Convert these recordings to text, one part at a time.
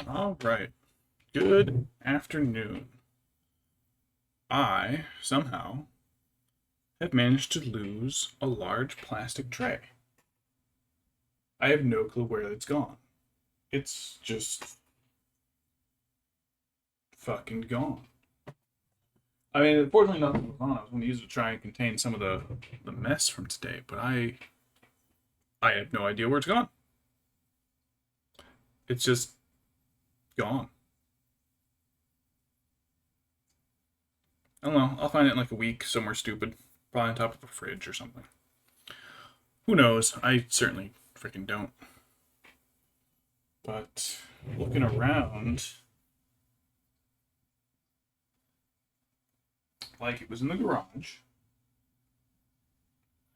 All right. Good afternoon. I, somehow, have managed to lose a large plastic tray. I have no clue where it's gone. It's just fucking gone. I mean, unfortunately, nothing was on. I was going to use it to try and contain some of the mess from today, but I have no idea where it's gone. It's just gone. I don't know. I'll find it in like a week somewhere stupid, probably on top of a fridge or something. Who knows? I certainly freaking don't. But looking around, like it was in the garage.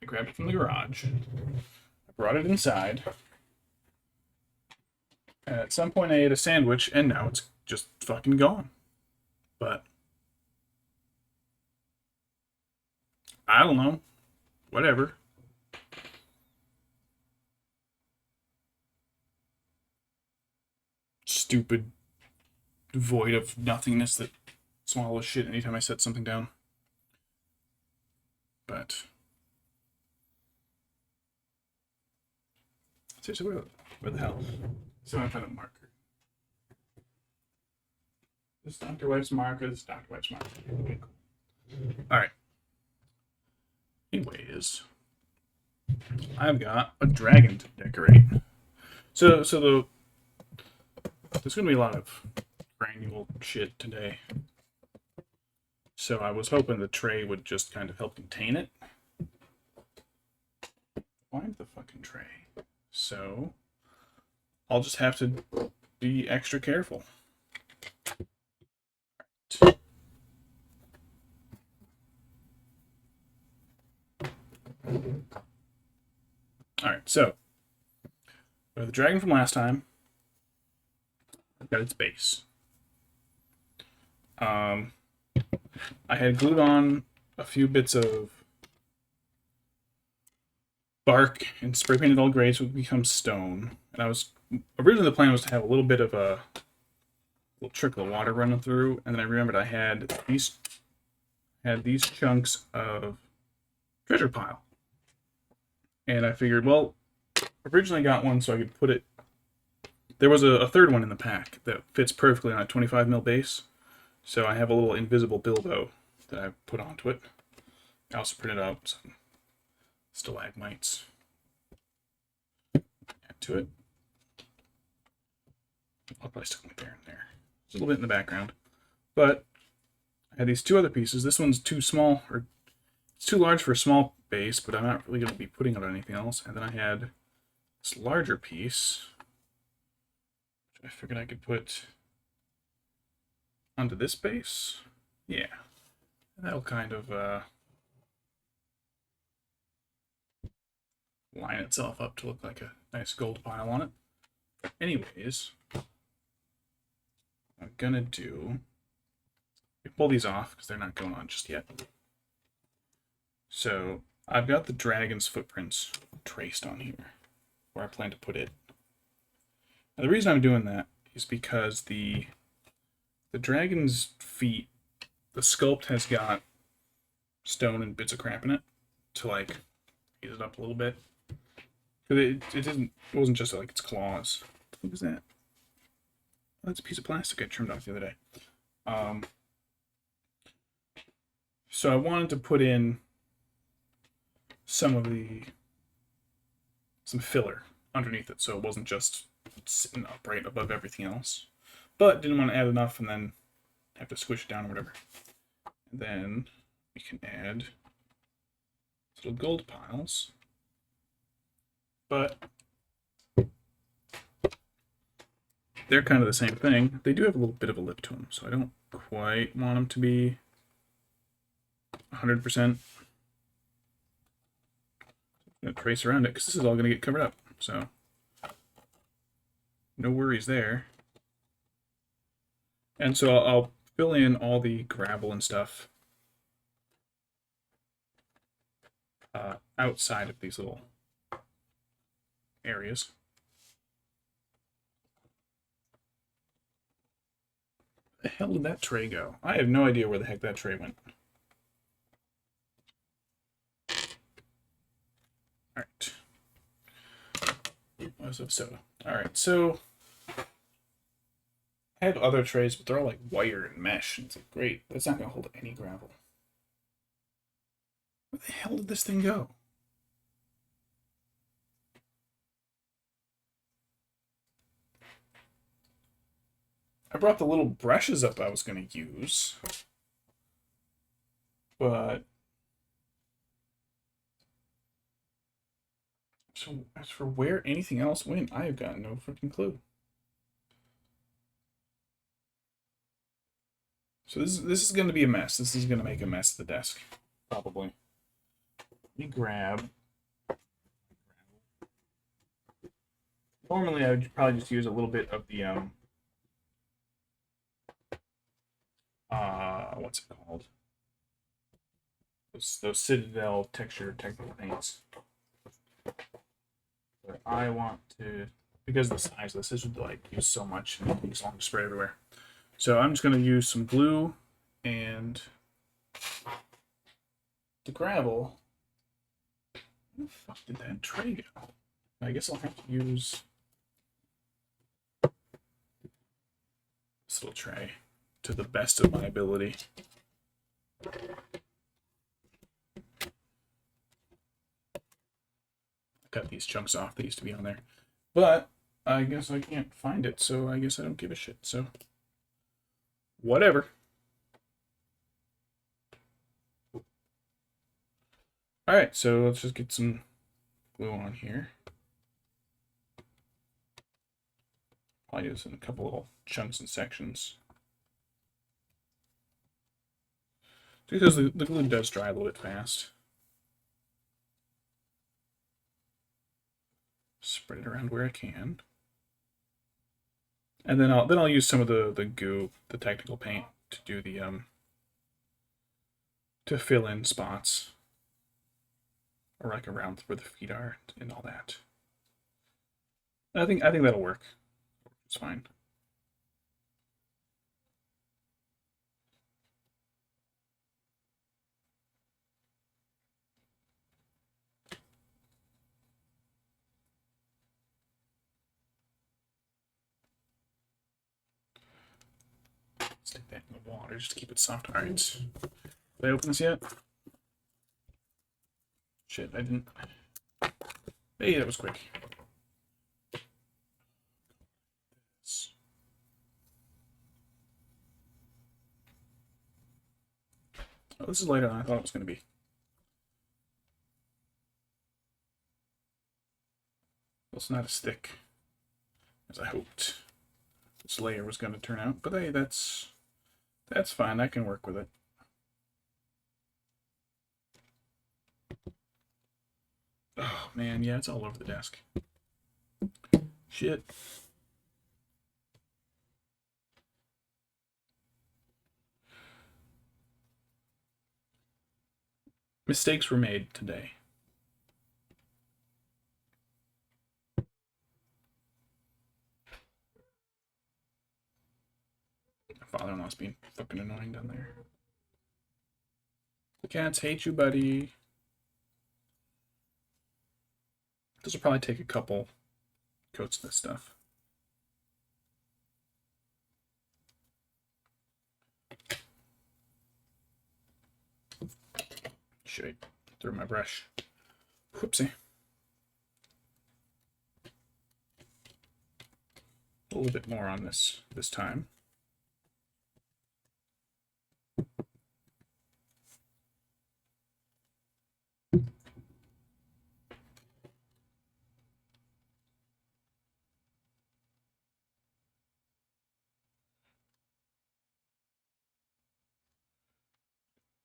I grabbed it from the garage. I brought it inside. And at some point, I ate a sandwich, and now it's just fucking gone. But I don't know. Whatever. Stupid void of nothingness that swallows shit anytime I set something down. But seriously, where the hell? So I found a marker. This Dr. Wife's marker, this Dr. Wife's marker. Okay, cool. Alright. Anyways, I've got a dragon to decorate. So there's gonna be a lot of granule shit today. So I was hoping the tray would just kind of help contain it. Find the fucking tray. So I'll just have to be extra careful. Alright, so the dragon from last time, I've got its base. I had glued on a few bits of bark and spray painted all gray so it would become stone. And I was originally the plan was to have a little bit of a little trickle of water running through, and then I remembered I had these chunks of treasure pile. And I figured, well, originally got one so I could put it. There was a third one in the pack that fits perfectly on a 25mm base. So I have a little invisible Bilbo that I put onto it. I also printed out some stalagmites. Add to it. I'll probably stick them there and there. Just a little bit in the background. But I had these two other pieces. This one's too small, or it's too large for a small base, but I'm not really going to be putting it on anything else. And then I had this larger piece, which I figured I could put onto this base. Yeah. And that'll kind of line itself up to look like a nice gold pile on it. Anyways, I'm gonna do. Pull these off because they're not going on just yet. So I've got the dragon's footprints traced on here where I plan to put it. Now the reason I'm doing that is because the dragon's feet, the sculpt has got stone and bits of crap in it to like ease it up a little bit. Because it wasn't just like its claws. What was that? Oh, that's a piece of plastic I trimmed off the other day. So I wanted to put in some filler underneath it, so it wasn't just sitting upright above everything else. But didn't want to add enough and then have to squish it down or whatever. And then we can add little gold piles. But they're kind of the same thing. They do have a little bit of a lip to them, so I don't quite want them to be 100%. I'm going to trace around it because this is all going to get covered up. So no worries there. And so I'll fill in all the gravel and stuff outside of these little areas. The hell did that tray go? I have no idea where the heck that tray went. Alright. What's up, soda? Alright, so I have other trays, but they're all like wire and mesh. And it's like, great, that's not gonna hold any gravel. Where the hell did this thing go? I brought the little brushes up I was gonna use, but so as for where anything else went, I have got no freaking clue. So this is going to be a mess. This is going to make a mess of the desk, probably. Let me grab. Normally, I would probably just use a little bit of the what's it called? Those Citadel texture technical paints. But I want to, because of the size of this, this would like use so much and it's long to spray everywhere. So I'm just going to use some glue and the gravel. Where the fuck did that tray go? I guess I'll have to use this little tray to the best of my ability. Cut these chunks off that used to be on there. But I guess I can't find it, so I guess I don't give a shit. So whatever. Alright, so let's just get some glue on here. Probably do this in a couple little chunks and sections. Because the glue does dry a little bit fast. Spread it around where I can. And then I'll use some of the goo, the technical paint, to do the to fill in spots. Or like around where the feet are and all that. I think that'll work. It's fine. Stick that in the water just to keep it soft. Alright. Did I open this yet? Shit, I didn't. Hey, that was quick. Oh, this is lighter than I thought it was going to be. Well, it's not as thick as I hoped this layer was going to turn out, but hey, that's fine. I can work with it. Oh man, yeah, it's all over the desk. Shit. Mistakes were made today. My father-in-law's being fucking annoying down there. The cats hate you, buddy. This will probably take a couple coats of this stuff. Shit, threw my brush. Whoopsie. A little bit more on this time.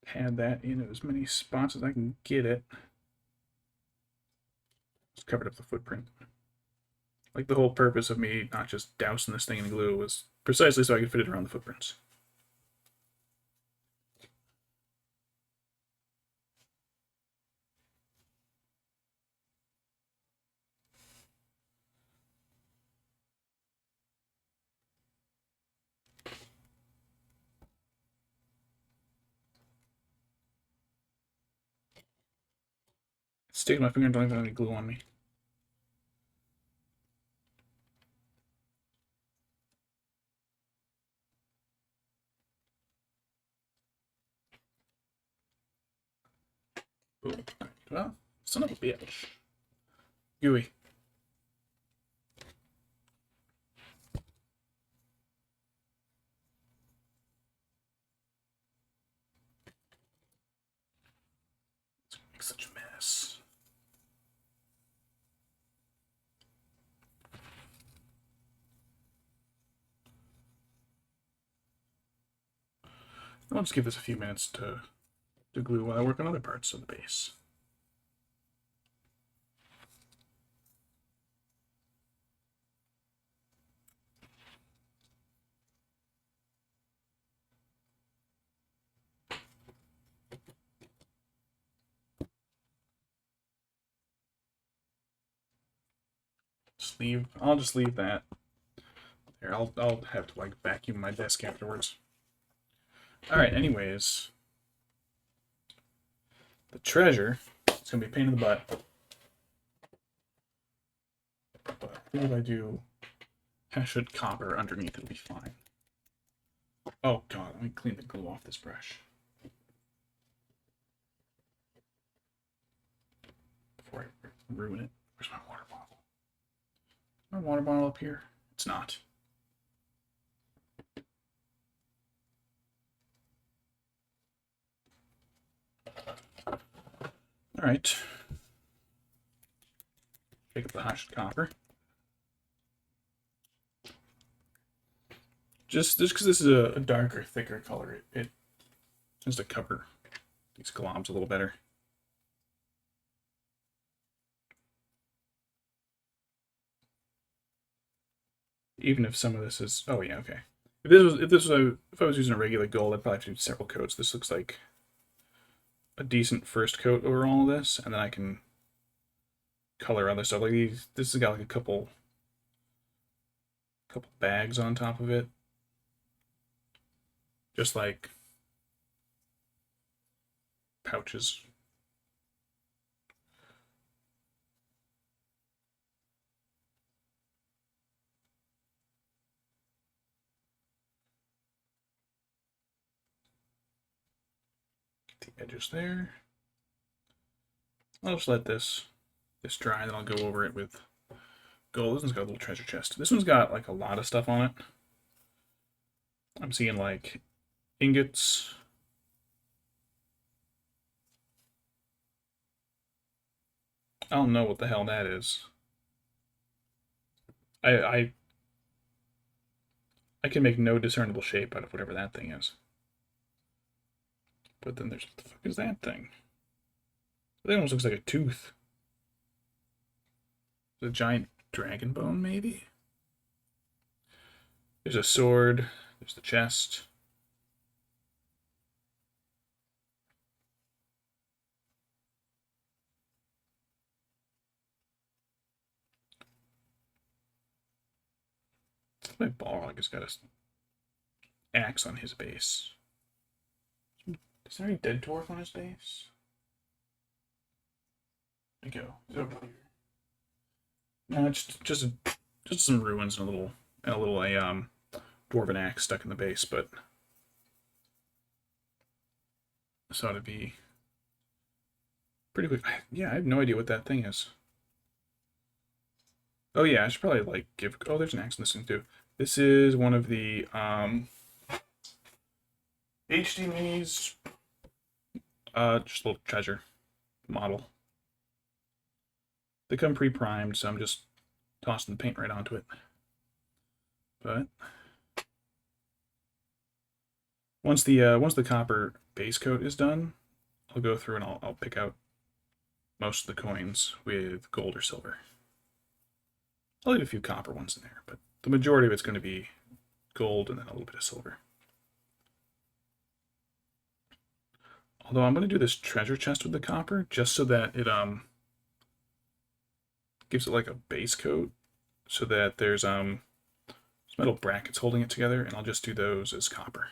Pad that in as many spots as I can get it. Just covered up the footprint. Like the whole purpose of me not just dousing this thing in glue was precisely so I could fit it around the footprints. Stick my finger and don't even have any glue on me. Boom. Well, son of a bitch. Gooey. It's gonna make such a mess. I'll just give this a few minutes to glue while I work on other parts of the base. I'll just leave that there. I'll have to like vacuum my desk afterwards. All right, anyways, the treasure, it's gonna be a pain in the butt. But I think if I do hashed copper underneath, it'll be fine. Oh god, let me clean the glue off this brush before I ruin it. Where's my water bottle? Is my water bottle up here? It's not. All right. Pick up the hashed copper. Just because this is a darker, thicker color, it tends to cover these globs a little better. Even if some of this is, oh yeah, okay. If I was using a regular gold, I'd probably have to do several coats. This looks like a decent first coat over all of this, and then I can color other stuff like these. This has got like a couple bags on top of it, just like pouches. Get the edges there. I'll just let this dry, and then I'll go over it with gold. This one's got a little treasure chest. This one's got like a lot of stuff on it. I'm seeing like ingots. I don't know what the hell that is. I can make no discernible shape out of whatever that thing is. But then there's, what the fuck is that thing? That almost looks like a tooth. A giant dragon bone, maybe? There's a sword. There's the chest. My Balrog has got an axe on his base. Is there any dead dwarf on his base? There you go. It's over here. No, just some ruins and a little dwarven axe stuck in the base, but this ought to be pretty quick. Yeah, I have no idea what that thing is. Oh yeah, I should probably like give. Oh, there's an axe in this thing too. This is one of the HD minis. Just a little treasure model. They come pre-primed, so I'm just tossing the paint right onto it. But once the copper base coat is done, I'll go through and I'll pick out most of the coins with gold or silver. I'll leave a few copper ones in there, but the majority of it's going to be gold and then a little bit of silver. Although I'm going to do this treasure chest with the copper just so that it gives it like a base coat, so that there's metal brackets holding it together, and I'll just do those as copper.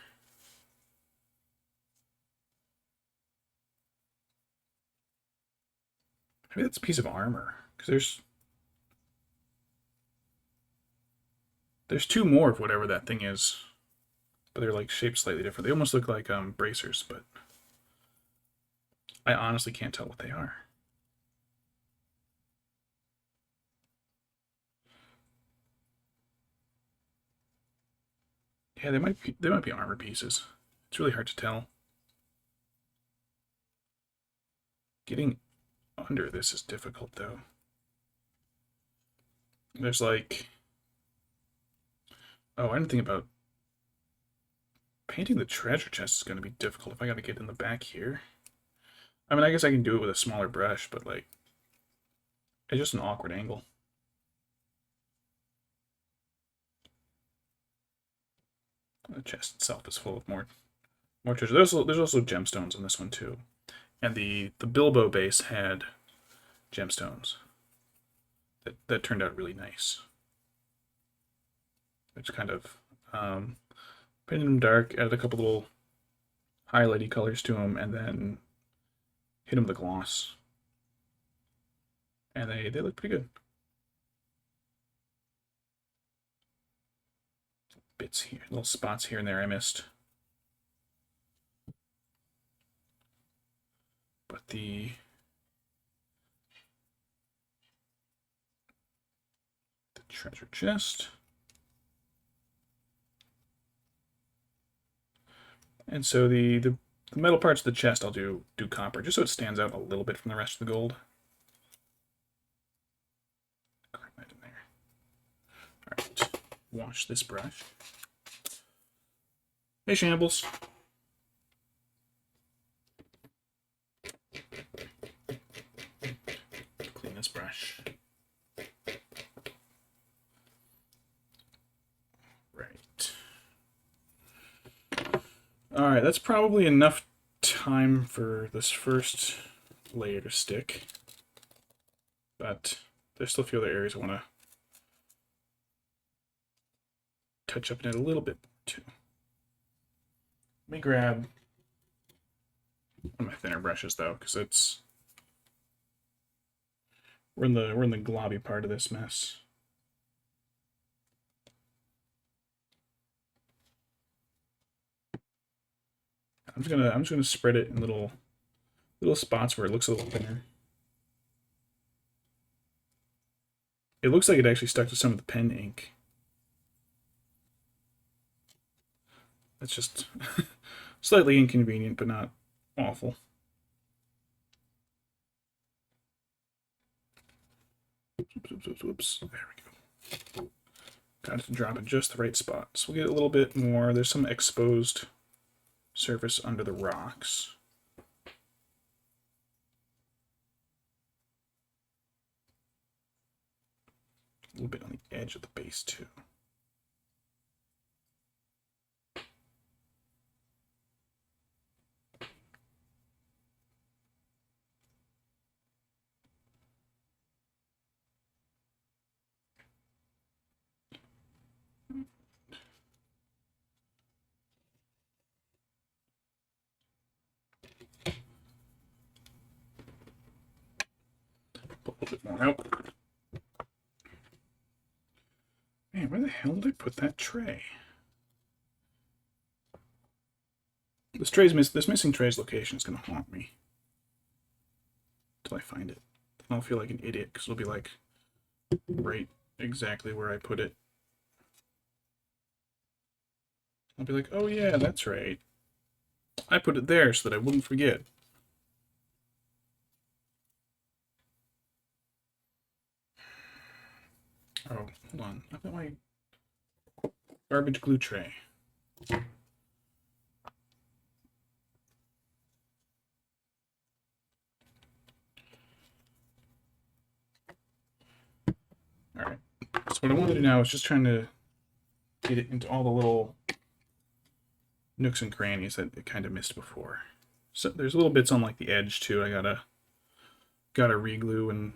Maybe that's a piece of armor, because there's two more of whatever that thing is, but they're like shaped slightly different. They almost look like bracers, but I honestly can't tell what they are. Yeah, they might be armor pieces. It's really hard to tell. Getting under this is difficult though. There's like, oh, I didn't think about painting the treasure chest is going to be difficult if I got to get in the back here. I mean, I guess I can do it with a smaller brush, but like, it's just an awkward angle. The chest itself is full of more treasure. There's also gemstones in this one too, and the Bilbo base had gemstones that turned out really nice. It's kind of painted them dark, added a couple little highlighty colors to them, and then hit them with a gloss, and they look pretty good. Bits here, little spots here and there I missed. But the treasure chest. And so the metal parts of the chest I'll do copper, just so it stands out a little bit from the rest of the gold. Right in there. Alright, wash this brush. Hey, Shambles. Clean this brush. Right. Alright, that's probably enough time for this first layer to stick. But there's still a few other areas I want to touch up in it a little bit too. Let me grab one of my thinner brushes though, because we're in the globby part of this mess. I'm just gonna spread it in little spots where it looks a little thinner. It looks like it actually stuck to some of the pen ink. That's just slightly inconvenient, but not awful. Whoops. There we go. Got it to drop in just the right spot. So we'll get a little bit more. There's some exposed surface under the rocks. A little bit on the edge of the base too. Put a little bit more out. Man, where the hell did I put that tray? This missing tray's location is gonna haunt me until I find it. I'll feel like an idiot because it'll be like right exactly where I put it. I'll be like, oh yeah, that's right. I put it there so that I wouldn't forget. Oh, hold on. I've got my garbage glue tray. Alright. So what I want to do now is just trying to get it into all the little nooks and crannies that it kind of missed before. So there's little bits on like the edge too. I gotta re-glue and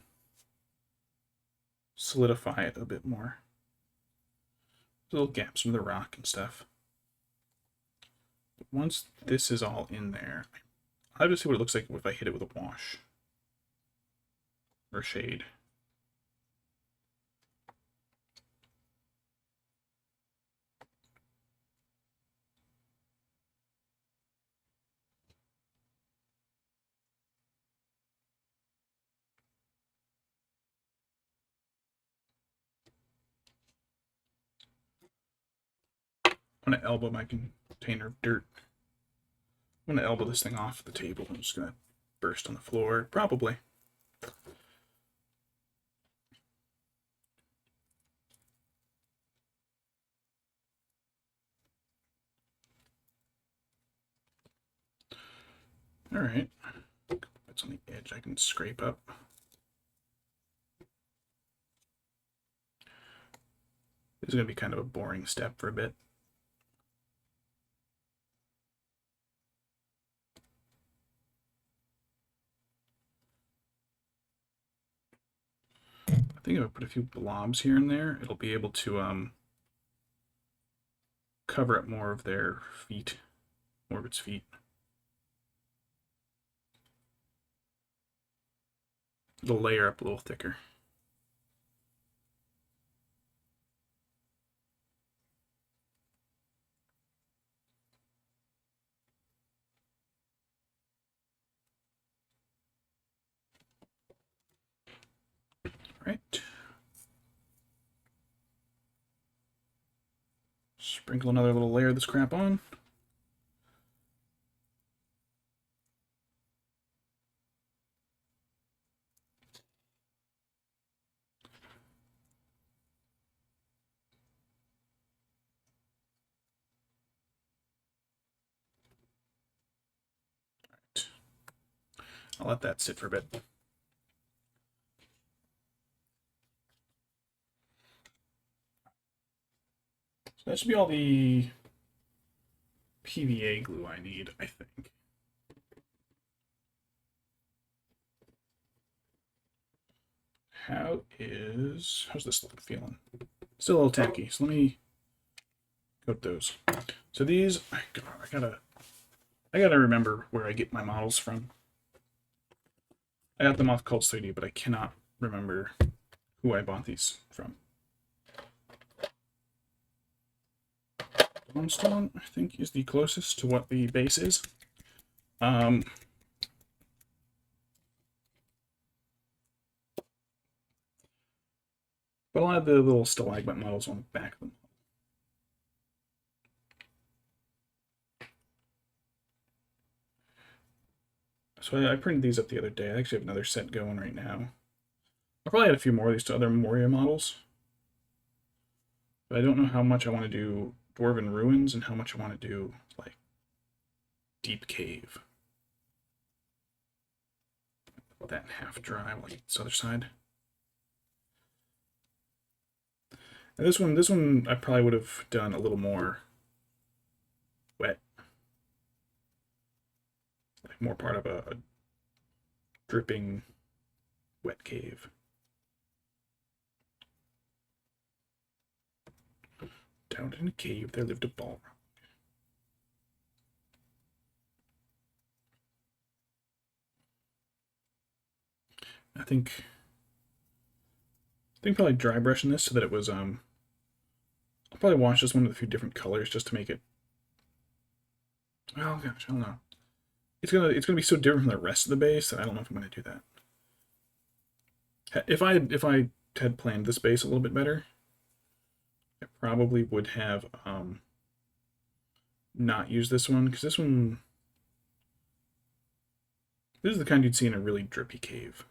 solidify it a bit more. Little gaps from the rock and stuff. But once this is all in there, I'll have to see what it looks like if I hit it with a wash. or shade. I'm going to elbow my container of dirt. I'm going to elbow this thing off the table. I'm just going to burst on the floor, probably. All right. That's on the edge I can scrape up. This is going to be kind of a boring step for a bit. I think if I put a few blobs here and there, it'll be able to cover up more of their feet, more of its feet. It'll layer up a little thicker. Right. Sprinkle another little layer of this crap on. Right. I'll let that sit for a bit. So that should be all the PVA glue I need, I think. How's this look feeling? Still a little tacky, so let me coat those. So these, I gotta remember where I get my models from. I got them off Cult Studio, but I cannot remember who I bought these from. Limestone, I think, is the closest to what the base is. But I'll add the little stalagmite models on the back of them. So I printed these up the other day. I actually have another set going right now. I'll probably add a few more of these to other Moria models. But I don't know how much I want to do Dwarven Ruins and how much I want to do, like, Deep Cave. Let that half dry while I get this other side. And this one I probably would have done a little more wet. Like more part of a dripping wet cave. Down in a cave there lived a Balrog. I think probably dry brushing this so that it was I'll probably wash this one with a few different colors just to make it. Oh gosh, I don't know. It's gonna be so different from the rest of the base that I don't know if I'm gonna do that. If I had planned this base a little bit better, I probably would have not used this one, because this is the kind you'd see in a really drippy cave.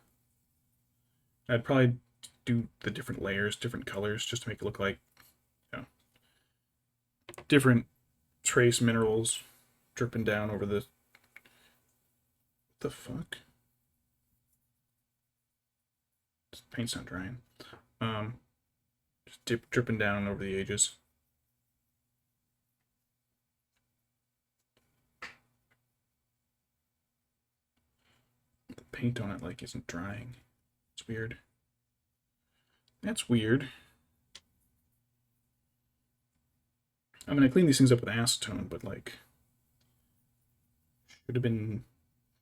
I'd probably do the different layers, different colors, just to make it look like, you know, different trace minerals dripping down over the. What the fuck? This paint's not drying. Just dripping down over the edges. The paint on it like isn't drying. It's weird. That's weird. I mean, I cleaned these things up with acetone, but like, should have been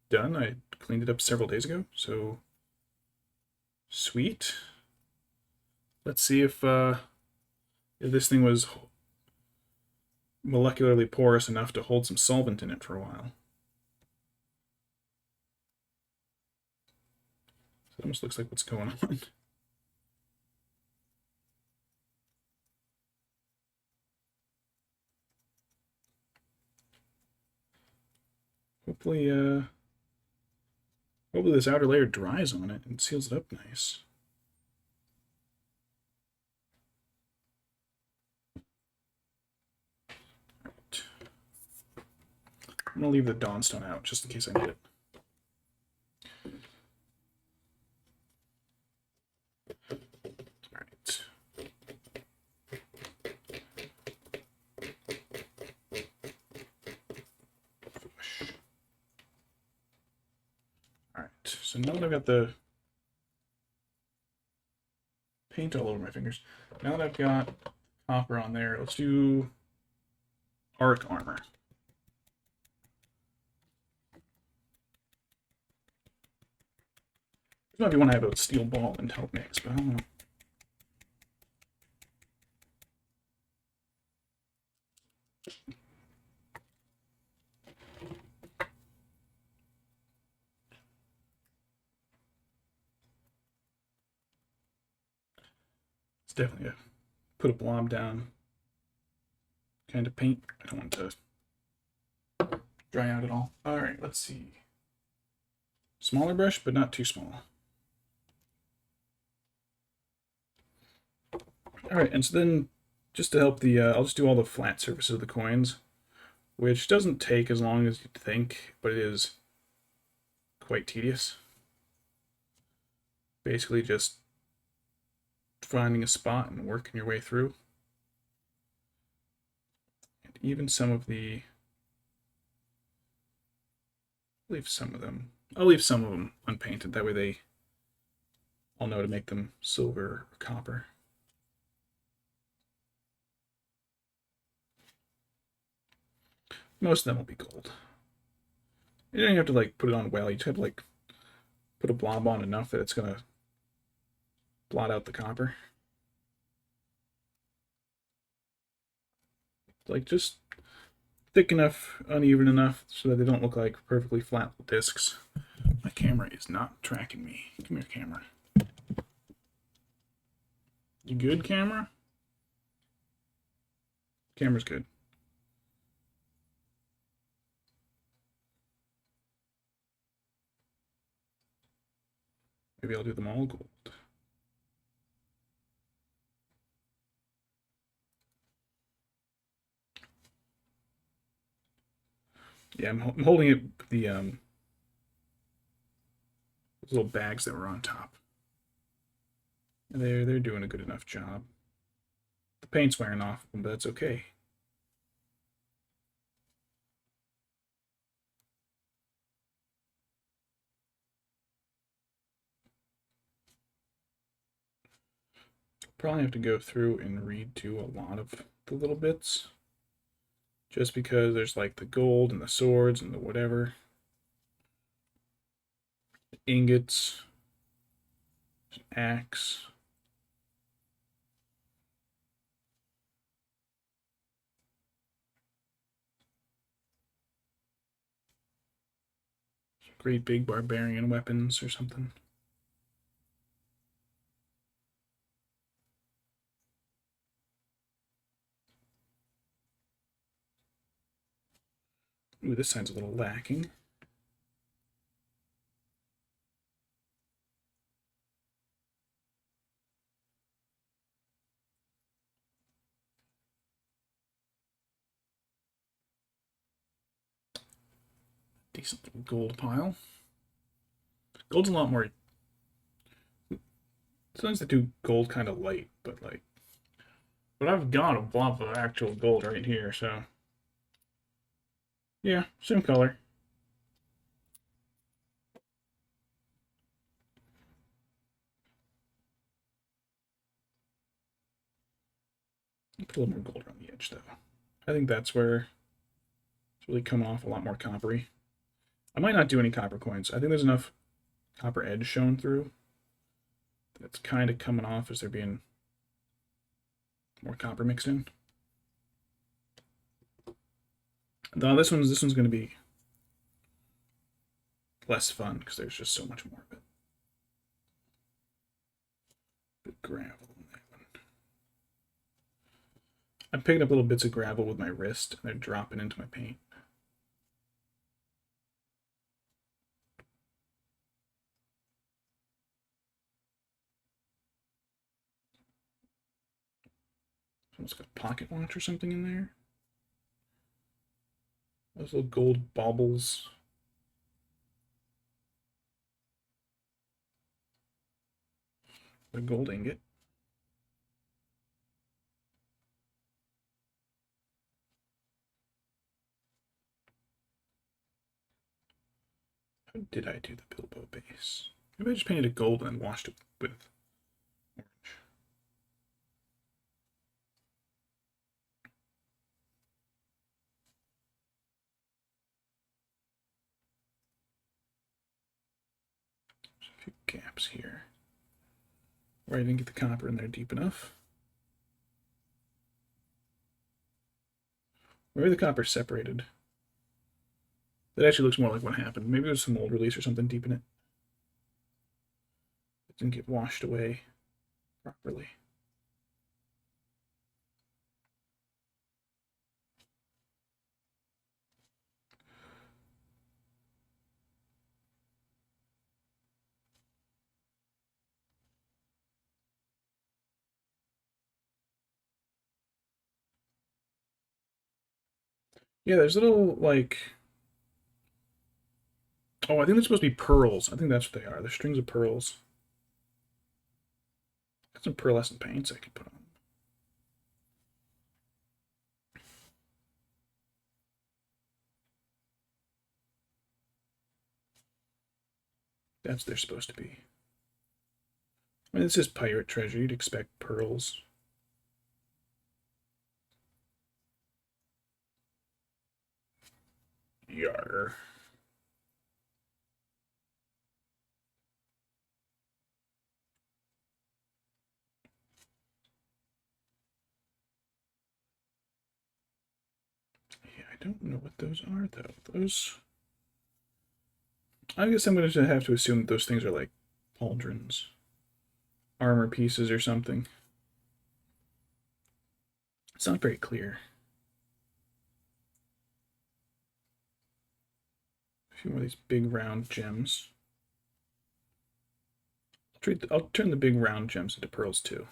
done. I cleaned it up several days ago, so Sweet. Let's see if this thing was molecularly porous enough to hold some solvent in it for a while. It almost looks like what's going on. Hopefully, hopefully this outer layer dries on it and seals it up nice. Right. I'm gonna leave the dawnstone out just in case I need it. Alright. Alright, so now that I've got the paint all over my fingers, now that I've got copper on there, let's do arc armor. This might be one I have a steel ball and help mix, but I don't know. It's definitely a put a blob down kind of paint. I don't want it to dry out at all. All right, let's see. Smaller brush, but not too small. All right, and so then just to help the, I'll just do all the flat surfaces of the coins, which doesn't take as long as you'd think, but it is quite tedious. Basically just finding a spot and working your way through. And even some of the, I'll leave some of them unpainted, that way they I'll know to make them silver or copper. Most of them will be gold. You don't even have to like put it on well, you just have to like put a blob on enough that it's gonna blot out the copper. Like just thick enough, uneven enough, so that they don't look like perfectly flat discs. My camera is not tracking me. Come here, camera. You good, camera? Camera's good. Maybe I'll do them all gold. Yeah, I'm holding it the little bags that were on top. They're doing a good enough job. The paint's wearing off them, but that's okay. Probably have to go through and redo a lot of the little bits, just because there's like the gold and the swords and the whatever, the ingots, axe. Great big barbarian weapons or something. Ooh, this side's a little lacking. Decent little gold pile. Gold's a lot more. Sometimes they do gold kind of light, but like. But I've got a blob of actual gold right here, so. Yeah, same color. Put a little more gold around the edge, though. I think that's where it's really coming off a lot more coppery. I might not do any copper coins. I think there's enough copper edge shown through that's kind of coming off as there being more copper mixed in. Though this one's going to be less fun because there's just so much more of it. Bit gravel in that one. I'm picking up little bits of gravel with my wrist, and they're dropping into my paint. Almost got a pocket watch or something in there. Those little gold baubles. A gold ingot. How did I do the Bilbo base? Maybe I just painted it gold and then washed it with orange. There's a few gaps here where I didn't get the copper in there deep enough. Maybe the copper separated. That actually looks more like what happened. Maybe it was some mold release or something deep in it. It didn't get washed away properly. Yeah, there's little, like... Oh, I think they're supposed to be pearls. I think that's what they are. They're strings of pearls. Got some pearlescent paints I could put on. That's what they're supposed to be. I mean, this is pirate treasure. You'd expect pearls. Yar. Yeah, I don't know what those are, though. Those... I guess I'm going to have to assume that those things are like pauldrons. Armor pieces or something. It's not very clear. A few more of these big round gems. I'll turn the big round gems into pearls too.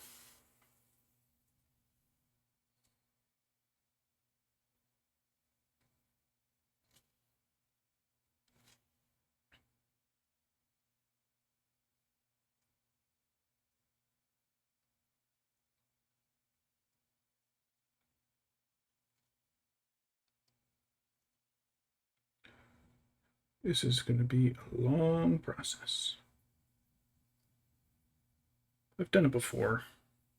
This is going to be a long process. I've done it before,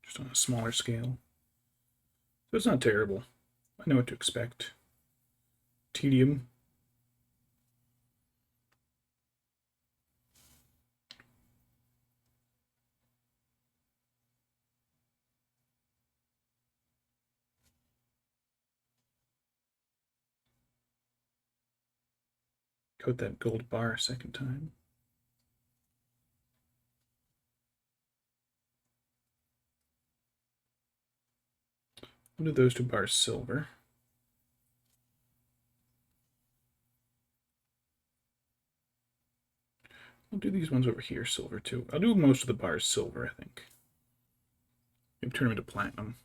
just on a smaller scale. So it's not terrible. I know what to expect. Tedium. Coat that gold bar a second time. We'll do those two bars silver. I'll do these ones over here silver too. I'll do most of the bars silver, I think. Maybe turn them into platinum.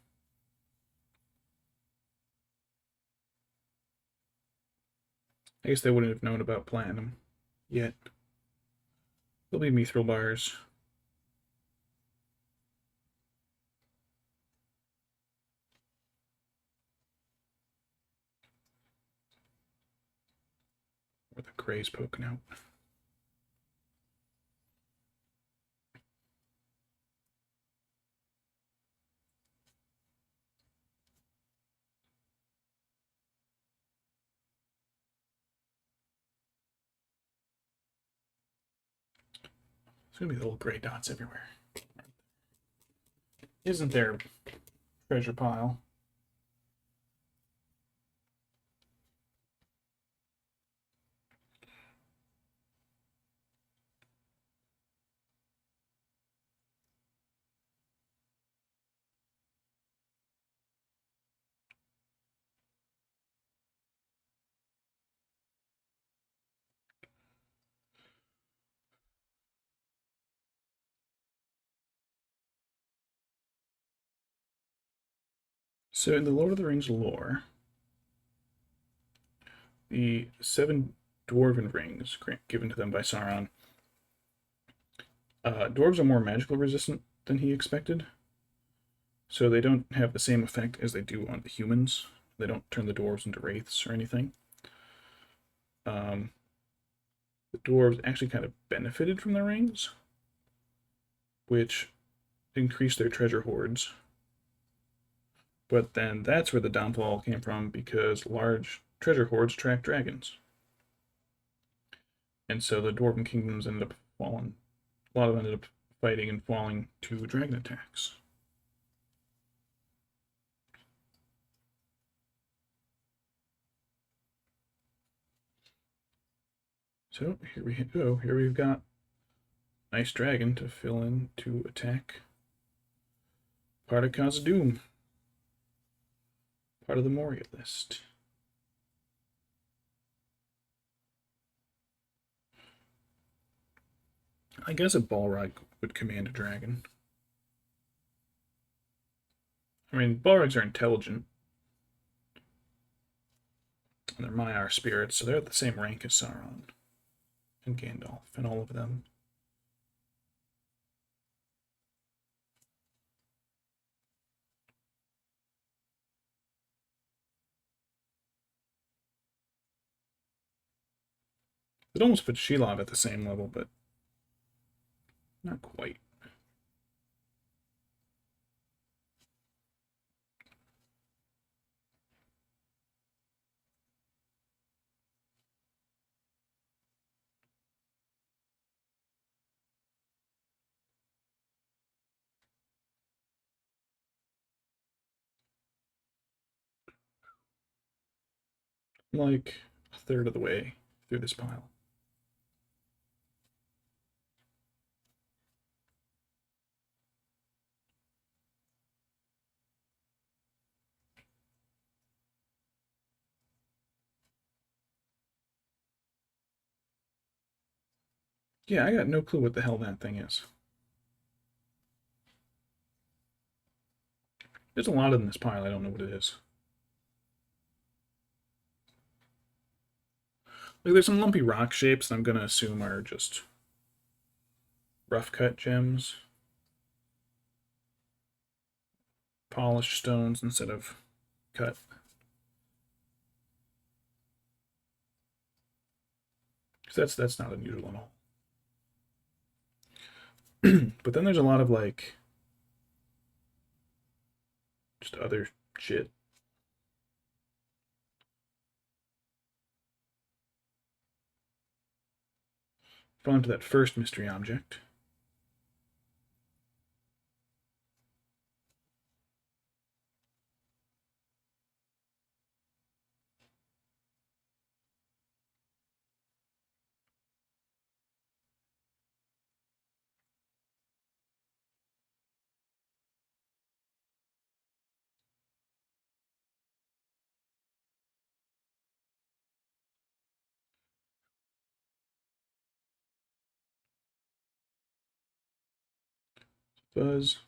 I guess they wouldn't have known about platinum yet. They'll be mithril bars. Where the gray's poking out. There's gonna be little gray dots everywhere. isn't their treasure pile. So in the Lord of the Rings lore, the 7 dwarven rings given to them by Sauron, dwarves are more magical resistant than he expected. So they don't have the same effect as they do on the humans. They don't turn the dwarves into wraiths or anything. The dwarves actually kind of benefited from the rings, which increased their treasure hoards. But then that's where the downfall came from, because large treasure hoards attract dragons. And so the dwarven kingdoms ended up falling. A lot of them ended up fighting and falling to dragon attacks. So here we go. Here we've got nice dragon to fill in to attack part of Khazad-dûm, part of the Moria list. I guess a Balrog would command a dragon. I mean, Balrogs are intelligent, and they're Maiar spirits, so they're at the same rank as Sauron and Gandalf and all of them. It almost puts Shelob at the same level, but not quite. Like a third of the way through this pile. Yeah, I got no clue what the hell that thing is. There's a lot in this pile, I don't know what it is. Like, there's some lumpy rock shapes that I'm gonna assume are just rough cut gems. Polished stones instead of cut. That's not unusual at all. But then there's a lot of like just other shit. Fall into that first mystery object. Fuzz.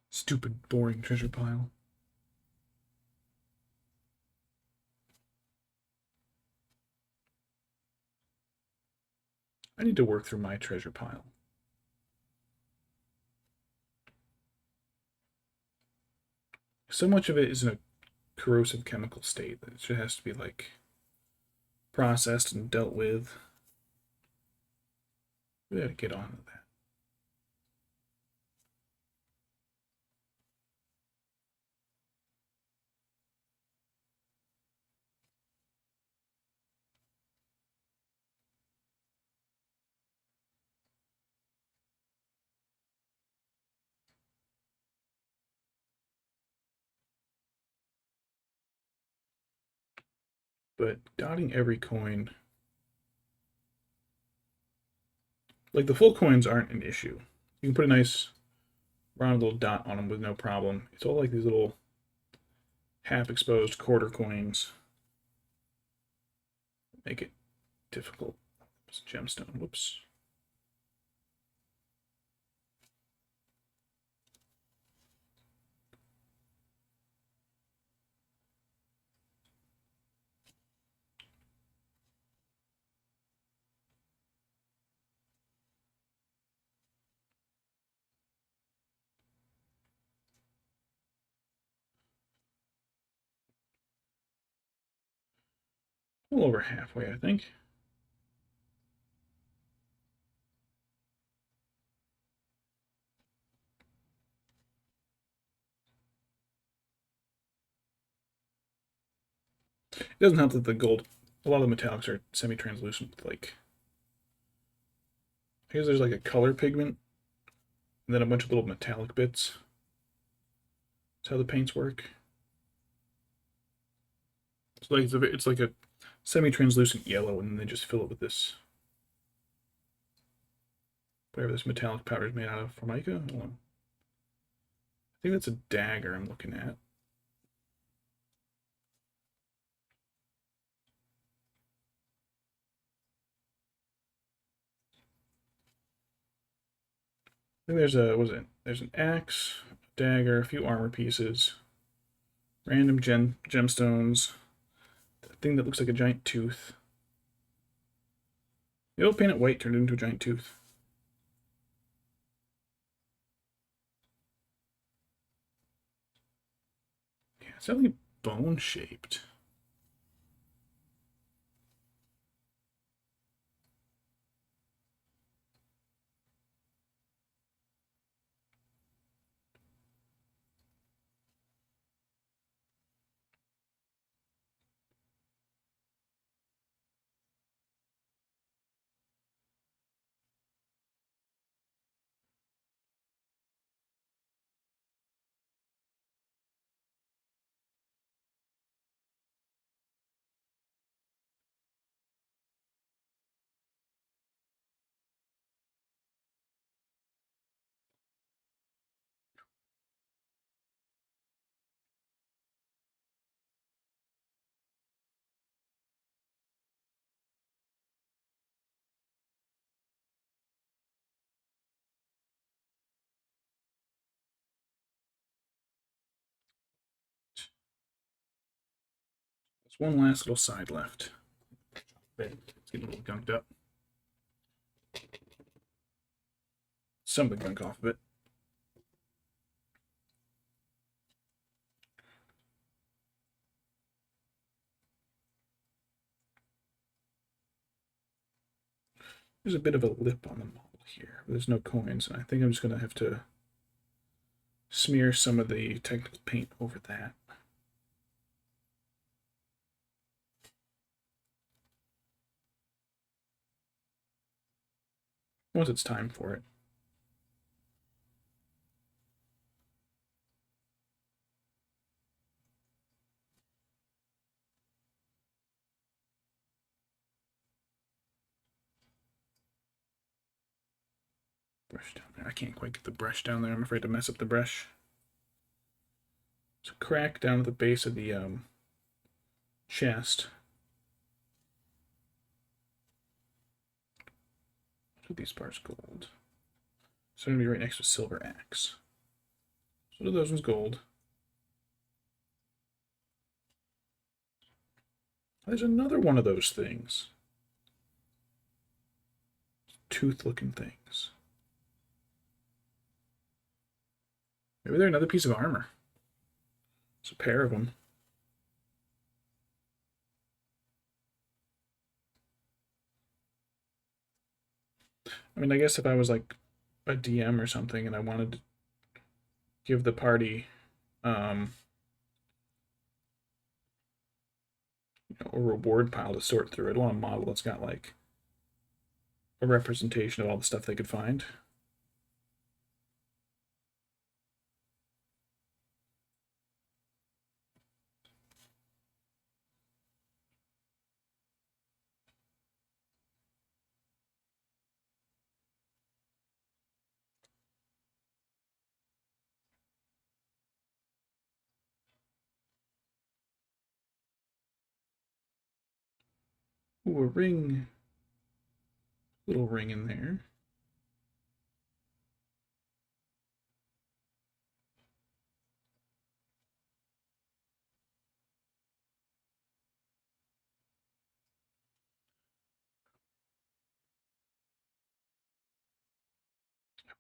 Stupid, boring treasure pile. I need to work through my treasure pile. so much of it is in a corrosive chemical state that it just has to be like processed and dealt with. We gotta get on with that. But dotting every coin, like the full coins aren't an issue. You can put a nice round little dot on them with no problem. It's all like these little half exposed quarter coins make it difficult. It's a gemstone. Whoops. A little over halfway, I think. It doesn't help that the gold, a lot of the metallics are semi-translucent. Like, I guess there's like a color pigment, and then a bunch of little metallic bits. That's how the paints work. It's like a semi-translucent yellow, and then they just fill it with this, whatever this metallic powder is made out of. Formica? Hold on. I think that's a dagger I'm looking at. I think there's an axe, a dagger, a few armor pieces, random gemstones, a thing that looks like a giant tooth. The old paint it white turned into a giant tooth. Yeah, it's definitely bone shaped. There's one last little side left. It's getting a little gunked up. Some of the gunk off of it. There's a bit of a lip on the model here, but there's no coins, and I think I'm just gonna have to smear some of the technical paint over that. Once it's time for it. Brush down there. I can't quite get the brush down there. I'm afraid to mess up the brush. It's a crack down at the base of the chest. So these parts gold. So I'm gonna be right next to a silver axe. So those ones gold. There's another one of those things. Tooth-looking things. Maybe they're another piece of armor. It's a pair of them. I mean, I guess if I was like a DM or something and I wanted to give the party a reward pile to sort through, I'd want a model that's got like a representation of all the stuff they could find. Ooh, a ring. Little ring in there.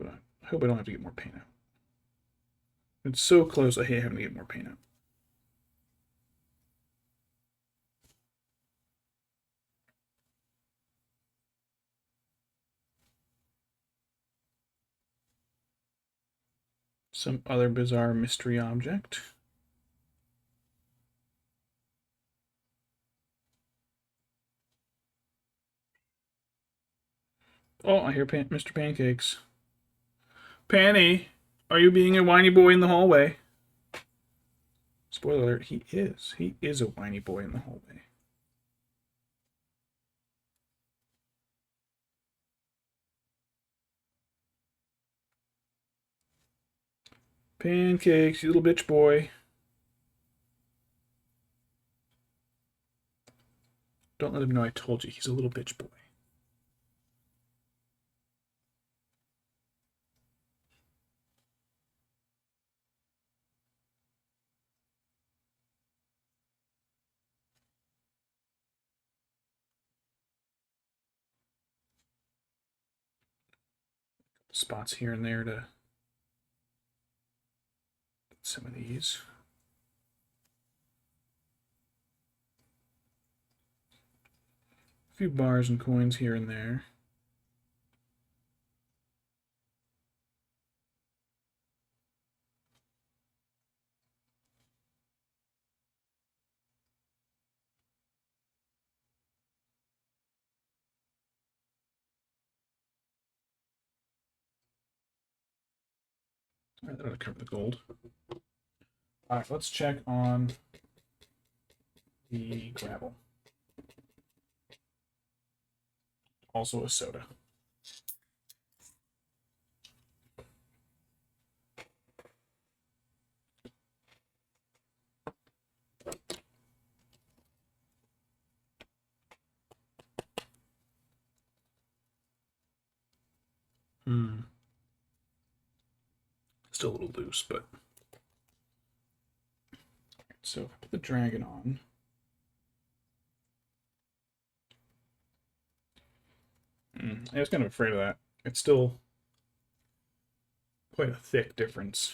I hope I don't have to get more paint out. It's so close, I hate having to get more paint out. Some other bizarre mystery object. Oh, I hear Mr. Pancakes. Panny, are you being a whiny boy in the hallway? Spoiler alert, he is. He is a whiny boy in the hallway. Pancakes, you little bitch boy. Don't let him know I told you. He's a little bitch boy. Spots here and there to get some of these. A few bars and coins here and there. All right, that'll cover the gold. All right, let's check on the gravel. Also a soda. Still a little loose, but... So if I put the dragon on... I was kind of afraid of that. It's still quite a thick difference.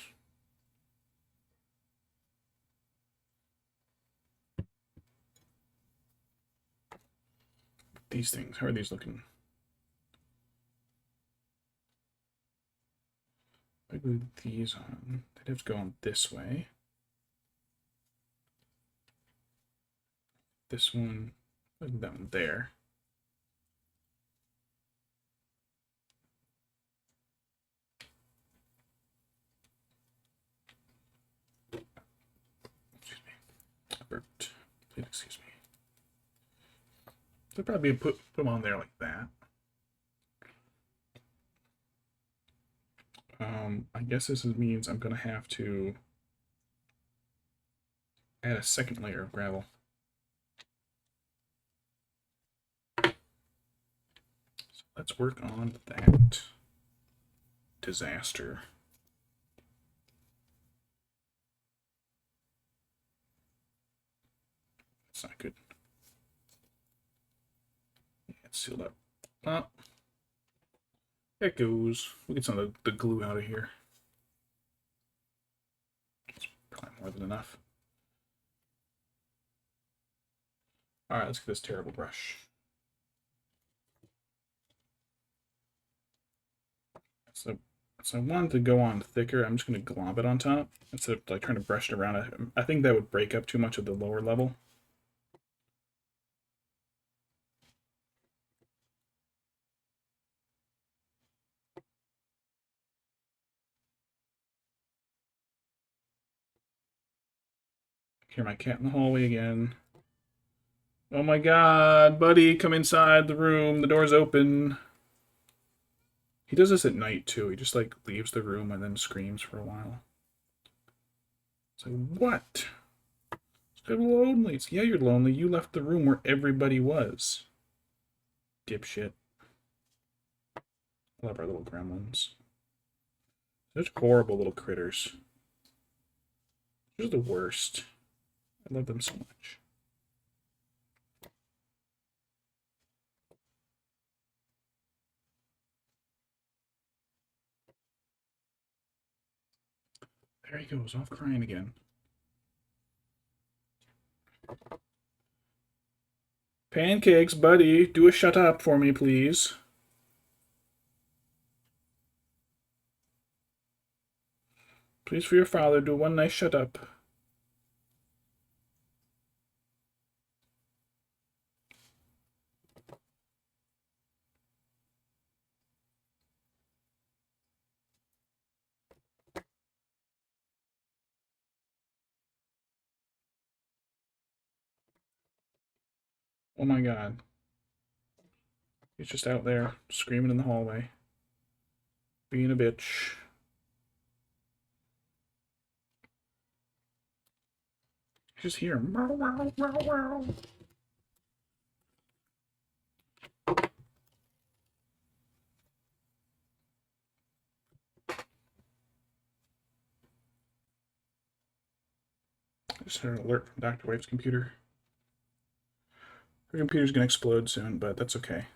These things, how are these looking? If I glue these on, they'd have to go on this way. This one, that one there. Excuse me. I burped. Please excuse me. They'd probably put them on there like that. I guess this means I'm going to have to add a second layer of gravel. So let's work on that disaster. That's not good. Yeah, it's sealed up. Oh. It goes. We'll get some of the glue out of here. It's probably more than enough. Alright, let's get this terrible brush. So I wanted to go on thicker. I'm just going to glob it on top instead of like trying to brush it around. I think that would break up too much of the lower level. Hear my cat in the hallway again. Oh my god, buddy, come inside the room. The door's open. He does this at night too. He just like leaves the room and then screams for a while. It's like, what? I'm lonely. It's, yeah, you're lonely. You left the room where everybody was. Dipshit. I love our little gremlins. Such horrible little critters. They're the worst. I love them so much. There he goes, off crying again. Pancakes, buddy, do a shut up for me, please. Please, for your father, do one nice shut up. Oh my god. He's just out there, screaming in the hallway. Being a bitch. Just hear him. Meow, meow, meow, meow. I just had an alert from Dr. Wave's computer. Her computer's gonna explode soon, but that's okay.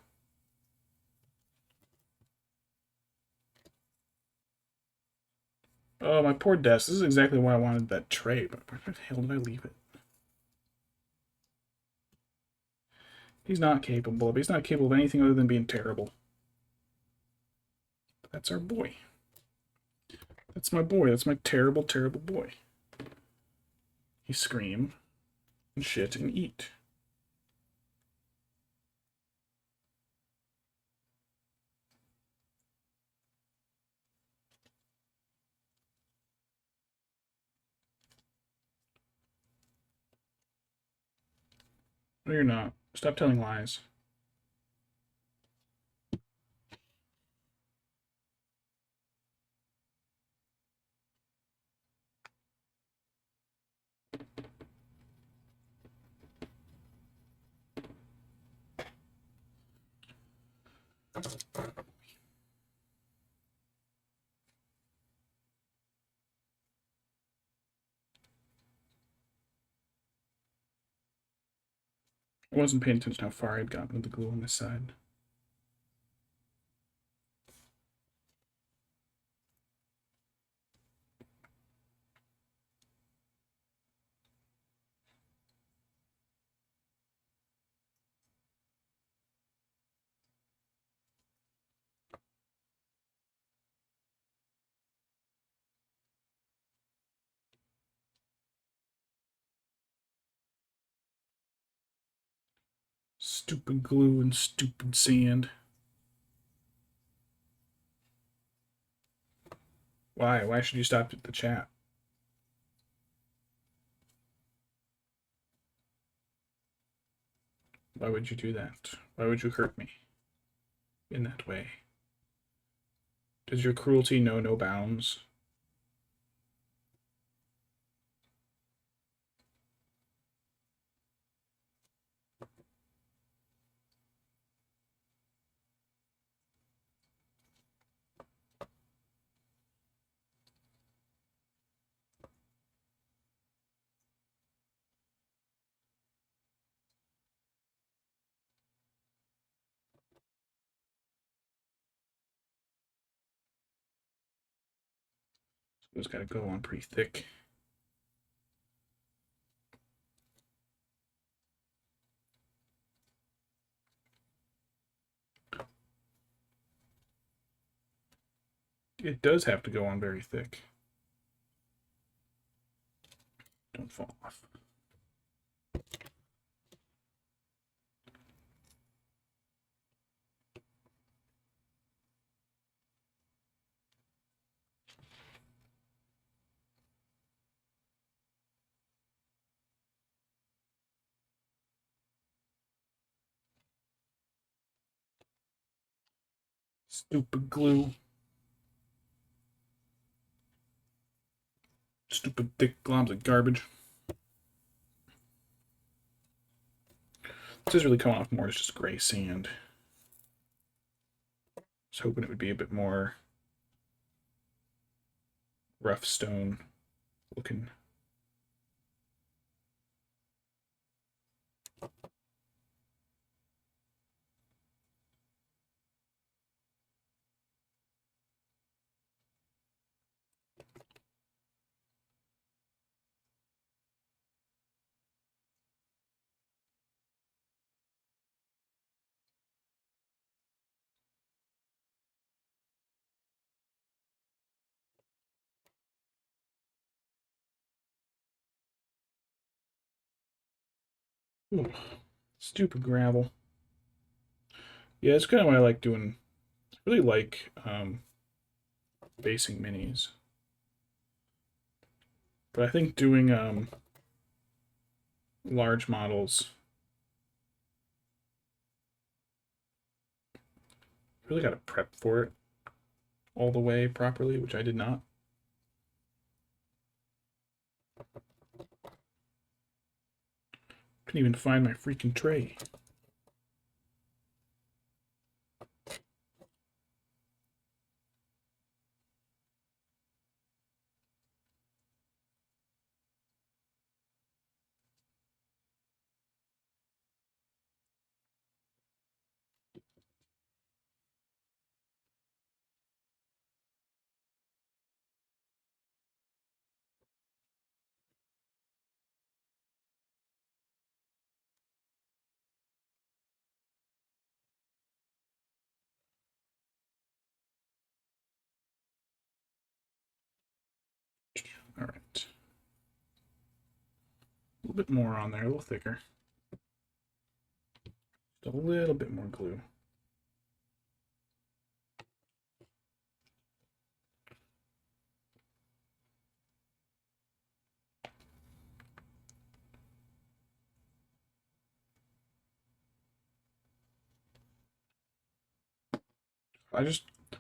Oh, my poor desk. This is exactly why I wanted that tray, but where the hell did I leave it? He's not capable of. He's not capable of anything other than being terrible. But that's our boy. That's my boy. That's my terrible, terrible boy. He scream and shit and eat. No, you're not. Stop telling lies. I wasn't paying attention to how far I'd gotten with the glue on this side. Stupid glue and stupid sand. Why? Why should you stop the chat? Why would you do that? Why would you hurt me in that way? Does your cruelty know no bounds? It's got to go on pretty thick. it does have to go on very thick. Don't fall off. Stupid glue. Stupid thick globs of garbage. This is really coming off more as just gray sand. I was hoping it would be a bit more rough stone looking. Ooh, stupid gravel. Yeah, it's kind of what I like doing. I really like basing minis. But I think doing large models, really got to prep for it all the way properly, which I did not. Couldn't even find my freaking tray. All right. A little bit more on there, a little thicker. Just a little bit more glue.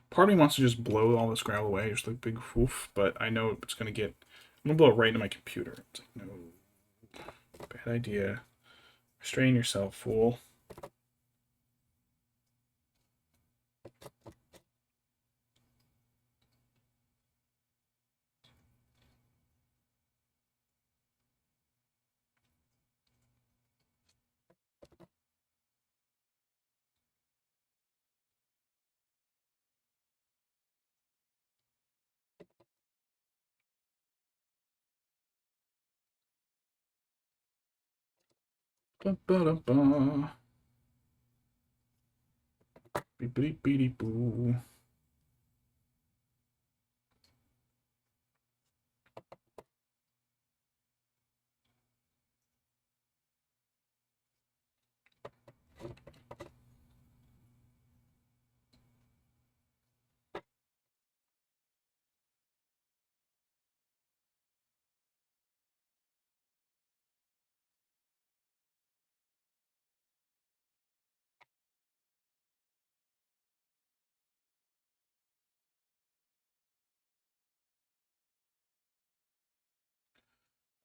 Part of me wants to just blow all this gravel away, just like big woof, but I know it's gonna get, I'm gonna blow it right into my computer. It's like, no, bad idea. Restrain yourself, fool. Ba-ba-da-ba. Beep-beep-beep-boo.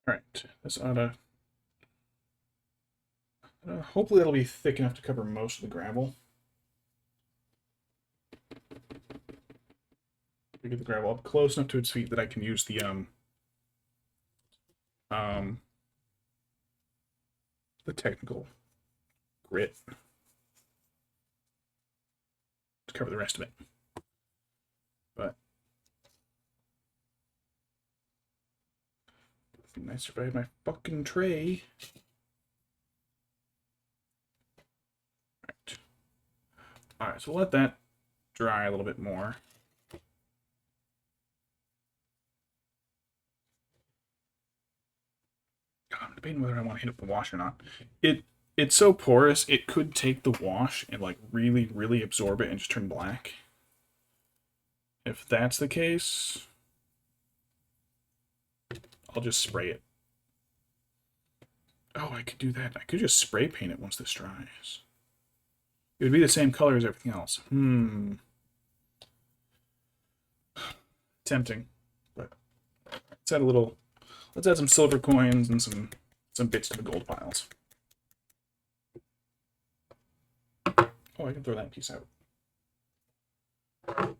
Alright, this ought to... hopefully that'll be thick enough to cover most of the gravel. We get the gravel up close enough to its feet that I can use the technical grit to cover the rest of it. But I survived my fucking tray. Alright, so let that dry a little bit more. debating whether I want to hit it with the wash or not. It's so porous, it could take the wash and like really absorb it and just turn black. If that's the case, I'll just spray it. Oh, I could do that. I could just spray paint it once this dries. It would be the same color as everything else. Tempting. But let's add a little, let's add some silver coins and some bits to the gold piles. Oh, I can throw that piece out. All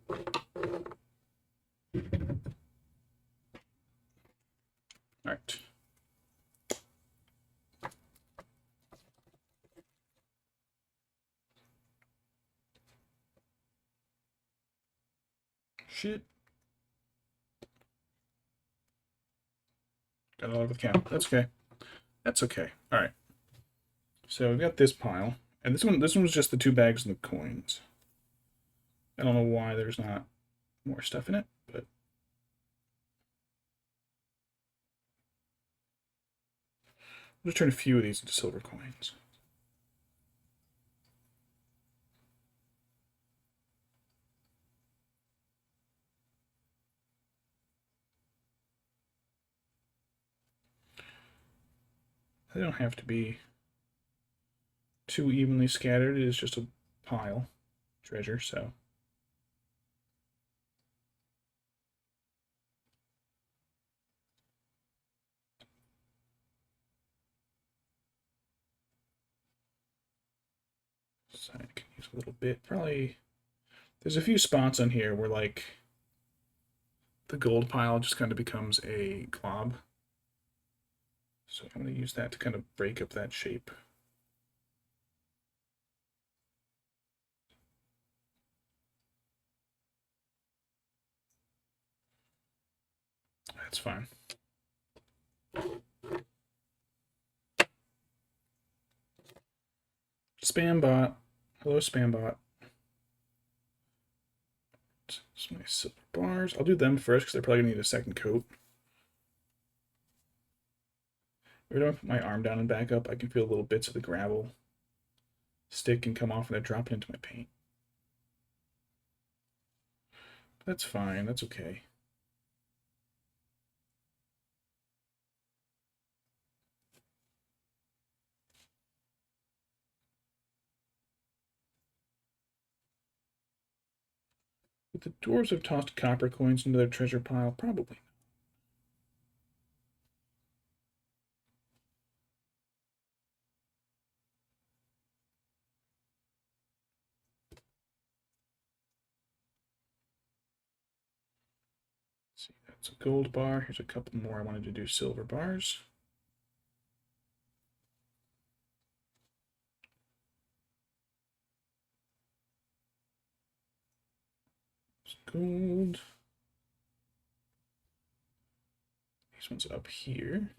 right. Shit. Got it all over the camp. That's okay. That's okay. All right. So we've got this pile, and this one was just the 2 bags and the coins. I don't know why there's not more stuff in it, but we'll just turn a few of these into silver coins. They don't have to be too evenly scattered. It is just a pile treasure, so. So I can use a little bit. Probably, there's a few spots on here where like the gold pile just kind of becomes a glob. So I'm going to use that to kind of break up that shape. That's fine. Spam bot. Hello, spam bot. Some nice silver bars. I'll do them first because they're probably going to need a second coat. Every time I put my arm down and back up, I can feel little bits of the gravel stick and come off and they're dropping into my paint. That's fine. That's okay. Would the dwarves have tossed copper coins into their treasure pile? Probably. Let's see, that's a gold bar. Here's a couple more. I wanted to do silver bars. Gold. These ones up here.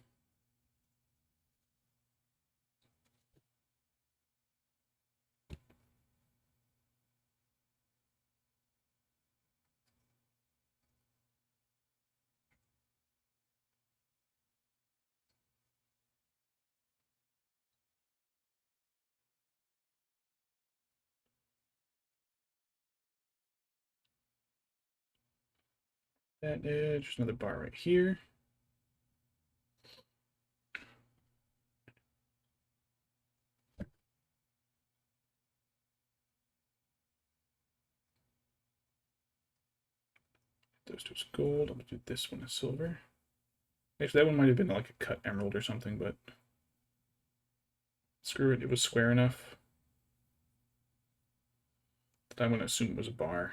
That edge. There's another bar right here. Those two is gold. I'm gonna do this one as silver. Actually, that one might have been like a cut emerald or something, but screw it. It was square enough that I'm gonna assume it was a bar.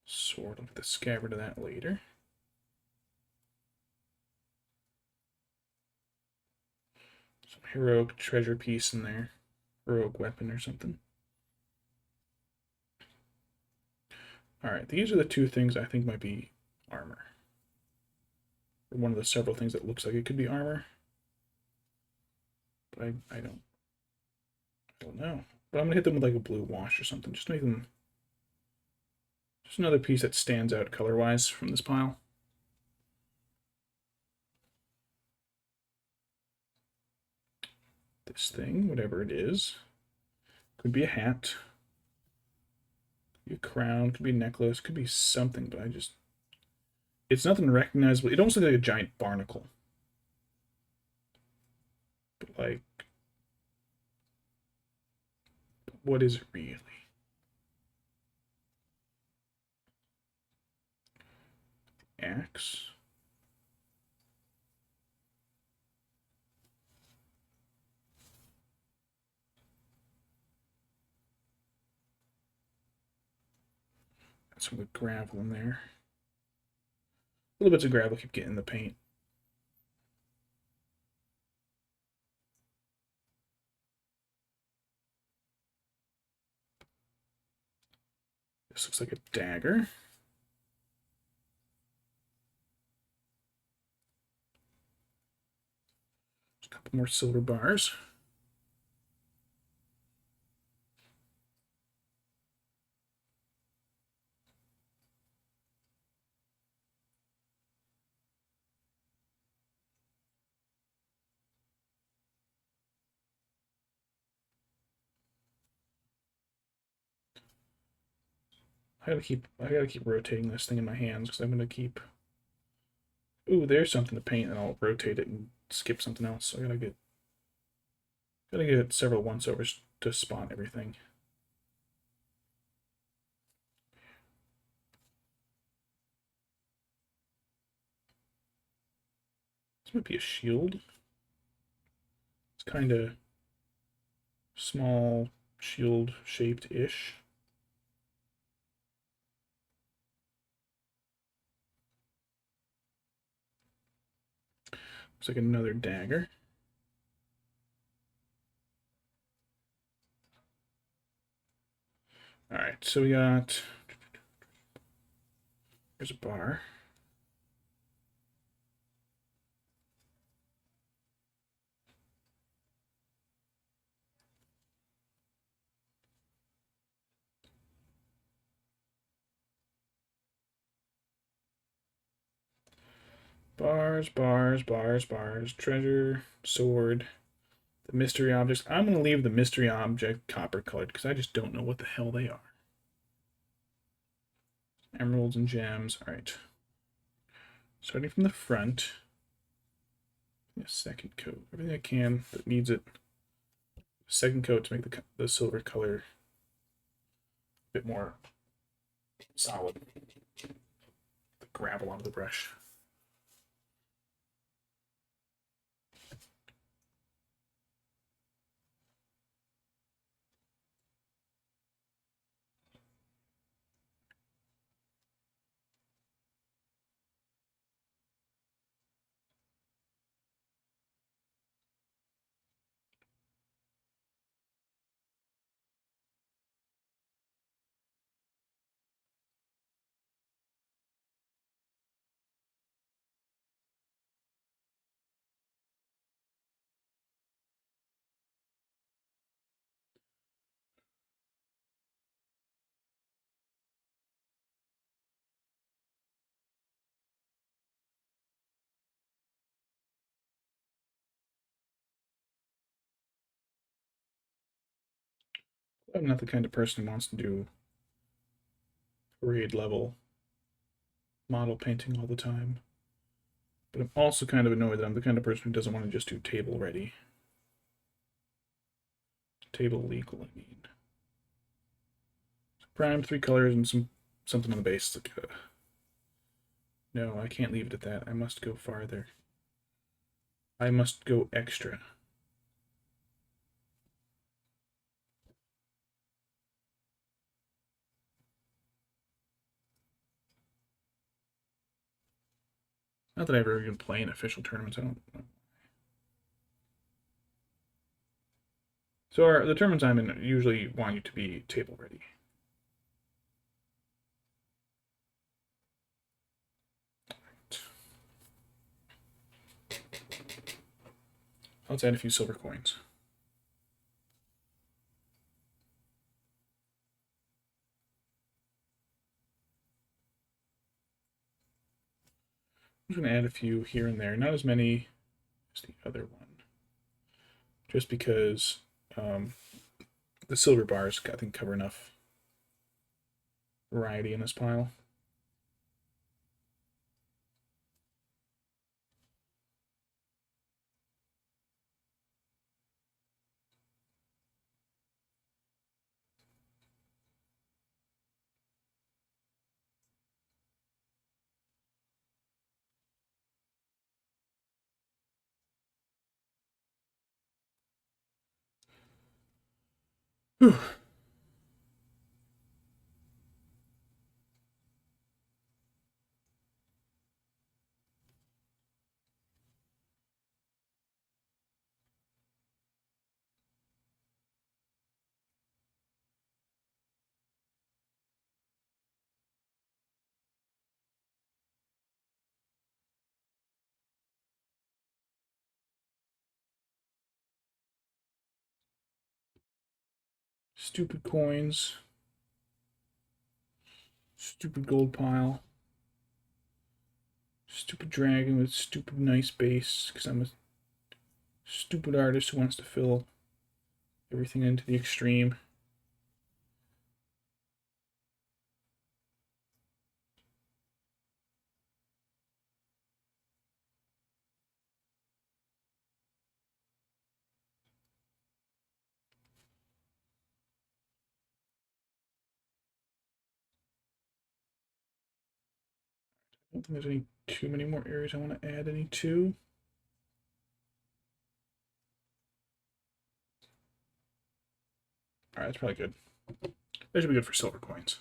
Sword. I'll get the scabbard of that later. Some heroic treasure piece in there. Heroic weapon or something. Alright, these are the 2 things I think might be armor. Or one of the several things that looks like it could be armor. But I don't know. But I'm gonna hit them with like a blue wash or something. Just to make them Just another piece that stands out color-wise from this pile. This thing, whatever it is, could be a hat, could be a crown, could be a necklace, could be something, but it's nothing recognizable. It almost looks like a giant barnacle. But like, what is it really? Axe. Got some of the gravel in there. Little bits of gravel keep getting in the paint. This looks like a dagger. Just a couple more silver bars. I gotta keep rotating this thing in my hands because I'm gonna keep. Ooh, there's something to paint, and I'll rotate it and skip something else. So I gotta get several once-overs to spot everything. This might be a shield. It's kind of small shield shaped-ish. Looks like another dagger. All right, so we got. Here's a bar. Bars, bars, bars, bars. Treasure, sword, the mystery objects. I'm going to leave the mystery object copper colored because I just don't know what the hell they are. Emeralds and gems. All right. Starting from the front. A second coat. Everything I can that needs it. Second coat to make the silver color a bit more solid. The gravel onto the brush. I'm not the kind of person who wants to do grade level model painting all the time. But I'm also kind of annoyed that I'm the kind of person who doesn't want to just do table ready. Table legal, I mean. Prime, 3 colors, and something on the base. Like, no, I can't leave it at that. I must go farther. I must go extra. Not that I ever even play in official tournaments. I don't know. So the tournaments I'm in usually want you to be table ready. Let's add a few silver coins. I'm just going to add a few here and there. Not as many as the other one. Just because the silver bars, I think, cover enough variety in this pile. Whew. Stupid coins. Stupid gold pile. Stupid dragon with stupid nice base, because I'm a stupid artist who wants to fill everything into the extreme. I don't think there's any too many more areas I want to add any to. Alright, that's probably good. That should be good for silver coins.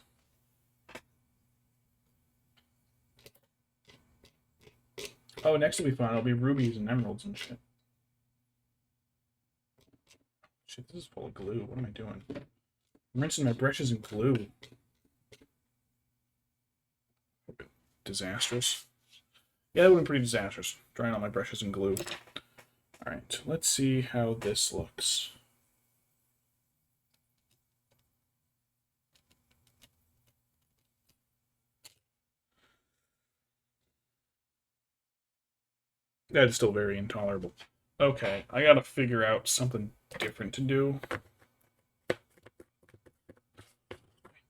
Oh, next will be fun. It'll be rubies and emeralds and shit. Shit, this is full of glue. What am I doing? I'm rinsing my brushes in glue. Disastrous. Yeah, that would have been pretty disastrous. Drying all my brushes in glue. Alright, let's see how this looks. That is still very intolerable. Okay, I gotta figure out something different to do. I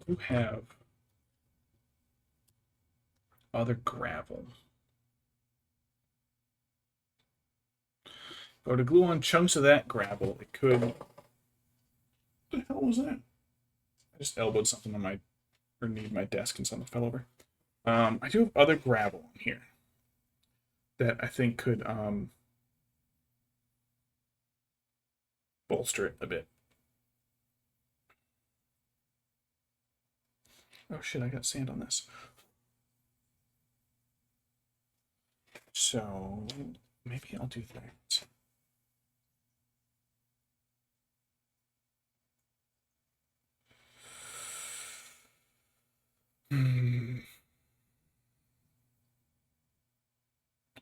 do have other gravel. If I were to glue on chunks of that gravel, it could. What the hell was that? I just elbowed something on my, or kneed my desk and something fell over. I do have other gravel in here that I think could bolster it a bit. Oh shit, I got sand on this. So maybe I'll do that.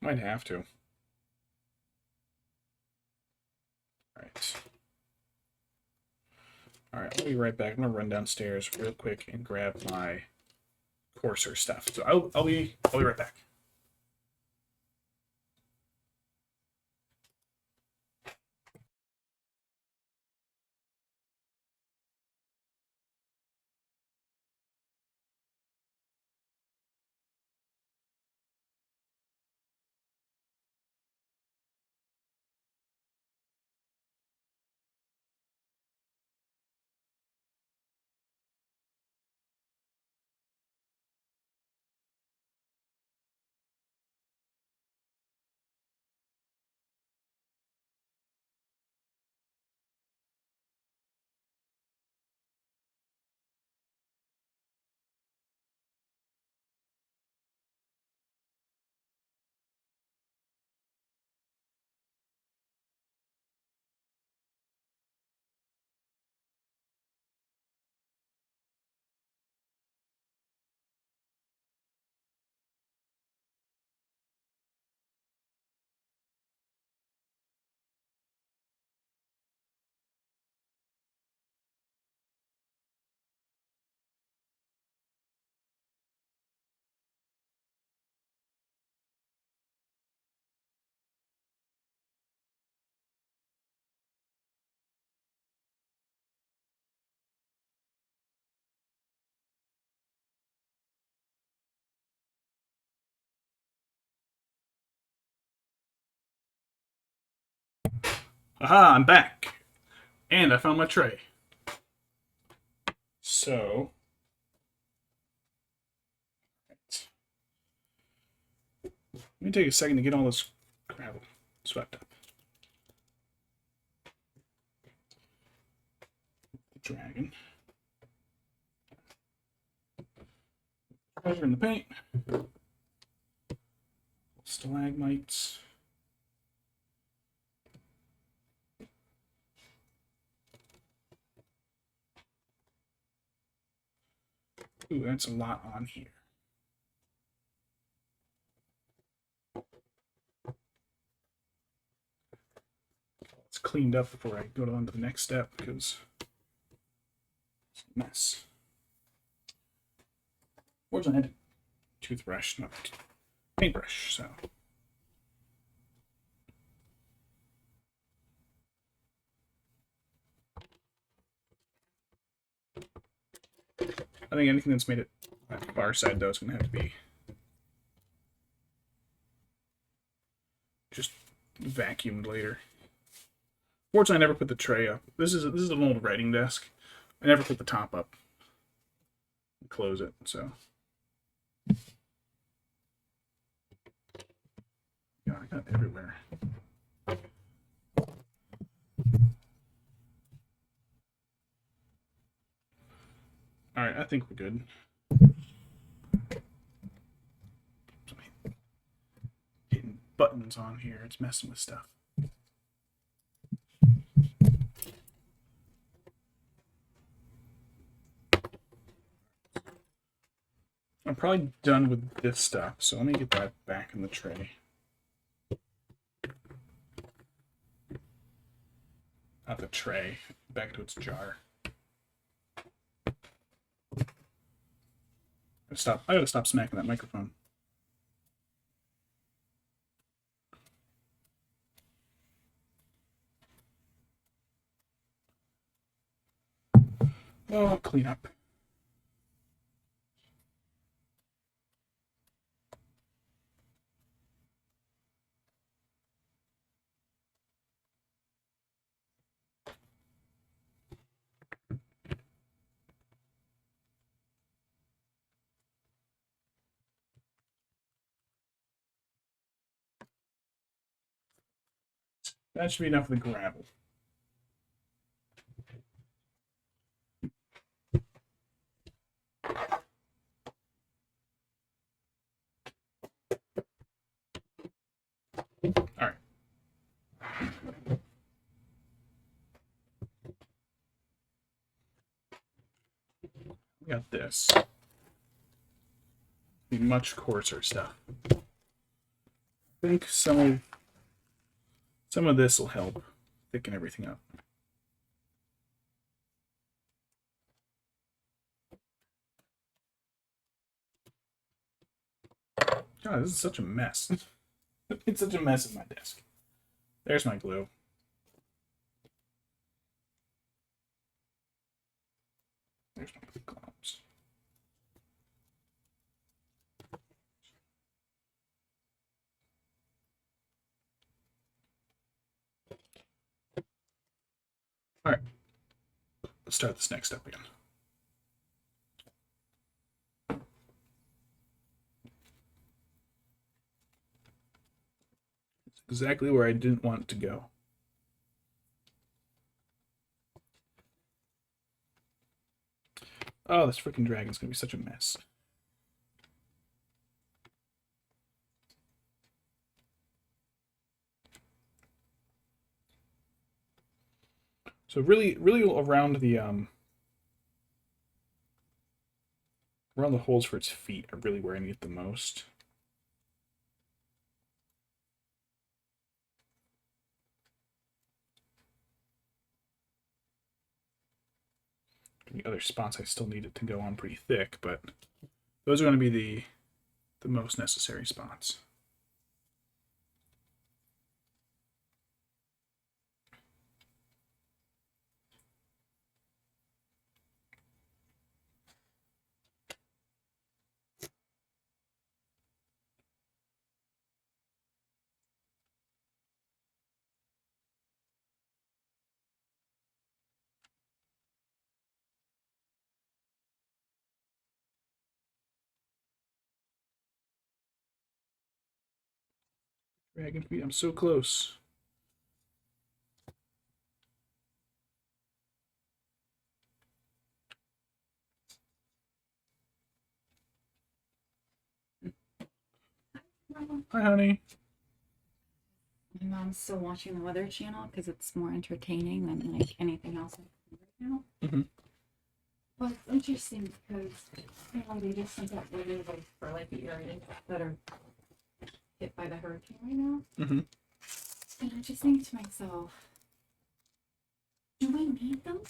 Might have to. Alright. Alright, I'll be right back. I'm gonna run downstairs real quick and grab my coarser stuff. So I'll be right back. Aha, I'm back. And I found my tray. So, let me take a second to get all this gravel swept up. The dragon. Treasure in the paint. Stalagmites. Ooh, that's a lot on here. It's cleaned up before I go on to the next step because it's a mess. Fortunately, I had a toothbrush, not a paintbrush, so. I think anything that's made it on the far side, though, is going to have to be just vacuumed later. Fortunately, I never put the tray up. This is an old writing desk. I never put the top up and close it, so. God, I got it everywhere. Alright, I think we're good. Hitting buttons on here, it's messing with stuff. I'm probably done with this stuff, so let me get that back in the tray. Not the tray, back to its jar. I gotta stop smacking that microphone. Oh, clean up. That should be enough of the gravel. Alright. We got this. The much coarser stuff. I think some of this will help thicken everything up. God, this is such a mess. It's such a mess in my desk. There's my glue. There's my globs. All right, let's start this next step again. It's exactly where I didn't want it to go. Oh, this freaking dragon's gonna be such a mess. So really around the holes for its feet are really where I need it the most. The other spots I still need it to go on pretty thick, but those are going to be the most necessary spots. Dragon feet, I'm so close. Hi, honey. My mom's still watching the Weather Channel because it's more entertaining than like anything else right now. Mm-hmm. But it's interesting because they just sent out weather like for like the areas that are hit by the hurricane right now. Mm-hmm. And I just think to myself, do I need them?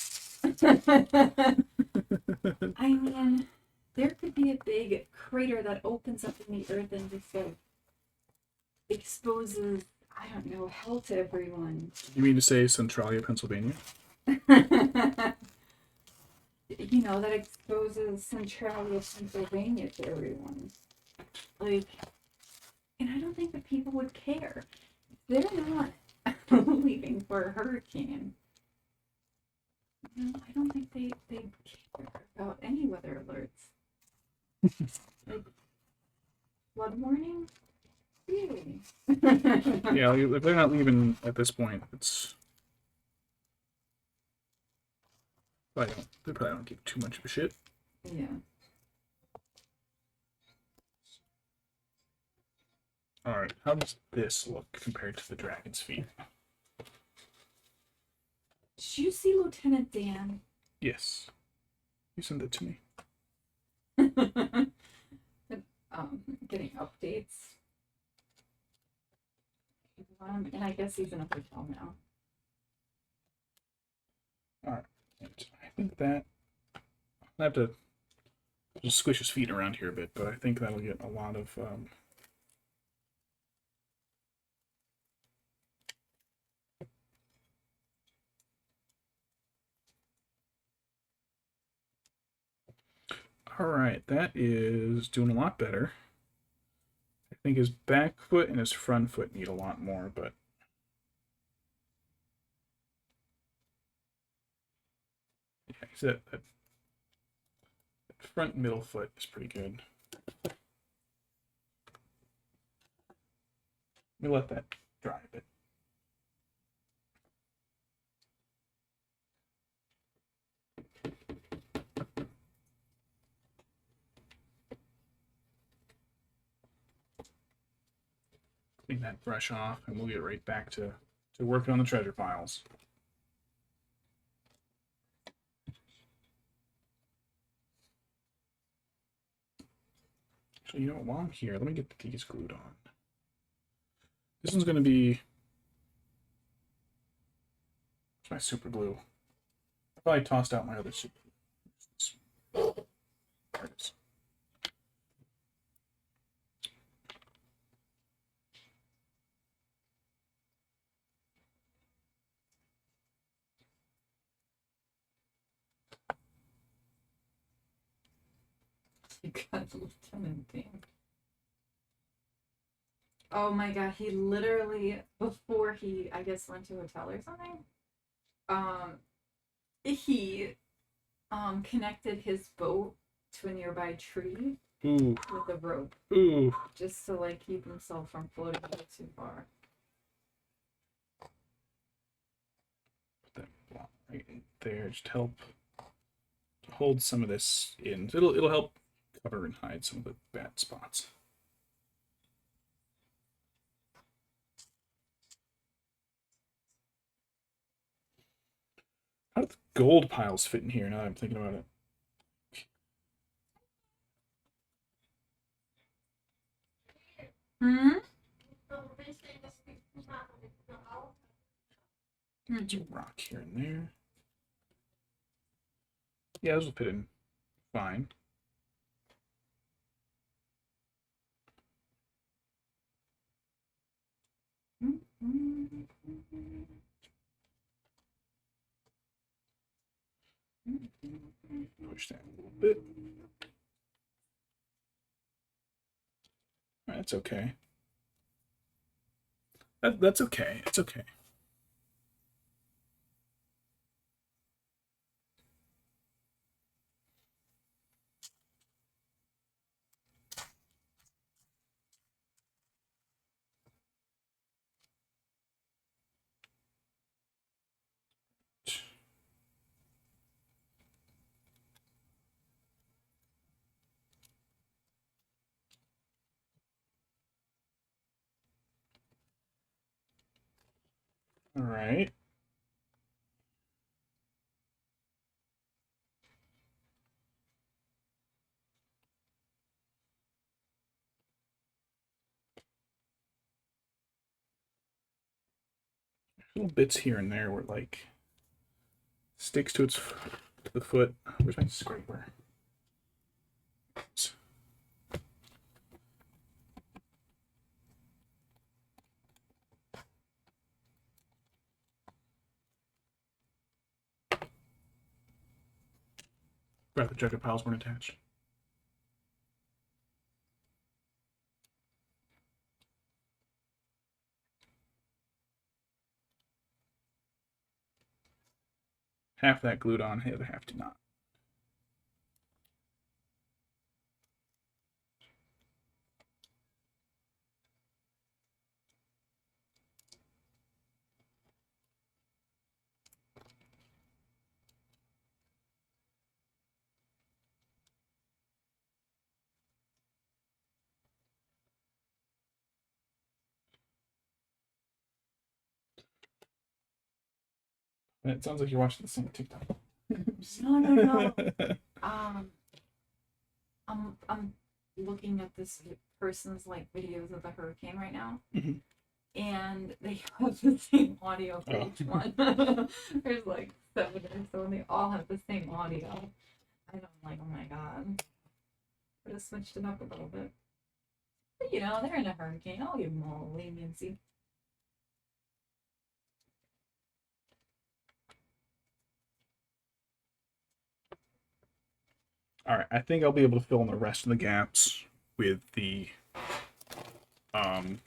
I mean, there could be a big crater that opens up in the earth and just like exposes, I don't know, hell to everyone. You mean to say Centralia, Pennsylvania? You know, that exposes Centralia, Pennsylvania to everyone. Like, and I don't think that people would care. They're not leaving for a hurricane. No, I don't think they care about any weather alerts. Like, flood warning? Really? Yeah, if they're not leaving at this point, it's they probably don't give too much of a shit. Yeah. Alright, how does this look compared to the dragon's feet? Did you see Lieutenant Dan? Yes. You sent it to me. Getting updates. And I guess he's in a hotel now. Alright. I think that I have to just squish his feet around here a bit, but I think that'll get a lot of Alright, that is doing a lot better. I think his back foot and his front foot need a lot more, but yeah, that front middle foot is pretty good. Let me let that dry a bit. Clean that brush off, and we'll get right back to working on the treasure piles. So, you know what, while I'm here, let me get these glued on. This one's going to be... Where's my super glue? I probably tossed out my other super glue. There it is. You got Lieutenant Dan. Oh my god, he literally, before he, I guess, went to a hotel or something, he, connected his boat to a nearby tree Ooh. with a rope. Ooh. Just to, like, keep himself from floating too far. Put that block right in there, just help hold some of this in. It'll help cover and hide some of the bad spots. How do the gold piles fit in here now that I'm thinking about it? Hmm? There's a rock here and there. Yeah, those will fit in fine. Push that a little bit. That's okay. That's okay. It's okay. All right. Little bits here and there where like sticks to the foot. Where's my scraper? Right, the jacket piles weren't attached. Half that glued on, the other half did not. It sounds like you're watching the same TikTok. No. I'm looking at this person's like videos of the hurricane right now, and they have the same audio for each one. There's like 7 or so, and they all have the same audio. And I'm like, oh my god, could have switched it up a little bit. But they're in a hurricane. I'll give them all leniency. All right, I think I'll be able to fill in the rest of the gaps with the paint.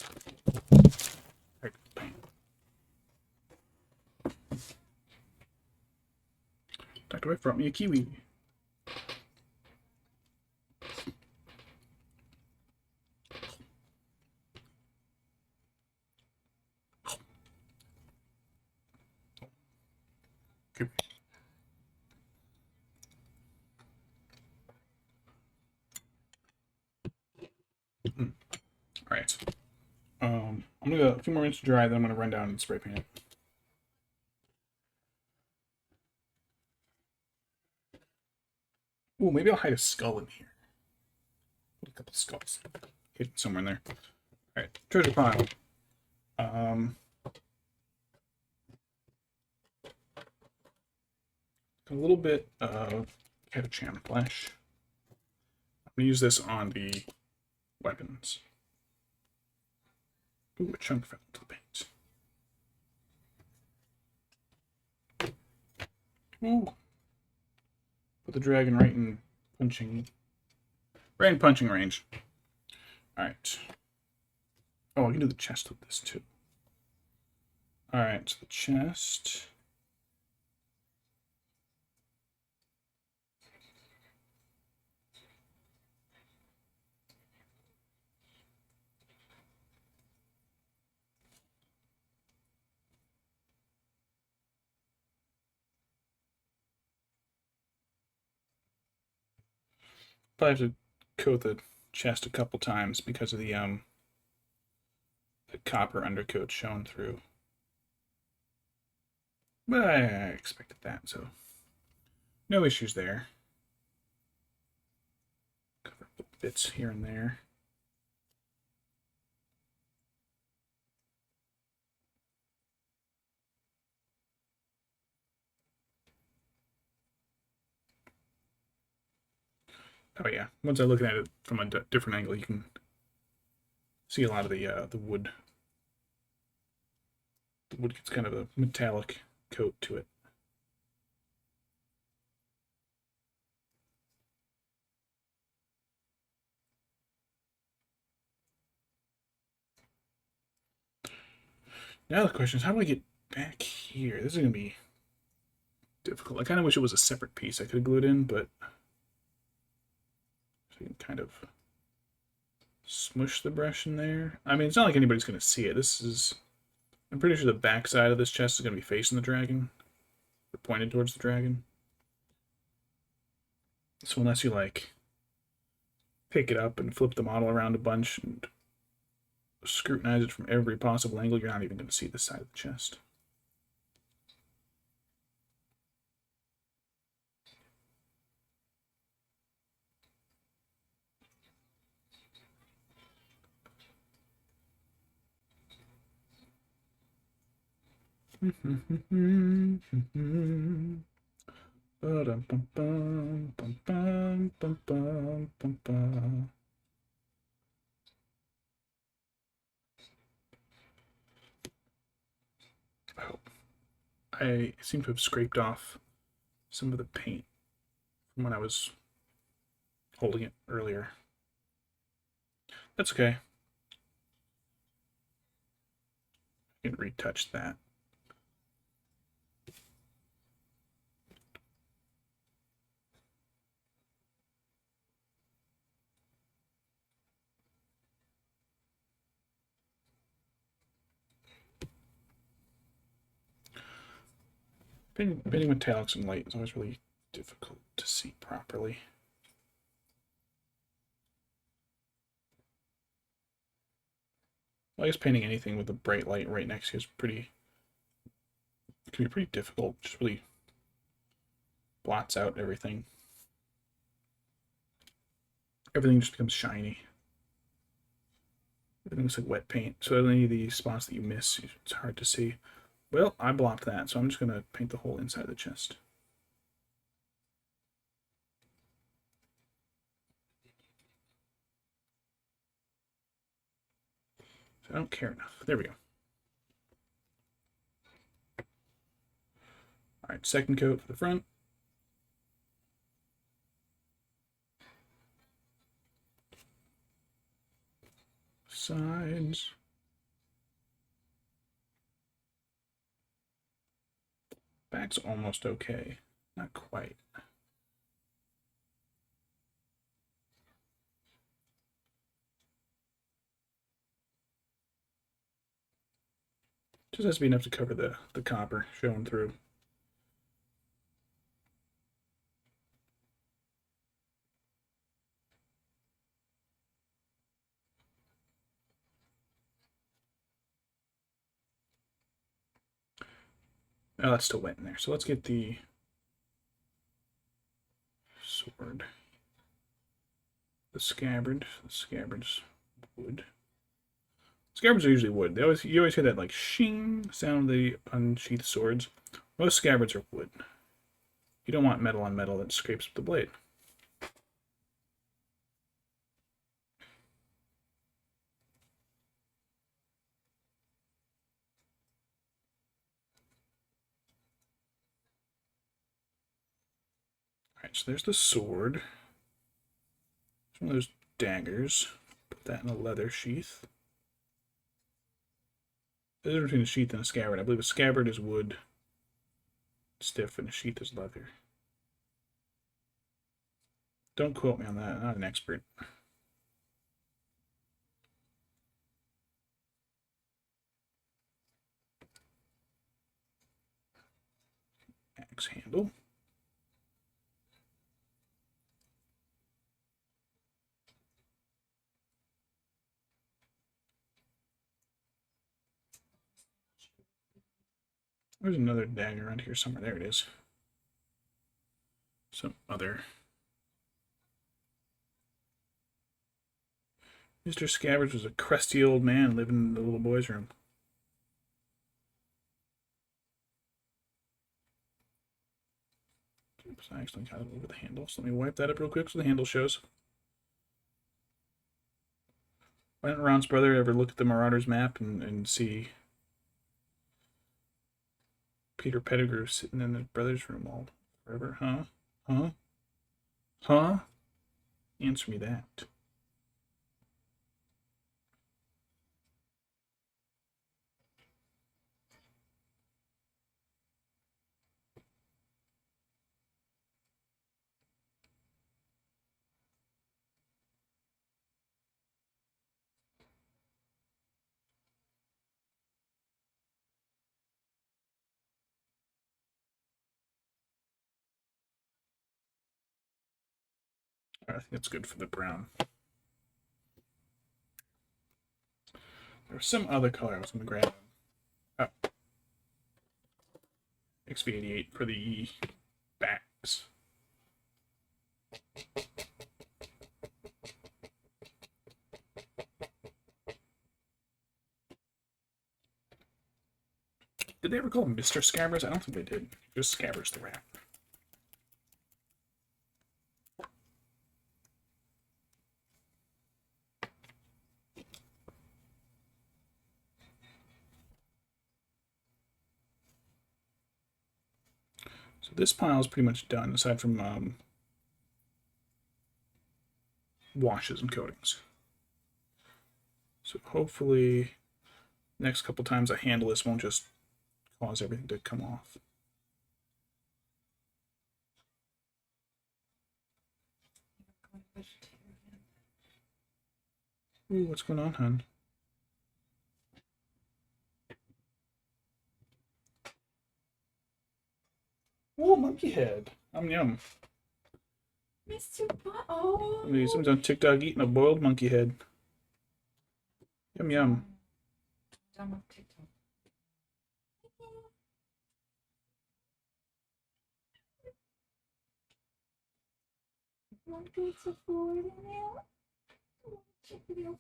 Dr. White brought me a kiwi. Okay. All right. I'm gonna go a few more minutes to dry, then I'm gonna run down and spray paint it. Ooh, maybe I'll hide a skull in here. Put a couple skulls hidden somewhere in there. All right, treasure pile. A little bit of Catachan flesh. I'm gonna use this on the weapons. Ooh, a chunk fell into the paint. Ooh. Put the dragon right in punching range. Alright. Oh, I can do the chest with this too. Alright, so the chest. Probably have to coat the chest a couple times because of the copper undercoat shown through. But I expected that, so no issues there. Cover up bits here and there. Oh yeah, once I look at it from a different angle, you can see a lot of the wood. The wood gets kind of a metallic coat to it. Now the question is, how do I get back here? This is gonna be difficult. I kind of wish it was a separate piece I could glue it in, but so you can kind of smush the brush in there. I mean, it's not like anybody's gonna see it. I'm pretty sure the back side of this chest is gonna be facing the dragon, or pointed towards the dragon. So unless you like pick it up and flip the model around a bunch and scrutinize it from every possible angle, you're not even going to see this side of the chest. Oh, I seem to have scraped off some of the paint from when I was holding it earlier. That's okay. I can retouch that. Painting with metallics and light is always really difficult to see properly. Well, I guess painting anything with a bright light right next to you is can be pretty difficult. Just really blots out everything. Everything just becomes shiny. Everything looks like wet paint. So any of the spots that you miss, it's hard to see. Well, I blocked that, so I'm just going to paint the whole inside of the chest. So I don't care enough. There we go. Alright, second coat for the front. Sides. Back's almost okay. Not quite. Just has to be enough to cover the copper showing through. Oh, that's still wet in there. So let's get the sword. The scabbard. The scabbard's wood. Scabbards are usually wood. You always hear that like shing sound of the unsheathed swords. Most scabbards are wood. You don't want metal on metal that scrapes up the blade. Alright, so there's the sword. It's one of those daggers. Put that in a leather sheath. The difference between a sheath and a scabbard. I believe a scabbard is wood, stiff, and a sheath is leather. Don't quote me on that. I'm not an expert. Axe handle. There's another dagger around here somewhere. There it is. Some other. Mr. Scabbards was a crusty old man living in the little boy's room. Oops, I actually got it over the handle. So let me wipe that up real quick so the handle shows. Why didn't Ron's brother ever look at the Marauders map and see Peter Pettigrew sitting in his brother's room all forever? Huh? Huh? Huh? Answer me that. I think that's good for the brown. There was some other color I was going to grab. Oh. XV88 for the backs. Did they ever call him Mr. Scabbers? I don't think they did. Just Scabbers the rat. So this pile is pretty much done, aside from washes and coatings. So hopefully, next couple times I handle this won't just cause everything to come off. Ooh, what's going on, hun? Oh, monkey head. Yum. Mr. Oh. Somebody's on TikTok eating a boiled monkey head. Yum yum. Done with TikTok. One piece of food in there. Check it out.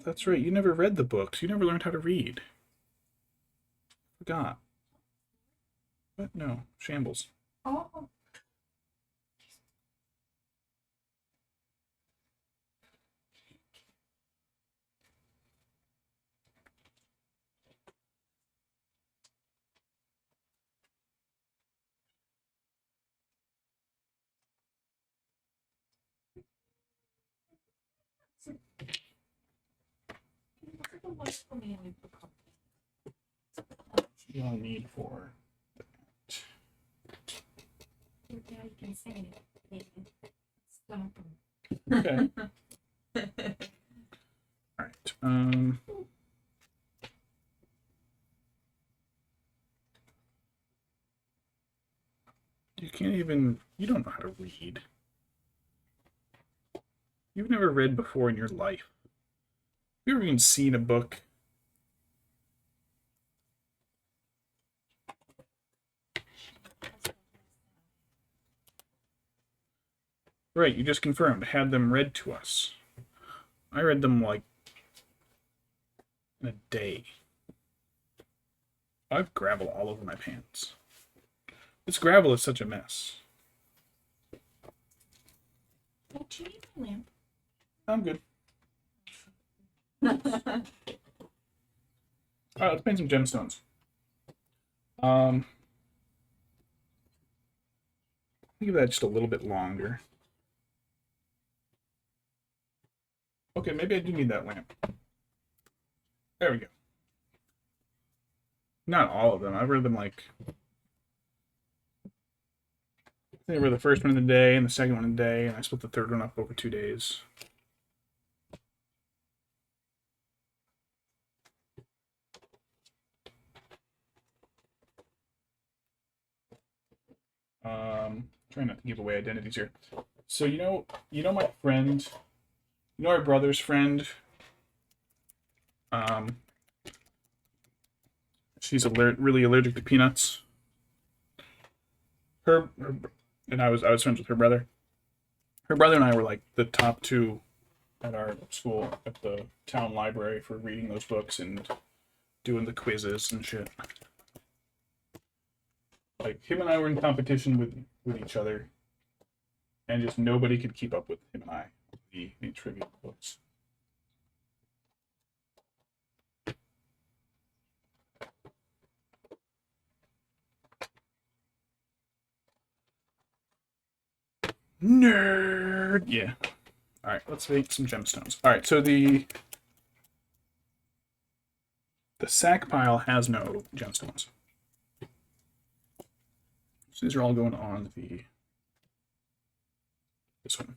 That's right. You never read the books. You never learned how to read. Forgot. What? No. Shambles. Oh. No need for that. Your daddy can say it. Stop him. Okay. All right. You can't even. You don't know how to read. You've never read before in your life. Have you ever even seen a book? Right, you just confirmed. Had them read to us. I read them like in a day. I have gravel all over my pants. This gravel is such a mess. Don't you need a lamp? I'm good. Alright, let's paint some gemstones. Give that just a little bit longer. Okay, maybe I do need that lamp. There we go. Not all of them. I've read them like. I think I read the first one in the day and the second one in the day, and I split the third one up over 2 days. Trying not to give away identities here. So you know my friend, our brother's friend. She's really allergic to peanuts. Her and I was friends with her brother. Her brother and I were like the top two at our school at the town library for reading those books and doing the quizzes and shit. Like him and I were in competition with each other, and just nobody could keep up with him and I. The trivia books. Nerd. Yeah. All right. Let's make some gemstones. All right. So the sack pile has no gemstones. So these are all going on this one.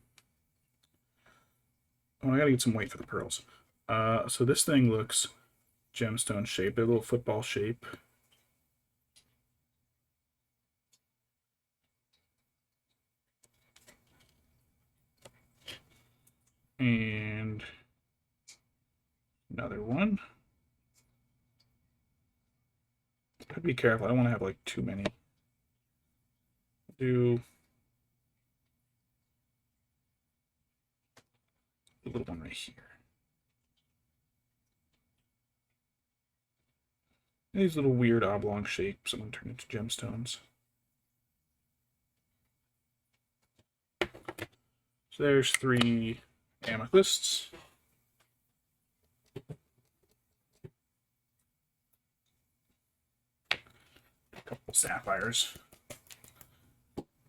Oh, I gotta get some weight for the pearls. So this thing looks gemstone shaped, a little football shape. And another one. Gotta be careful. I don't want to have like too many. Do a little one right here. These little weird oblong shapes I'm going to turn into gemstones. So there's 3 amethysts. A couple sapphires.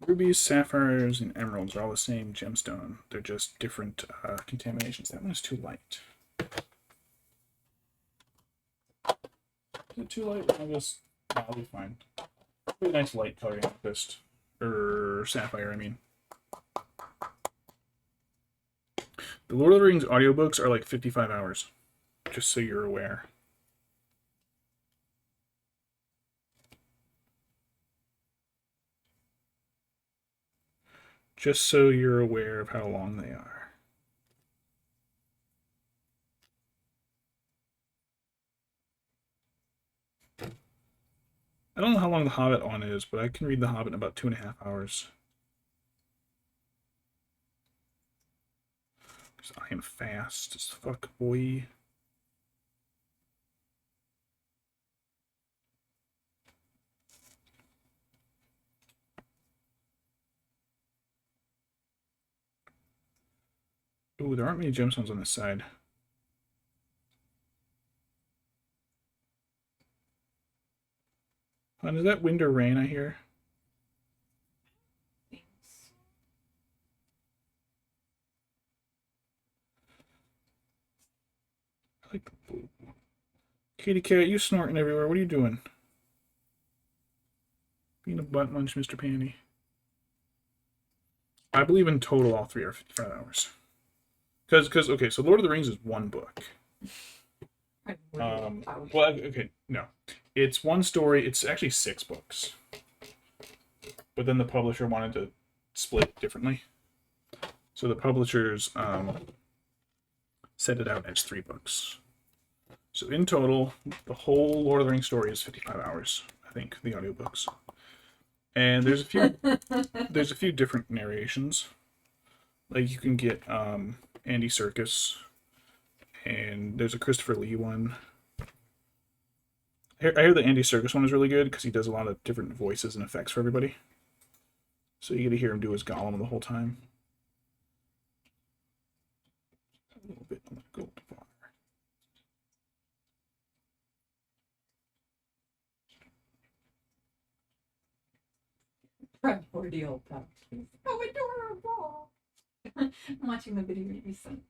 Rubies, sapphires, and emeralds are all the same gemstone. They're just different contaminations. That one's too light. Is it too light? I'll be fine. Really nice light color amethyst. Or sapphire, I mean. The Lord of the Rings audiobooks are like 55 hours. Just so you're aware. Just so you're aware of how long they are. I don't know how long the Hobbit one is, but I can read the Hobbit in about 2.5 hours. Because I am fast as fuck, boy. Ooh, there aren't many gemstones on this side. Is that wind or rain I hear? I like the blue. Kitty cat, you snorting everywhere. What are you doing? Being a butt munch, Mr. Panty. I believe in total all 3 are 55 hours. Because okay, so Lord of the Rings is 1 book. Well, okay, no. It's 1 story. It's actually 6 books. But then the publisher wanted to split differently. So the publishers set it out as 3 books. So in total, the whole Lord of the Rings story is 55 hours, I think, the audiobooks. And there's a few different narrations. Like you can get Andy Serkis, and there's a Christopher Lee one. I hear the Andy Serkis one is really good because he does a lot of different voices and effects for everybody. So you get to hear him do his Gollum the whole time. A little bit on the gold bar. Primordial pumpkins. Oh, adorable! I'm watching the video you sent.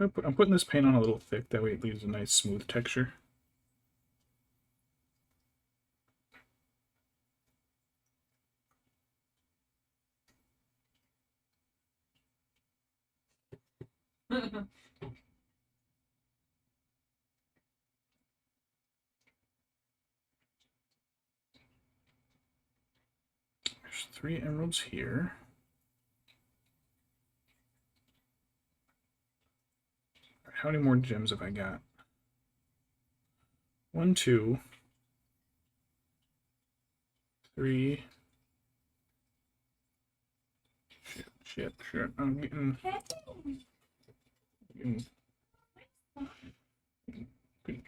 I'm putting this paint on a little thick, that way it leaves a nice smooth texture. There's 3 emeralds here. How many more gems have I got? 1, 2, 3. Shit. I'm getting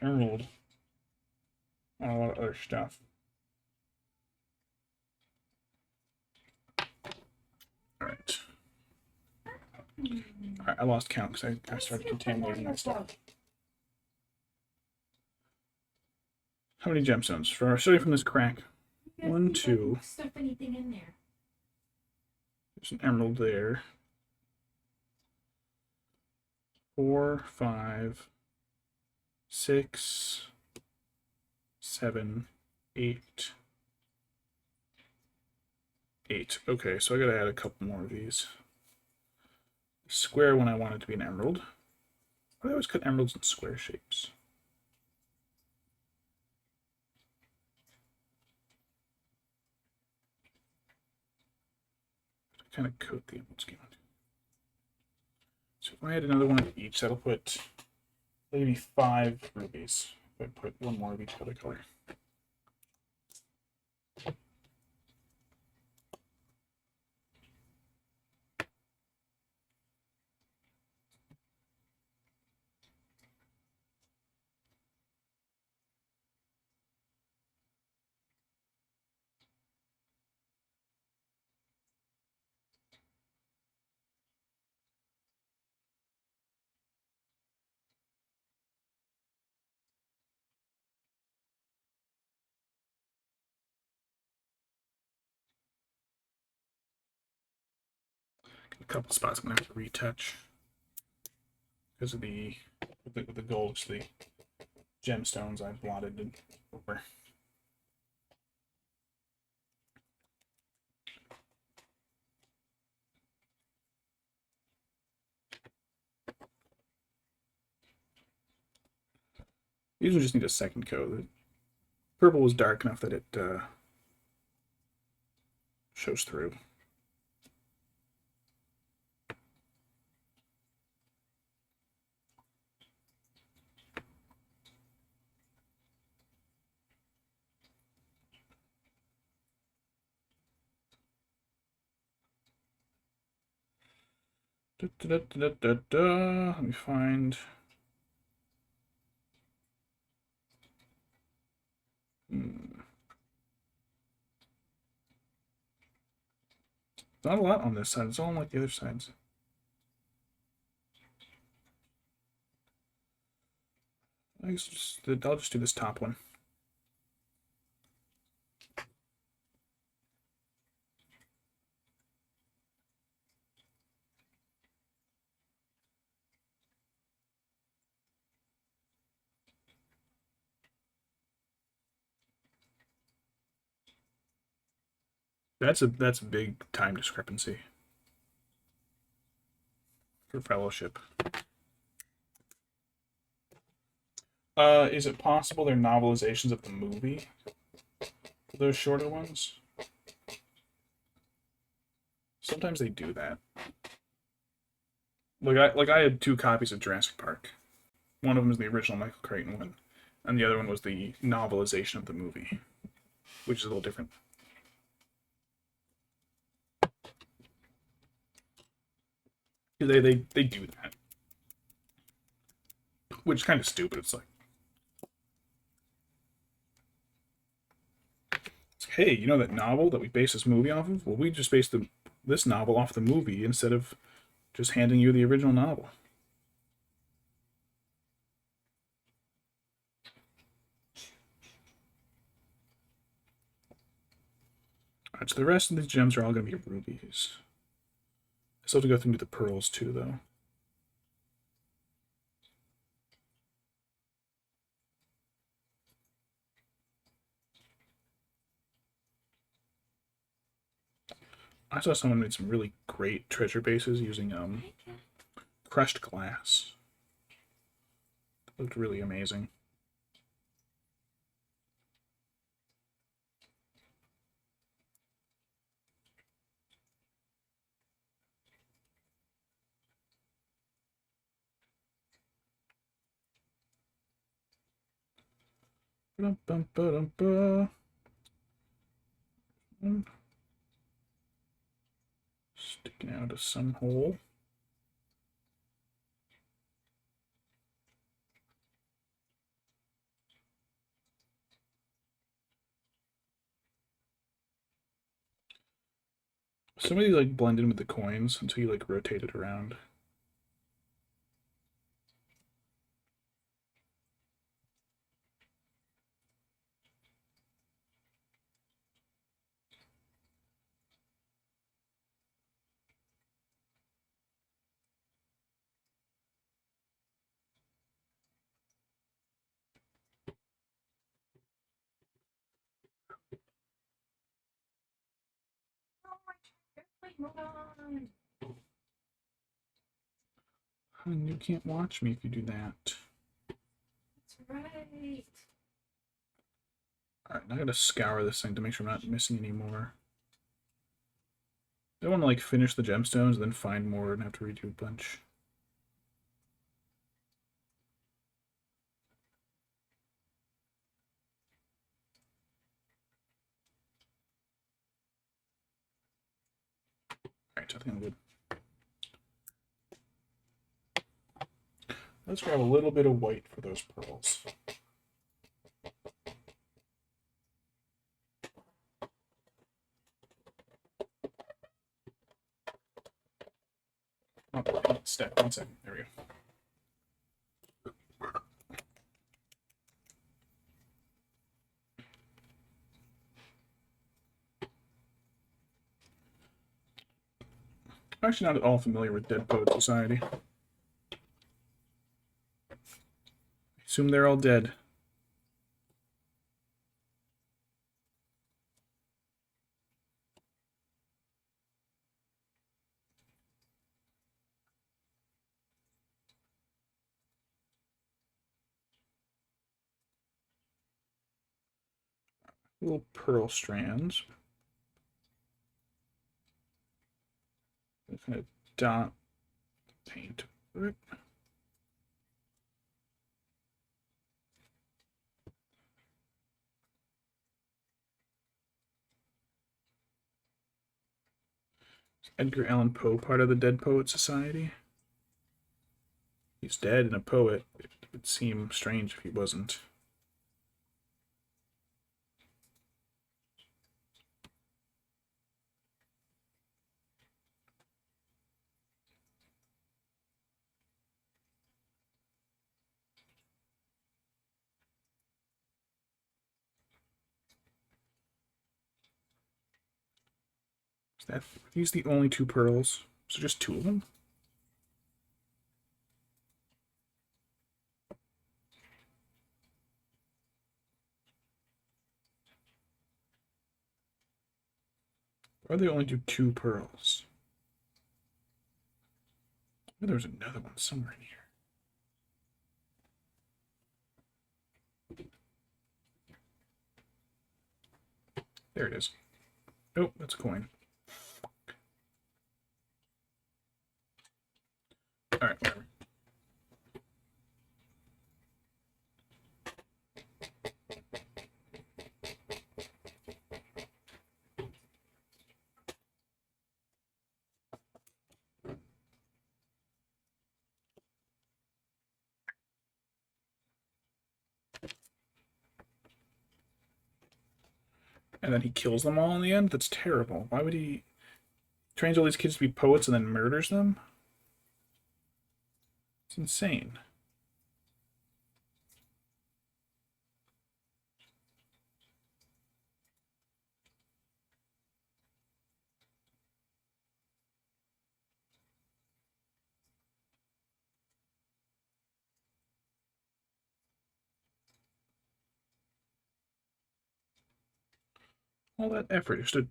emerald on a lot of other stuff. Alright. Alright, I lost count because I started contaminating my stuff. How many gemstones? Starting from this crack. 1, 2. Stuff anything in there. There's an emerald there. 4, 5, 6, 7, 8. 8. Okay, so I gotta add a couple more of these. The square one I wanted to be an emerald. I always cut emeralds in square shapes. Kind of coat the emerald skin. So if I add another one of each, that'll put maybe 5 rubies. If I put 1 more of each other color. A couple spots I'm gonna have to retouch because of with the gold, the gemstones I've blotted it over. These will just need a second coat. The purple was dark enough that it shows through. Let me find. Not a lot on this side. It's all like the other sides. I guess I'll just do this top one. That's a big time discrepancy for Fellowship. Is it possible they're novelizations of the movie? Those shorter ones? Sometimes they do that. Like I had 2 copies of Jurassic Park. One of them is the original Michael Crichton one, and the other one was the novelization of the movie, which is a little different. They do that, which is kind of stupid. It's like, hey, you know that novel that we based this movie off of? Well, we just based this novel off the movie instead of just handing you the original novel. Alright, so the rest of these gems are all going to be rubies. I still have to go through and do the pearls too, though. I saw someone made some really great treasure bases using crushed glass. It looked really amazing. Sticking out of some hole. Some of these like blend in with the coins until you like rotate it around. And you can't watch me if you do that. That's right. Alright, now I gotta scour this thing to make sure I'm not missing any more. I don't want to like finish the gemstones and then find more and have to redo a bunch. Alright, I think I'm good. Let's grab a little bit of white for those pearls. Oh, step. 1 second. There we go. I'm actually not at all familiar with Dead Poet Society. I assume they're all dead. Little pearl strands. Kind of dot paint. Is Edgar Allan Poe part of the Dead Poet Society? He's dead and a poet. It would seem strange if he wasn't. Are these the only two pearls? So just two of them? Or they only do two pearls? Oh, there's another one somewhere in here. There it is. Oh, that's a coin. Alright, whatever. And then he kills them all in the end? That's terrible. Why would he trains all these kids to be poets and then murders them? It's insane. All that effort just to...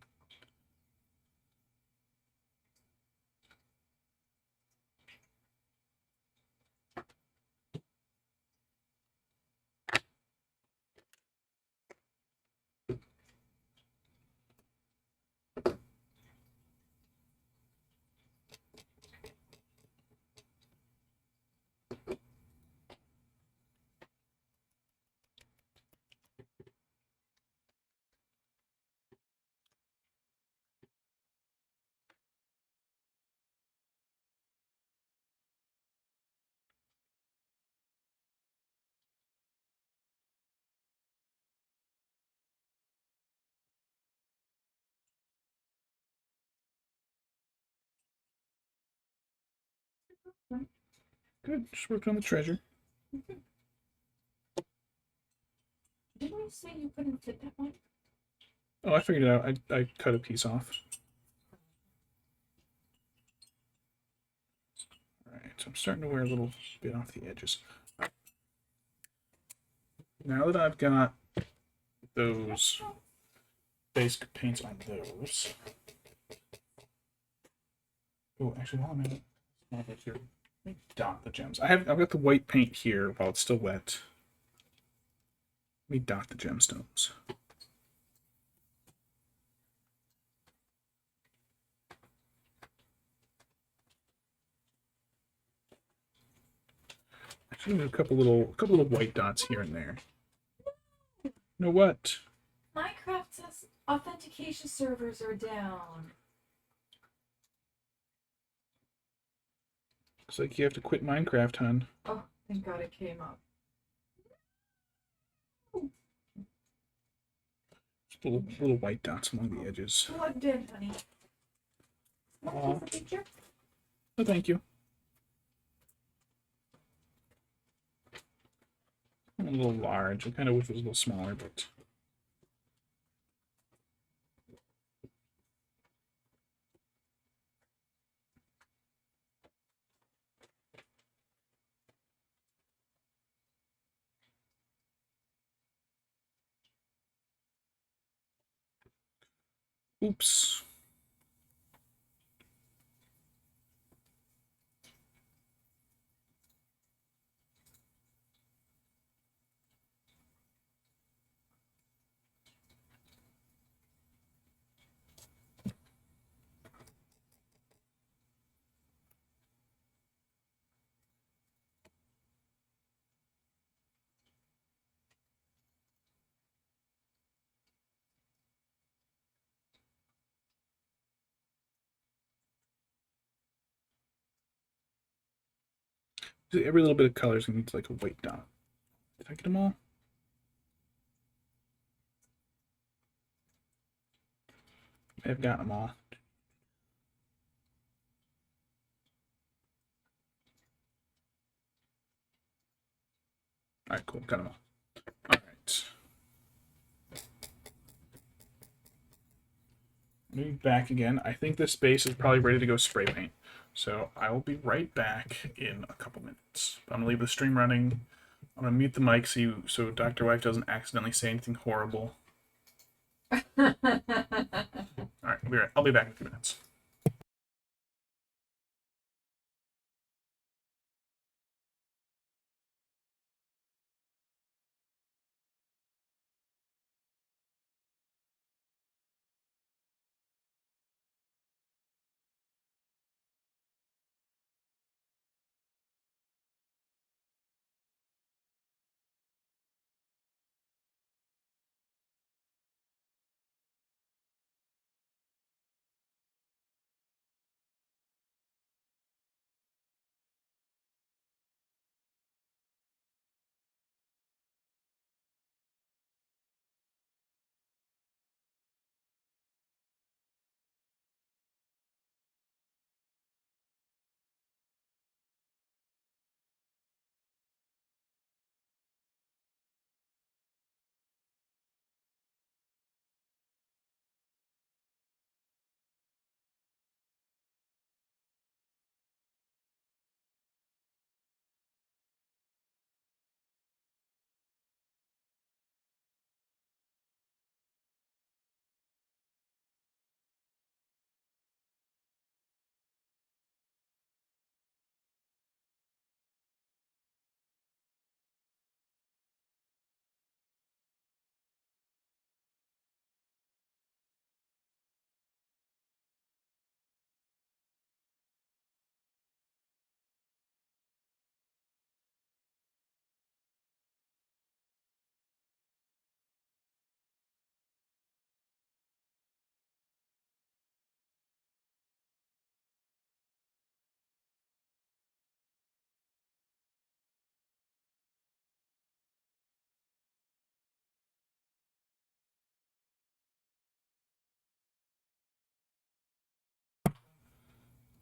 Good, just working on the treasure. Didn't you say you couldn't fit that one? Oh, I figured it out. I cut a piece off. Alright, so I'm starting to wear a little bit off the edges. Now that I've got those basic paints on those. Oh, actually, while I'm at it, here. Let me dot the gems. I've got the white paint here while it's still wet. Let me dot the gemstones. Actually, a couple little white dots here and there. No what? Minecraft says authentication servers are down. Looks like you have to quit Minecraft, hun. Oh, thank God it came up. Just little white dots along the edges. Plugged in, honey. Want to take a picture? Oh, thank you. A little large. I kind of wish it was a little smaller, but... Oops. Every little bit of color is going to need like a white dot. Did I get them all? I've got them all. All right, cool. Got them all. All right. I'll be back again. I think this base is probably ready to go spray paint. So I will be right back in a couple minutes. I'm going to leave the stream running. I'm going to mute the mic so Dr. Wife doesn't accidentally say anything horrible. All right, I'll be back in a few minutes.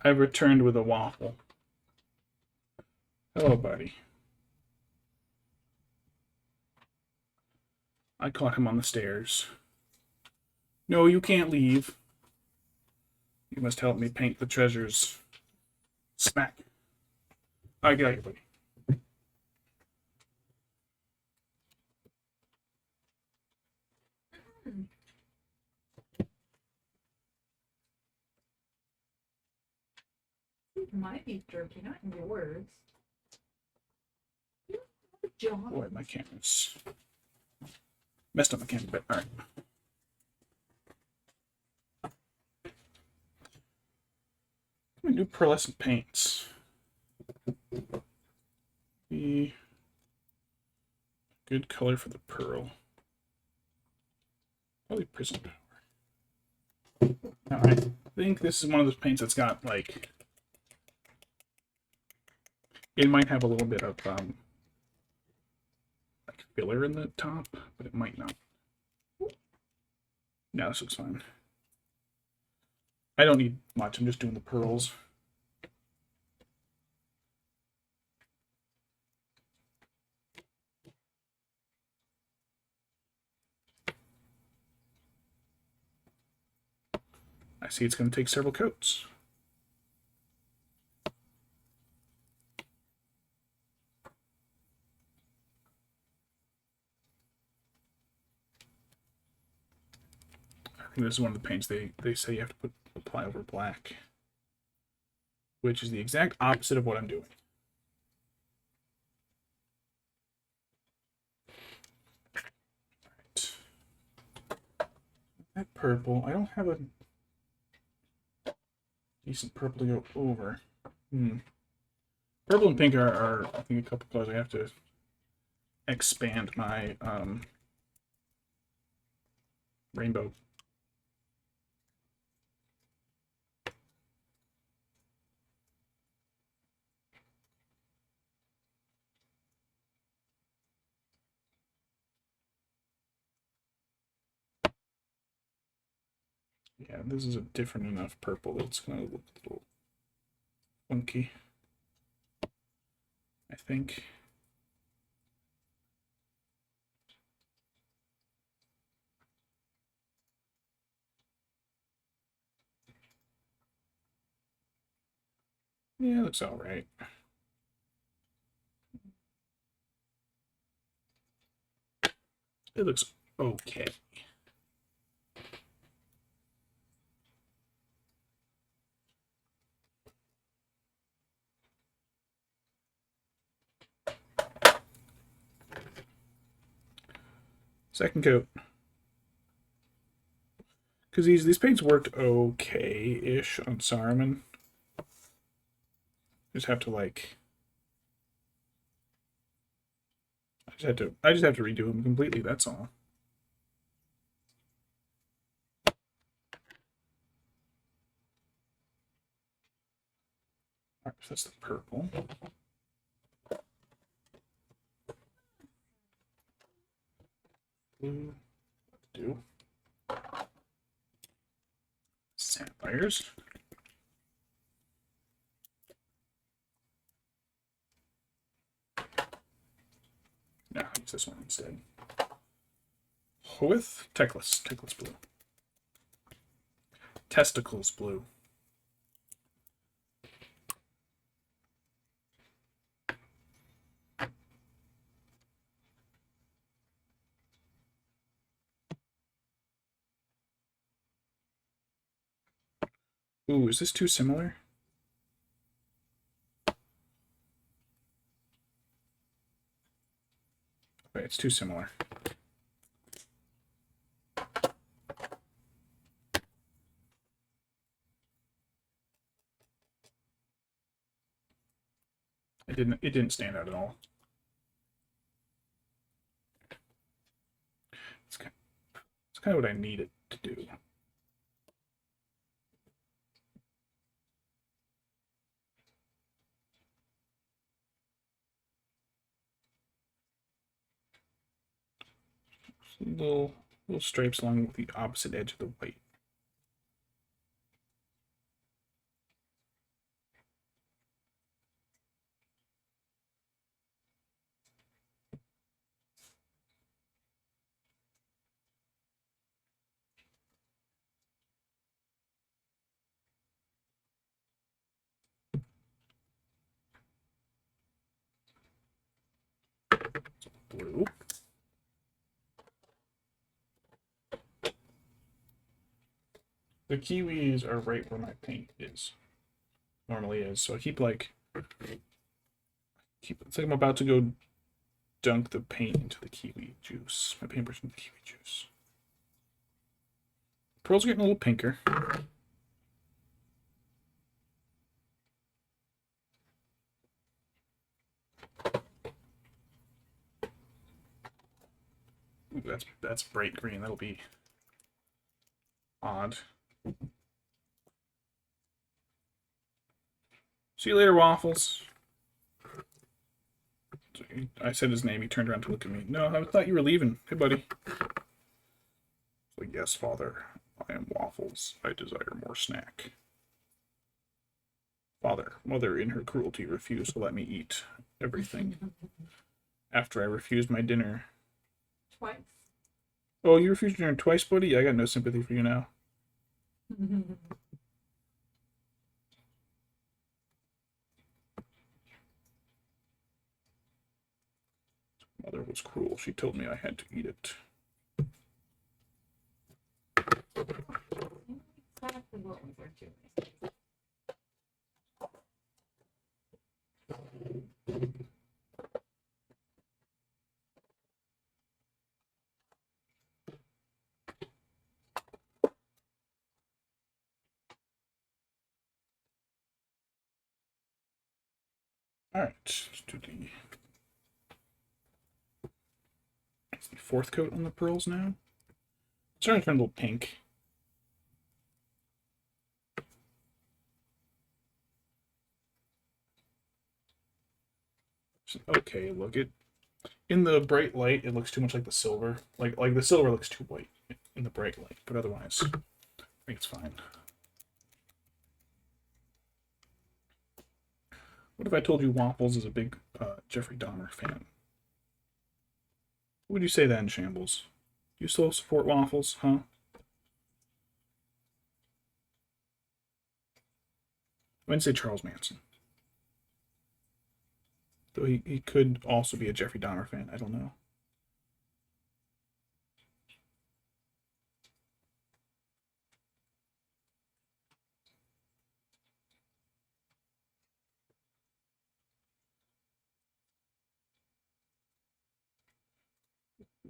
I've returned with a waffle. Hello, buddy. I caught him on the stairs. No, you can't leave. You must help me paint the treasures. Smack. I got you, buddy. My beef jerky, not yours. John. Boy, my camera's messed up my camera a bit. All right. I'm gonna do pearlescent paints. Be good color for the pearl. Probably prism power. Now, I think this is one of those paints that's got like, it might have a little bit of like filler in the top, but it might not. No, this looks fine. I don't need much. I'm just doing the pearls. I see it's going to take several coats. I think this is one of the paints they say you have to apply over black, which is the exact opposite of what I'm doing. Right. That purple, I don't have a decent purple to go over. Purple and pink are I think a couple colors I have to expand my rainbow. Yeah, this is a different enough purple that it's gonna look a little funky, I think. Yeah, it looks all right. It looks okay. Second coat. Because these paints worked okay-ish on Saruman. Just have to like I just have to redo them completely, that's all. Alright, so that's the purple. Blue. Do. Sapphires. No, I'll use this one instead. Hoard. Teclis blue. Testicles blue. Ooh, is this too similar? Okay, it's too similar. It didn't stand out at all. It's kind of what I needed to do. Little stripes along the opposite edge of the white. Blue. The kiwis are right where my paint is. Normally is. So I keep it's like I'm about to go dunk the paint into the kiwi juice. My paintbrush into the kiwi juice. Pearl's getting a little pinker. Ooh, that's bright green. That'll be odd. See you later, Waffles. I said his name. He turned around to look at me. No, I thought you were leaving. Hey, buddy. So, yes, father. I am Waffles. I desire more snack. Father, mother, in her cruelty, refused to let me eat everything. After I refused my dinner. Twice. Oh, you refused your dinner twice, buddy? I got no sympathy for you now. Mother was cruel. She told me I had to eat it. Exactly what we were doing. All right, let's do the fourth coat on the pearls now. It's starting to turn a little pink. Okay, look, it in the bright light it looks too much like the silver. Like the silver looks too white in the bright light, but otherwise, I think it's fine. What if I told you Waffles is a big Jeffrey Dahmer fan? What would you say then, Shambles? You still support Waffles, huh? I wouldn't say Charles Manson. Though he could also be a Jeffrey Dahmer fan. I don't know.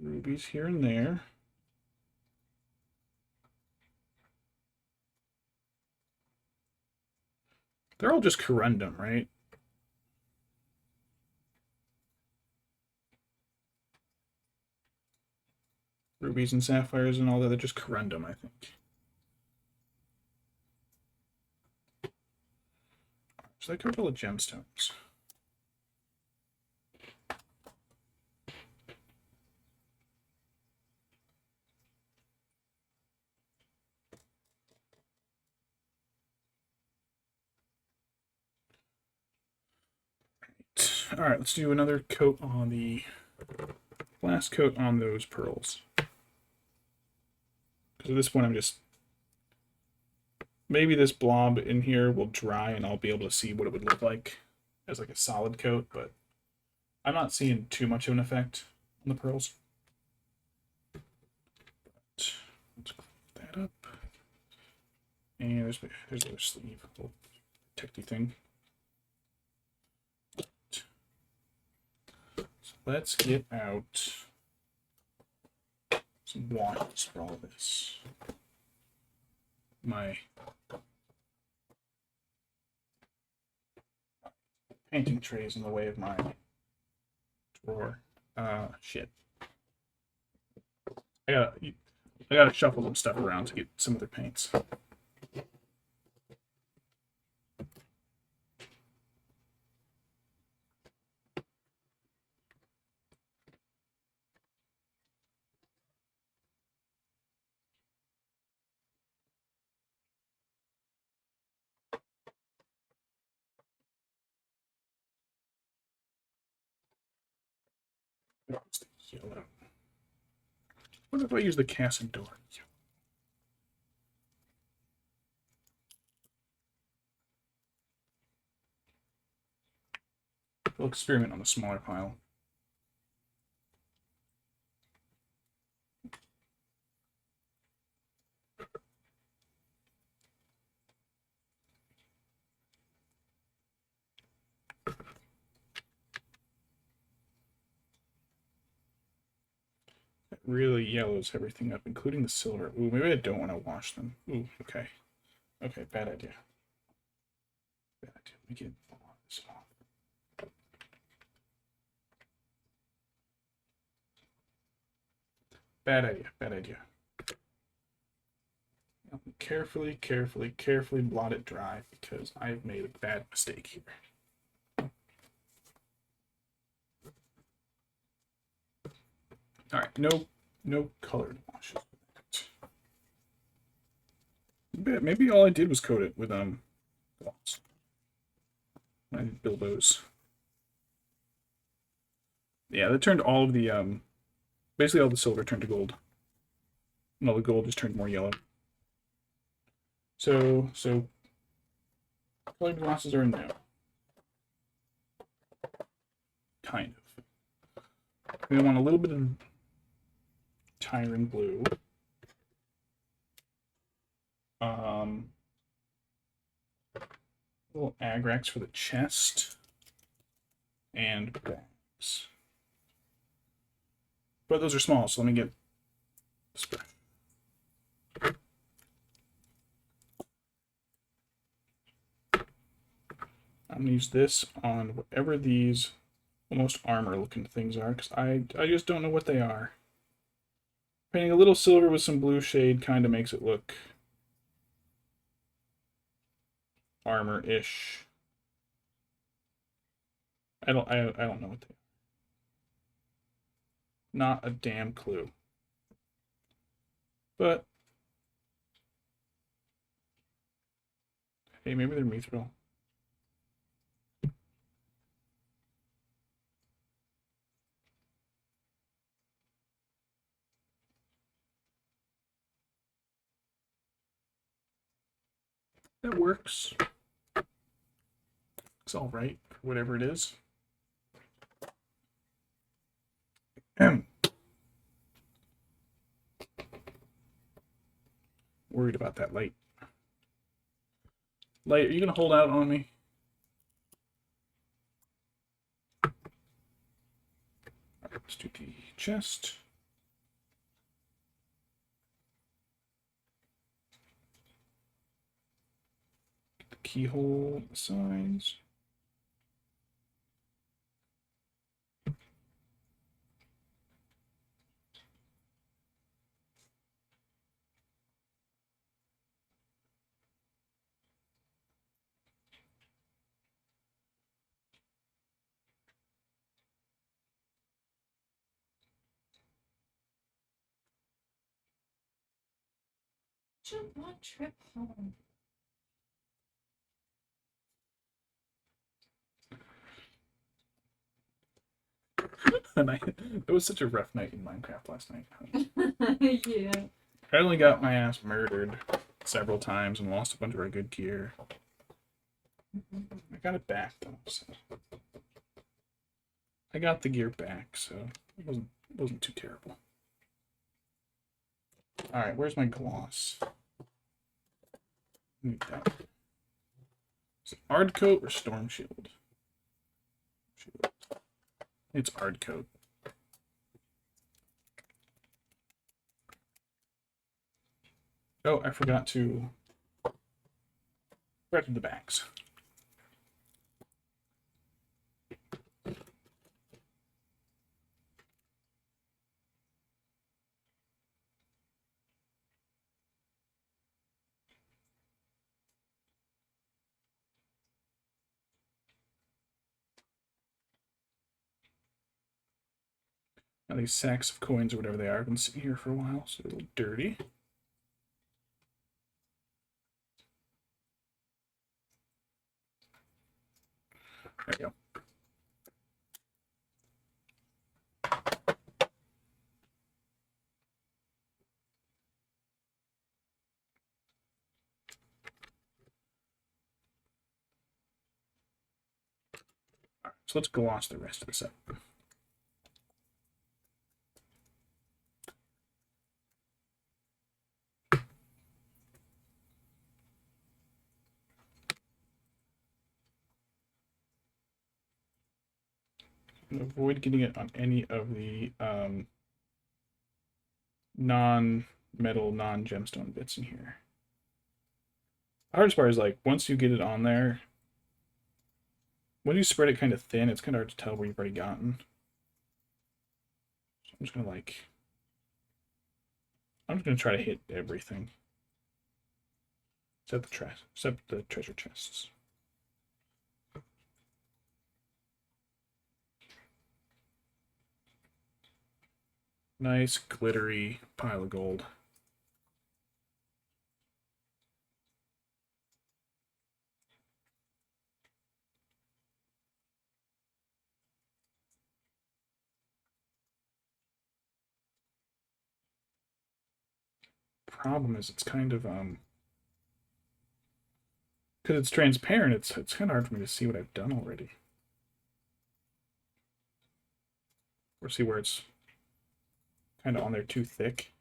Rubies here and there. They're all just corundum, right? Rubies and sapphires and all that, they're just corundum, I think. So that covered all the gemstones. All right, let's do another coat on the last coat on those pearls. Because at this point, I'm just maybe this blob in here will dry and I'll be able to see what it would look like as like a solid coat, but I'm not seeing too much of an effect on the pearls. But let's clean that up. And there's another sleeve, a little protecty thing. So let's get out some washes for all this. My painting tray is in the way of my drawer. Shit. I gotta shuffle some stuff around to get some other paints. The yellow. What if I use the Cassador? We'll experiment on the smaller pile. It really yellows everything up, including the silver. Ooh, maybe I don't want to wash them. Ooh, okay. Okay, bad idea. Bad idea. Let me get a lot of this off. Bad idea. Bad idea. Carefully, carefully, carefully blot it dry because I've made a bad mistake here. All right, no colored washes. Maybe all I did was coat it with gloss. I did Bilbo's. Yeah, that turned all of the basically all the silver turned to gold. And all the gold just turned more yellow. So colored glosses are a no. Kind of. We want a little bit of Tyron blue. Um, little agrax for the chest and bags. But those are small, so let me get the spray. I'm gonna use this on whatever these almost armor looking things are, because I just don't know what they are. Painting a little silver with some blue shade kind of makes it look armor-ish. I don't know what they are. Not a damn clue. But hey, maybe they're mithril. That works. It's all right for whatever it is. Worried about that light. Light, are you gonna hold out on me? Alright, let's do the chest. Get the keyhole, the sides. Just one trip home. And it was such a rough night in Minecraft last night. Yeah. I only got my ass murdered several times and lost a bunch of our good gear. I got it back though, so I got the gear back, so it wasn't too terrible. All right, where's my gloss? Need that. Is it Ard Coat or Storm Shield? It's Ard Coat. Oh, I forgot to thread the bags. Now these sacks of coins or whatever they are have been sitting here for a while, so they're a little dirty. There we go. All right, so let's gloss the rest of this up. Avoid getting it on any of the non-metal, non-gemstone bits in here. The hardest part is like once you get it on there, when you spread it kind of thin, it's kind of hard to tell where you've already gotten. So I'm just gonna try to hit everything except the treasure chests. Nice glittery pile of gold. Problem is it's kind of because it's transparent, it's kind of hard for me to see what I've done already. Or see where it's kind of on there too thick.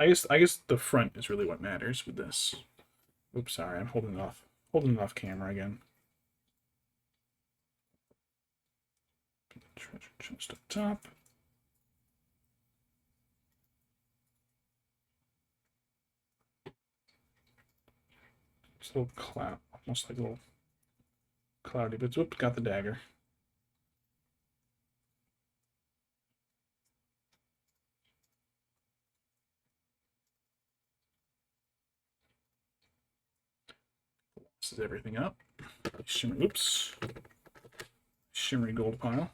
I guess the front is really what matters with this. Oops, sorry, I'm holding it off camera again. Treasure chest up top. It's a little cloud, almost like a little cloudy, but whoop, got the dagger. This is everything up. Shimmery, oops. Shimmery gold pile.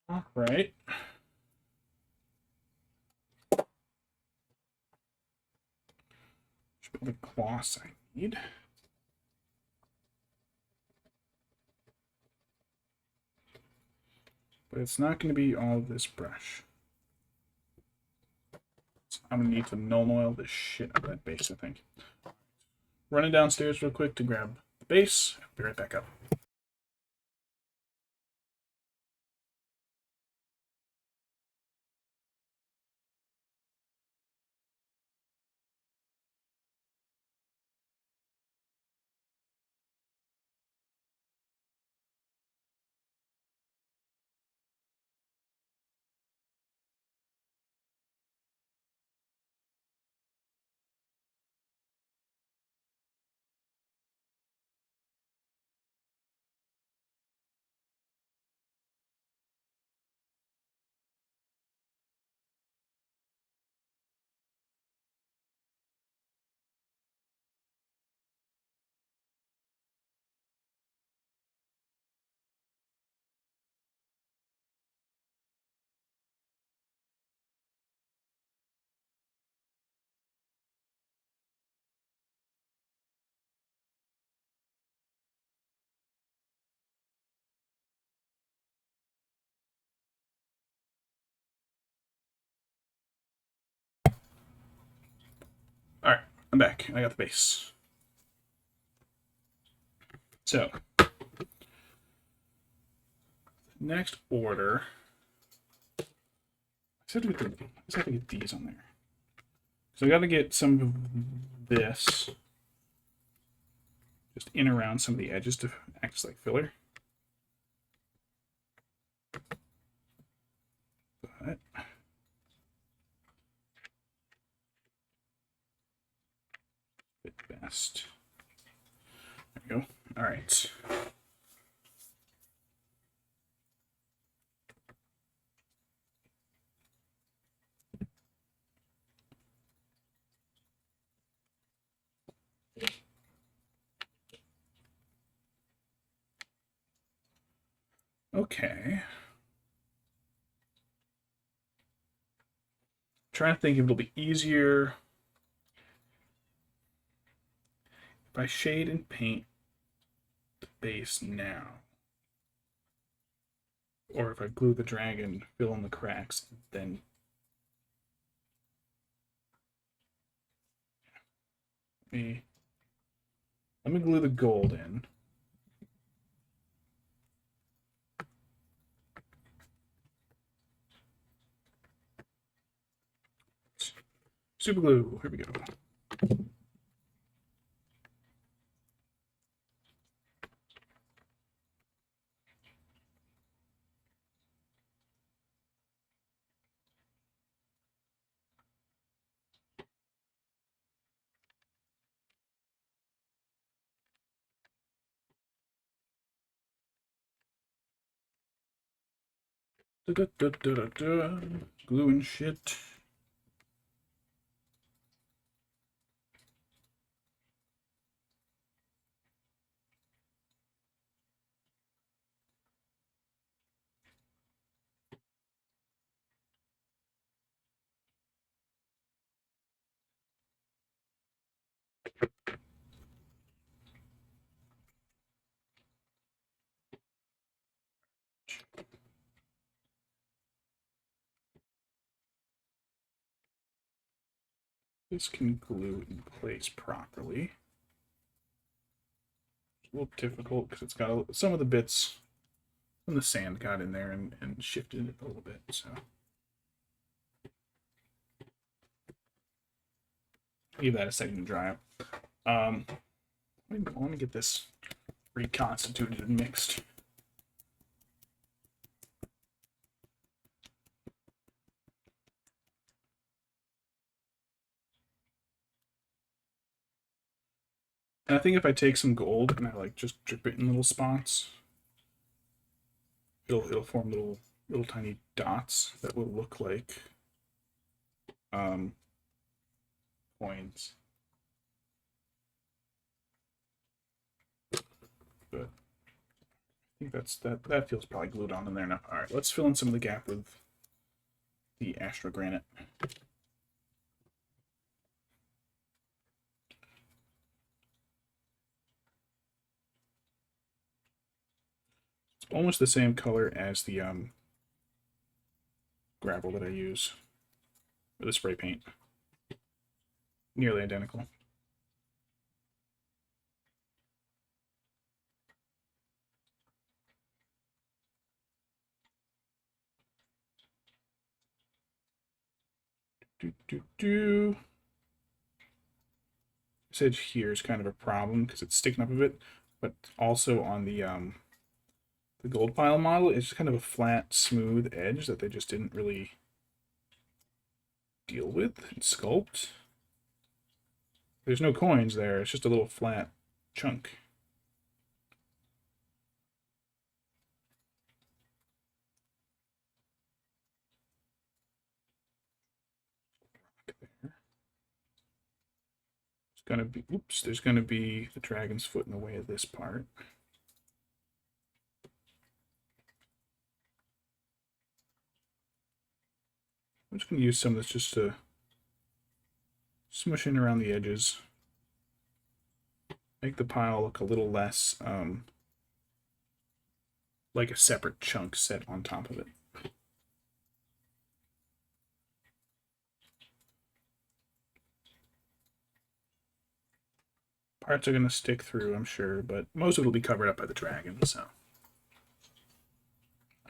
All right. Should be the gloss I need. But it's not going to be all of this brush. So I'm going to need to null oil the shit out of that base, I think. Running downstairs real quick to grab the base. I'll be right back up. All right, I'm back. I got the base. So, next order. I just have to get these on there. So I got to get some of this just in around some of the edges to act as like filler. But fit best. There we go. All right. Okay. Trying to think if it'll be easier if I shade and paint the base now. Or if I glue the dragon, fill in the cracks, then let me glue the gold in. Super glue, here we go. Glue and shit. This can glue in place properly. It's a little difficult because it's got some of the bits from the sand got in there and shifted it a little bit. So leave that a second to dry up. I want to get this reconstituted and mixed. And I think if I take some gold and I like just drip it in little spots, it'll form little tiny dots that will look like coins. But I think that feels probably glued on in there now. All right, let's fill in some of the gap with the astrogranite. It's almost the same color as the gravel that I use for the spray paint. Nearly identical. This edge here is kind of a problem because it's sticking up a bit, but also on the gold pile model, it's just kind of a flat, smooth edge that they just didn't really deal with and sculpt. There's no coins there, it's just a little flat chunk. Gonna be, oops, there's gonna be the dragon's foot in the way of this part. I'm just gonna use some of this just to smush in around the edges. Make the pile look a little less like a separate chunk set on top of it. Parts are going to stick through, I'm sure, but most of it will be covered up by the dragon, so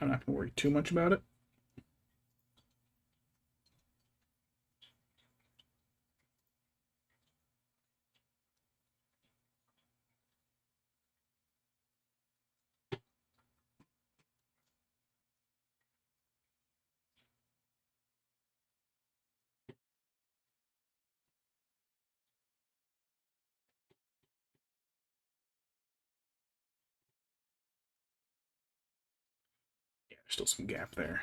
I'm not going to worry too much about it. Yeah, there's still some gap there.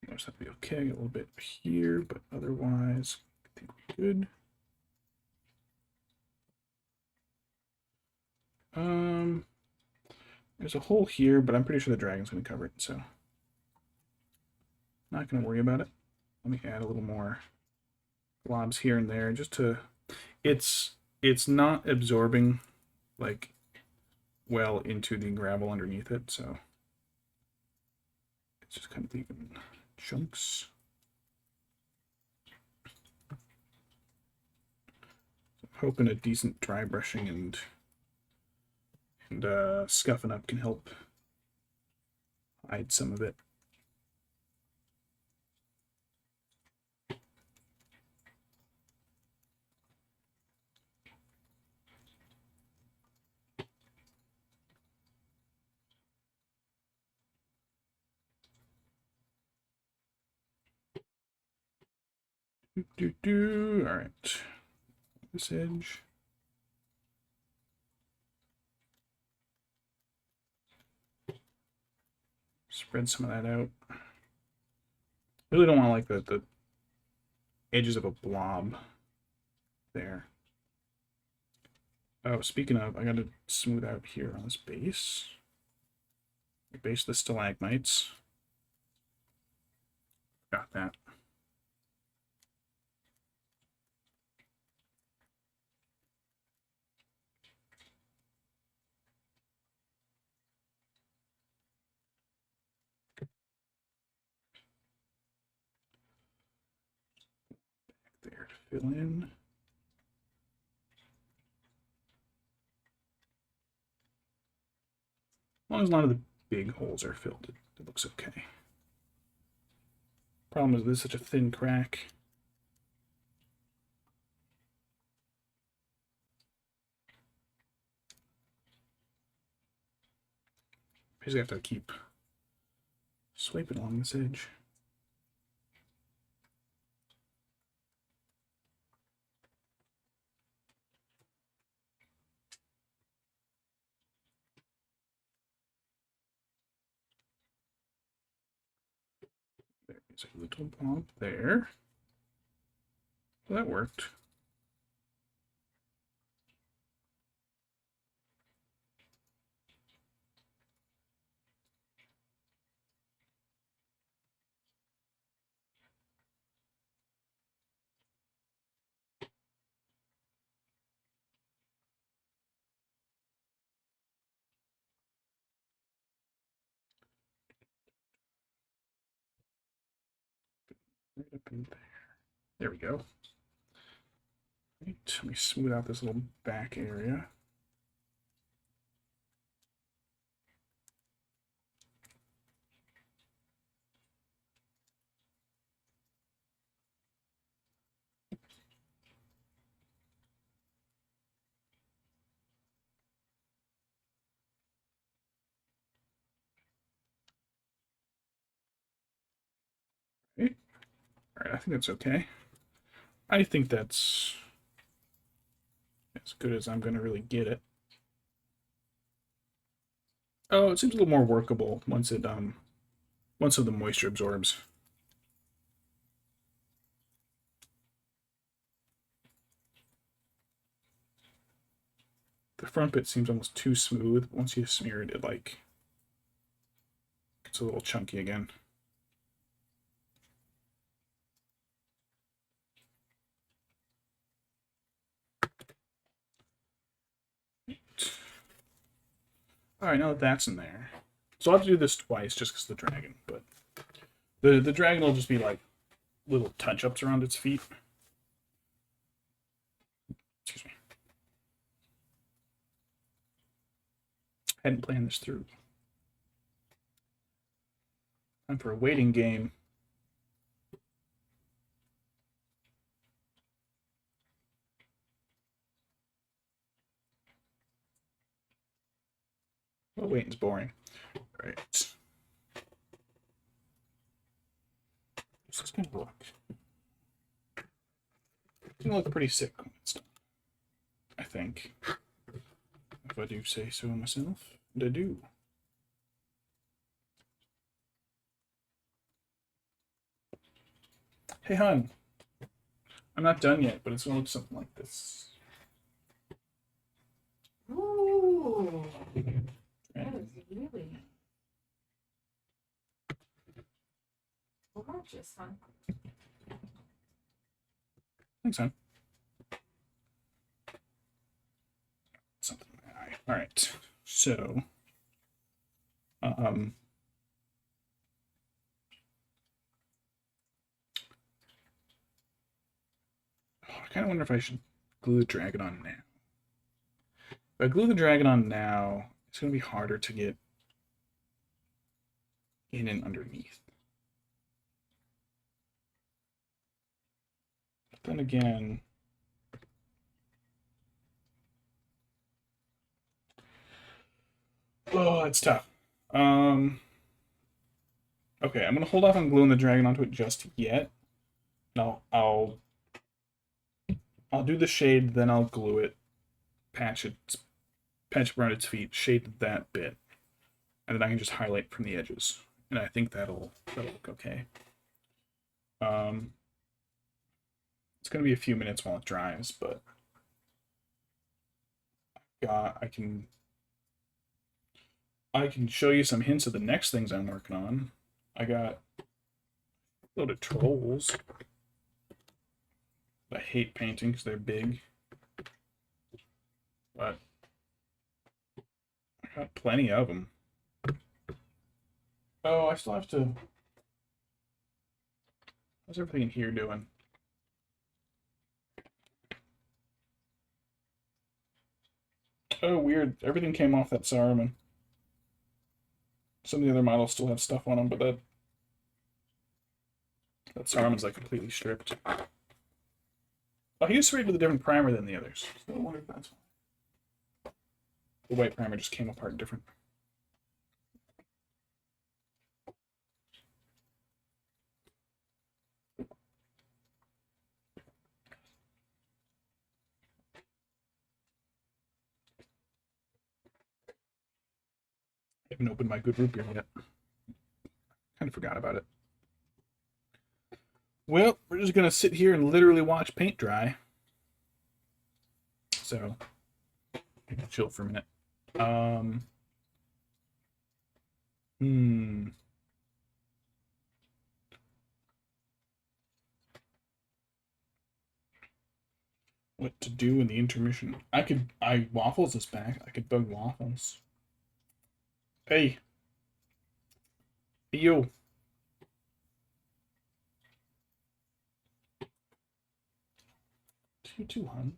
Notice that'll be okay. A little bit here, but otherwise, I think we're good. There's a hole here, but I'm pretty sure the dragon's going to cover it, so not going to worry about it. Let me add a little more globs here and there, just to. It's not absorbing like well into the gravel underneath it, so it's just kind of leaving chunks. I'm hoping a decent dry brushing and scuffing up can help hide some of it. All right, this edge. Spread some of that out. Really don't want like the edges of a blob there. Oh, speaking of, I gotta smooth out here on this base. Base the stalagmites. Got that. There to fill in. As long as a lot of the big holes are filled, it looks okay. Problem is this is such a thin crack. Basically have to keep swiping along this edge. There's a little bump there. Well, that worked. Right up in there. There we go. Right, let me smooth out this little back area. Right. All right, I think that's okay. I think that's as good as I'm going to really get it. Oh, it seems a little more workable once it once the moisture absorbs. The front bit seems almost too smooth. Once you smear it, it like gets a little chunky again. All right, now that that's in there, so I'll have to do this twice just because of the dragon. But the dragon will just be like little touch-ups around its feet. Excuse me. Hadn't planned this through. Time for a waiting game. Well, waiting's boring. All right. This is gonna look. It's gonna look pretty sick when it's done. I think. If I do say so myself, and I do. Hey, hon. I'm not done yet, but it's gonna look something like this. Ooh, that Right? is really gorgeous, huh? Thanks, hon. Something in my eye. All right. So, I kind of wonder if I should glue the dragon on now. If I glue the dragon on now, it's going to be harder to get in and underneath. But then again, oh, it's tough. Okay, I'm gonna hold off on gluing the dragon onto it just yet. No, I'll do the shade, then I'll glue it, patch around its feet, shade that bit, and then I can just highlight from the edges, and I think that'll look okay. It's gonna be a few minutes while it dries, but I can show you some hints of the next things I'm working on. I got a load of trolls. I hate painting because they're big. But I got plenty of them. Oh, I still have to... How's everything in here doing? Oh, weird. Everything came off that Saruman. Some of the other models still have stuff on them, but that Saruman's like completely stripped. Oh, he was sprayed with a different primer than the others. So I wonder if that's why. The white primer just came apart different. I haven't opened my good root beer yet. Kind of forgot about it. Well, we're just gonna sit here and literally watch paint dry. So, chill for a minute. What to do in the intermission? Waffles is back. I could bug Waffles. Hey. Hey, yo. You too, hon.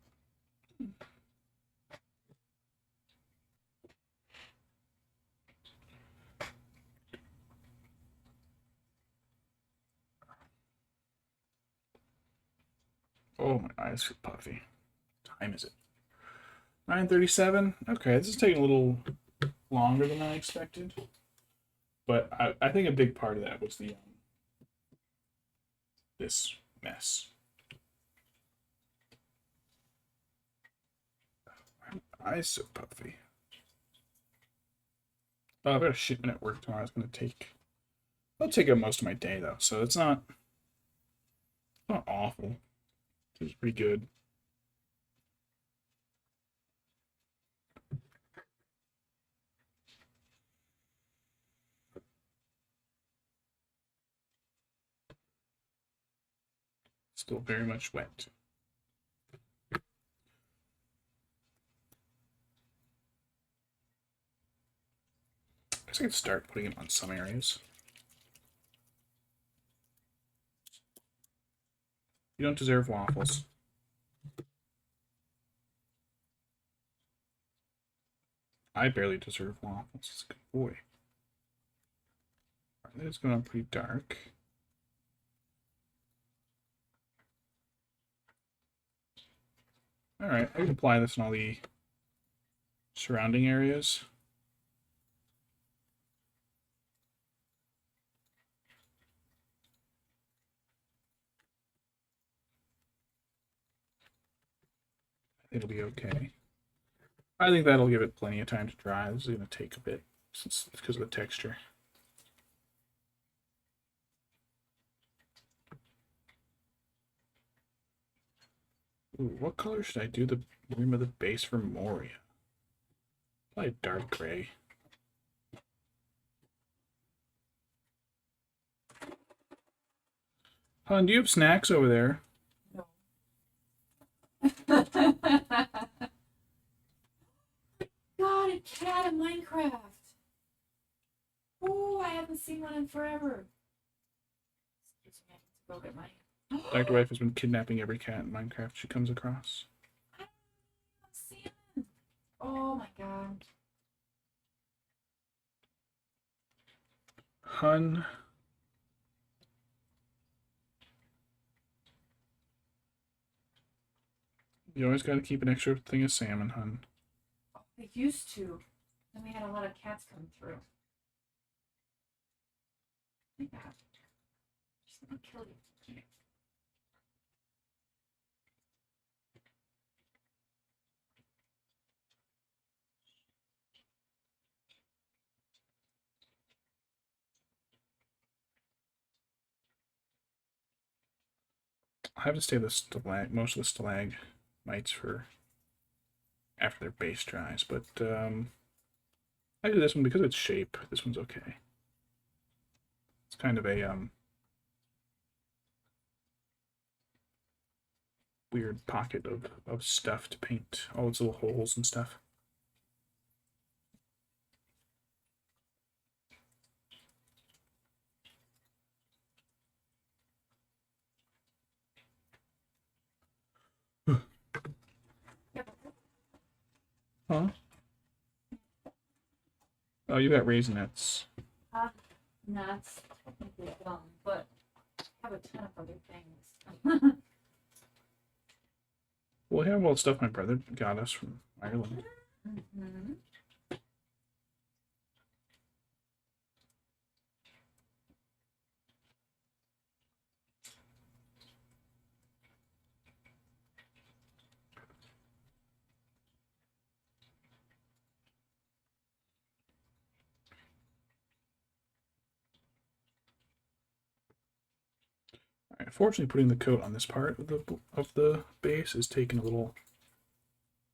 Oh, my eyes feel puffy. What time is it? 9:37. Okay, this is taking a little longer than I expected. But I think a big part of that was the this mess. My eyes so puffy. Oh, I've got a shipment at work tomorrow. It's gonna take. It'll take up most of my day though, so it's not awful. It's pretty good. Still very much wet. I guess I could start putting it on some areas. You don't deserve waffles. I barely deserve waffles. It's a good boy. Alright, that's going on pretty dark. Alright, I can apply this in all the surrounding areas. It'll be okay. I think that'll give it plenty of time to dry. This is going to take a bit since it's because of the texture. Ooh, what color should I do the rim of the base for Moria? Probably dark gray. Hon, do you have snacks over there? No. God, a cat in Minecraft. Oh, I haven't seen one in forever. Excuse me, I need to go get my. Dr. Wife has been kidnapping every cat in Minecraft she comes across. I don't see him. Oh my god. Hun. You always got to keep an extra thing of salmon, hun. Oh, I used to. Then we had a lot of cats come through. Oh my god. Just gonna kill you. I have to save most of the stalagmites for after their base dries, but Actually, this one, because of its shape, this one's okay. It's kind of a weird pocket of stuff to paint all its little holes and stuff. Huh? Oh, you got raisinets. Nuts, technically gum, but I have a ton of other things. Well, we have all the stuff my brother got us from Ireland. Mm-hmm. Alright, fortunately, putting the coat on this part of the base is taking a little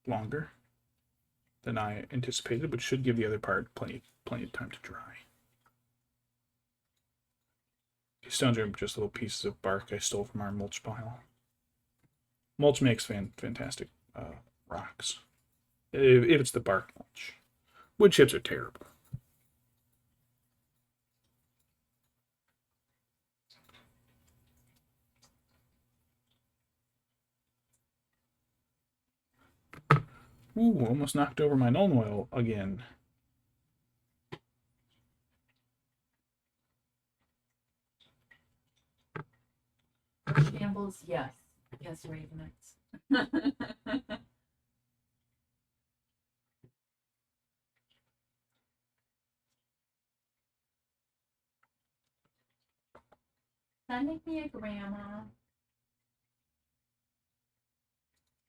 longer than I anticipated, but should give the other part plenty of time to dry. These stones are just little pieces of bark I stole from our mulch pile. Mulch makes fantastic rocks. If it's the bark mulch. Wood chips are terrible. Ooh, almost knocked over my Nuln Oil again. Shambles, yes. Yes, Ravenites. Sending me a grandma.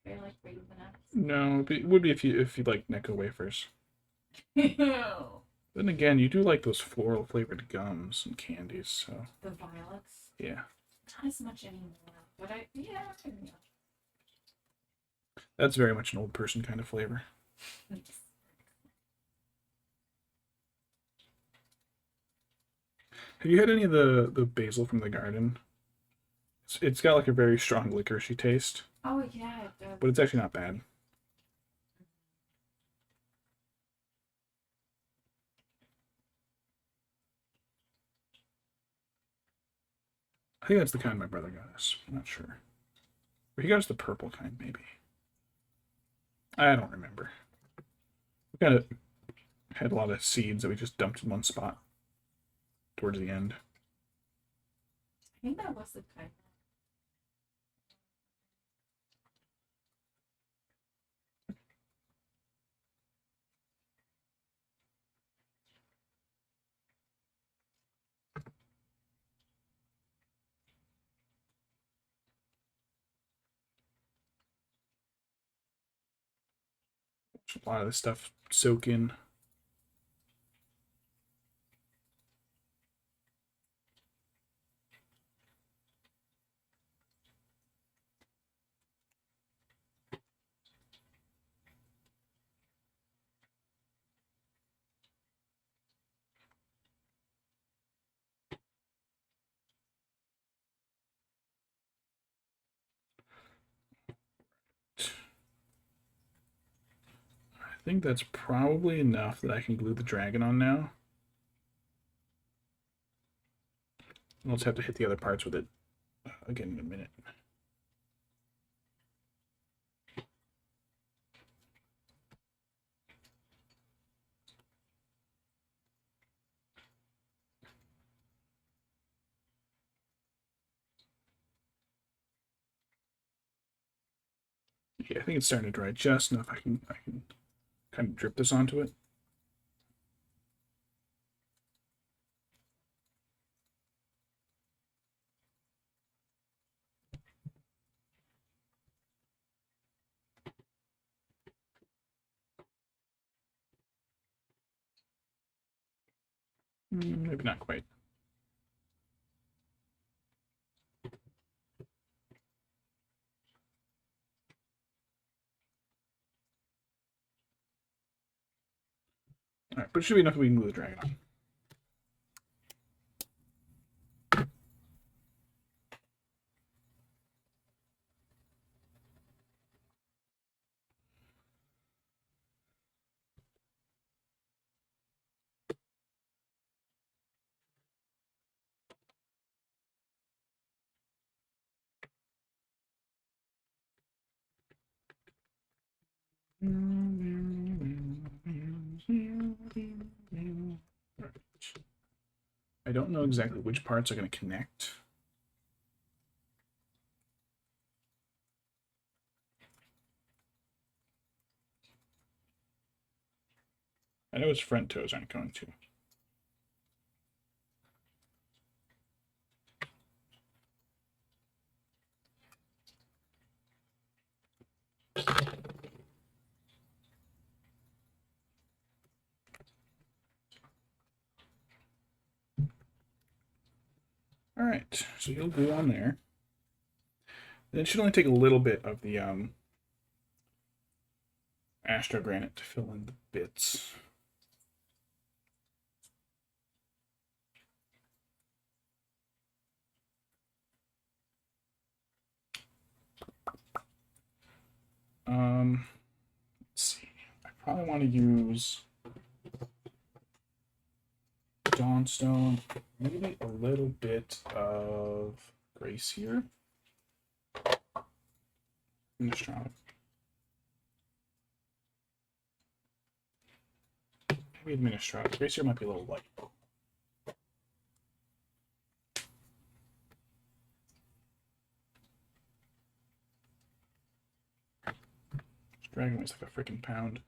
I like Ravenites. No, it would be if you like Necco wafers. Ew. Then again, you do like those floral flavored gums and candies, so The violets. yeah. Not as much anymore, but yeah. That's very much an old person kind of flavor. Have you had any of the basil from the garden? It's got like a very strong licoricey taste, Oh yeah, it does. but it's actually not bad. I think that's the kind my brother got us. I'm not sure. Or he got us the purple kind, maybe. I don't remember. We kind of had a lot of seeds that we just dumped in one spot towards the end. I think that was the type. A lot of this stuff soak in. I think that's probably enough that I can glue the dragon on now. We'll just have to hit the other parts with it again in a minute. Yeah, I think it's starting to dry just enough. I can kind of drip this onto it. Maybe not quite. Alright, but it should be enough that we can glue the dragon on. I don't know exactly which parts are going to connect. I know his front toes aren't going to. Alright, so he'll glue on there. And it should only take a little bit of the astro granite to fill in the bits. Let's see. I probably want to use Dawnstone, maybe a little bit of Grace here. Maybe Administrator. Grace here might be a little light. This dragon weighs like a freaking pound.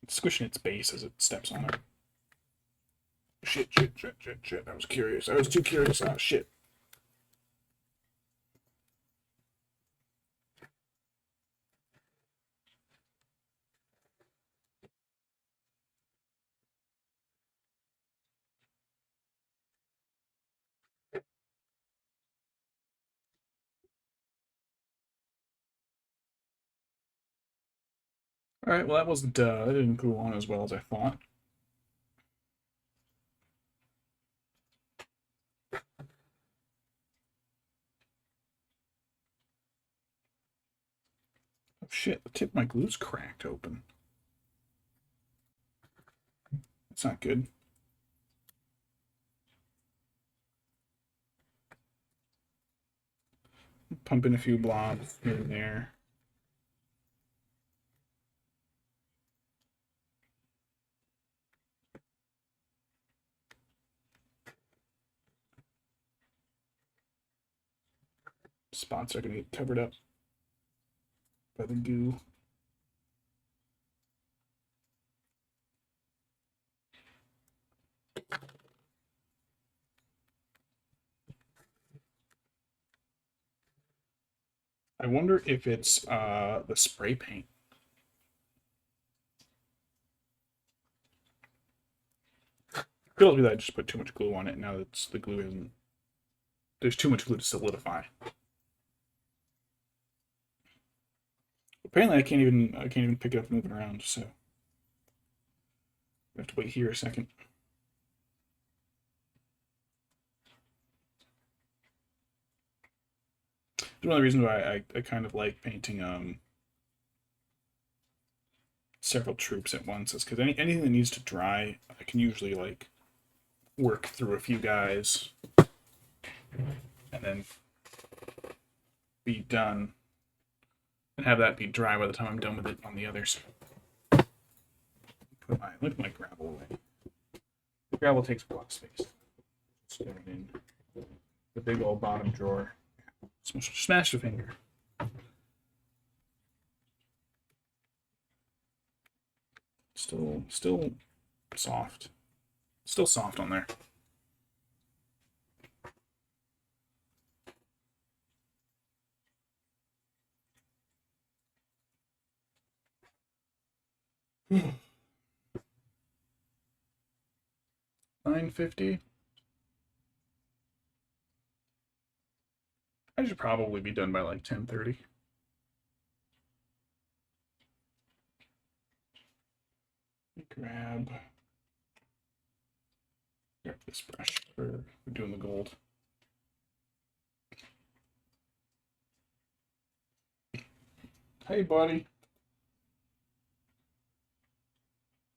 It's squishing its base as it steps on it. Shit. I was curious. I was too curious. Oh, shit. Alright, well, that wasn't, that didn't glue on as well as I thought. Oh, shit, the tip of my glue's cracked open. That's not good. Pump in a few blobs here and there. Spots are going to get covered up by the goo. I wonder if it's the spray paint. Could also be that I just put too much glue on it. Now that the glue isn't. There's too much glue to solidify. Apparently, I can't even pick it up moving around. So I have to wait here a second. It's one of the reasons why I kind of like painting several troops at once is because anything that needs to dry, I can usually like work through a few guys and then be done and have that be dry by the time I'm done with it on the others. Put my gravel away. The gravel takes a lot of space. Just get it in the big old bottom drawer. Smash the finger. Still soft. Still soft on there. $9.50. I should probably be done by like 10:30. grab this brush for doing the gold. Hey, buddy.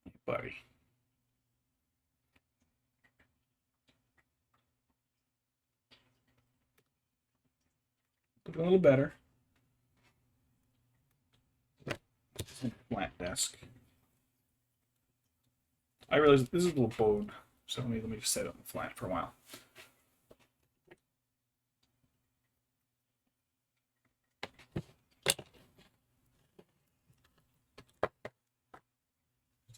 Hey, buddy. Looking a little better. Flat desk. I realize this is a little bowed, so let me just set it on the flat for a while.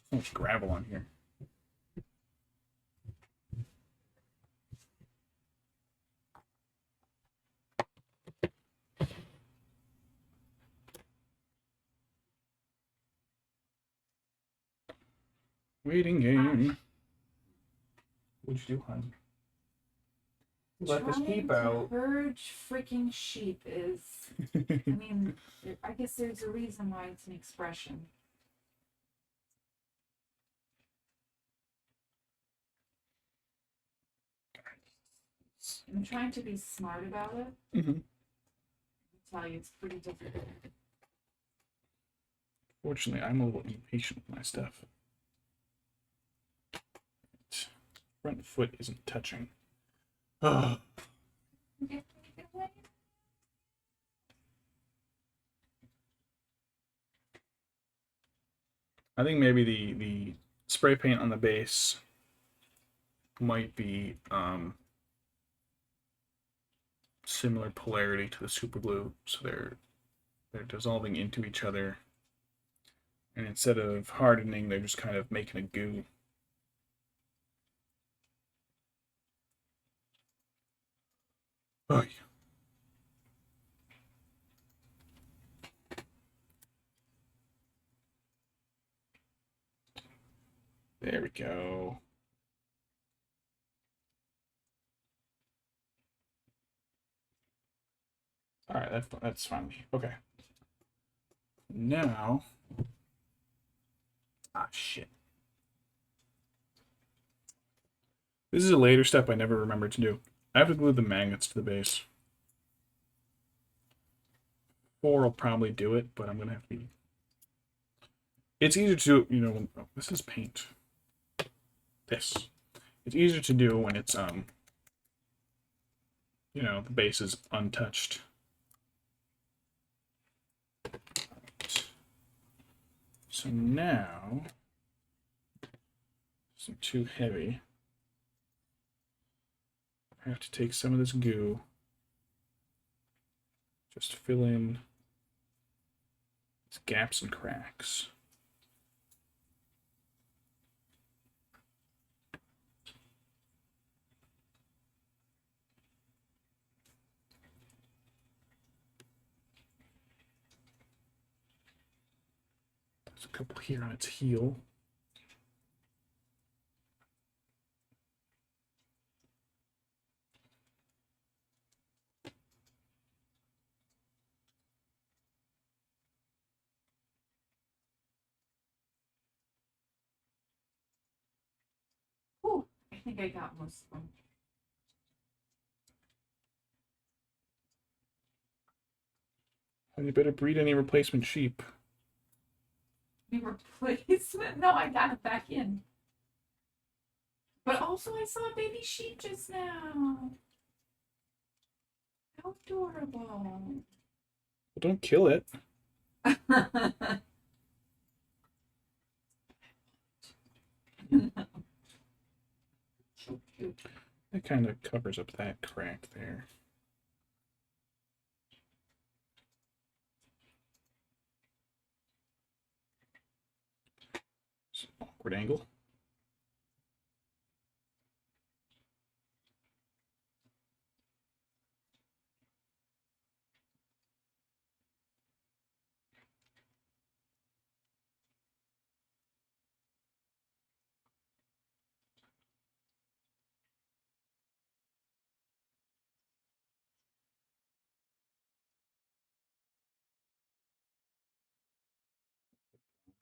So much gravel on here. Waiting game. What'd you do, hon? Let the sheep out. Purge freaking sheep is. I mean, I guess there's a reason why it's an expression. I'm trying to be smart about it. Mm-hmm. I tell you, it's pretty difficult. Fortunately, I'm a little impatient with my stuff. Front foot isn't touching. I think maybe the spray paint on the base might be similar polarity to the super glue, so they're dissolving into each other, and instead of hardening, they're just kind of making a goo. Oh, yeah. There we go. All right, that's fine. Okay. Now, shit. This is a later step I never remembered to do. I have to glue the magnets to the base. 4 will probably do it, but I'm gonna have to be. It's easier to, you know, when, oh, this is paint. This. It's easier to do when it's you know, the base is untouched. Right. So now, this is too heavy. I have to take some of this goo, just fill in these gaps and cracks. There's a couple here on its heel. Whew, I think I got most of them. And you better breed any replacement sheep. The replacement? No, I got it back in. But also, I saw a baby sheep just now. How adorable. Well, don't kill it. So cute. That kind of covers up that crack there. It's an awkward angle.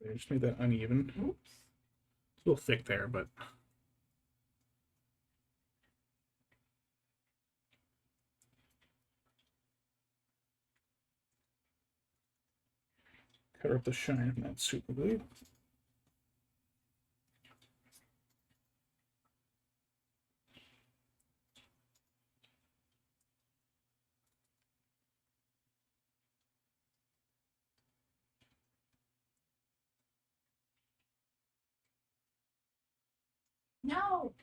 I just made that uneven. Oops. a little thick there, but cover up the shine from that super glue. No.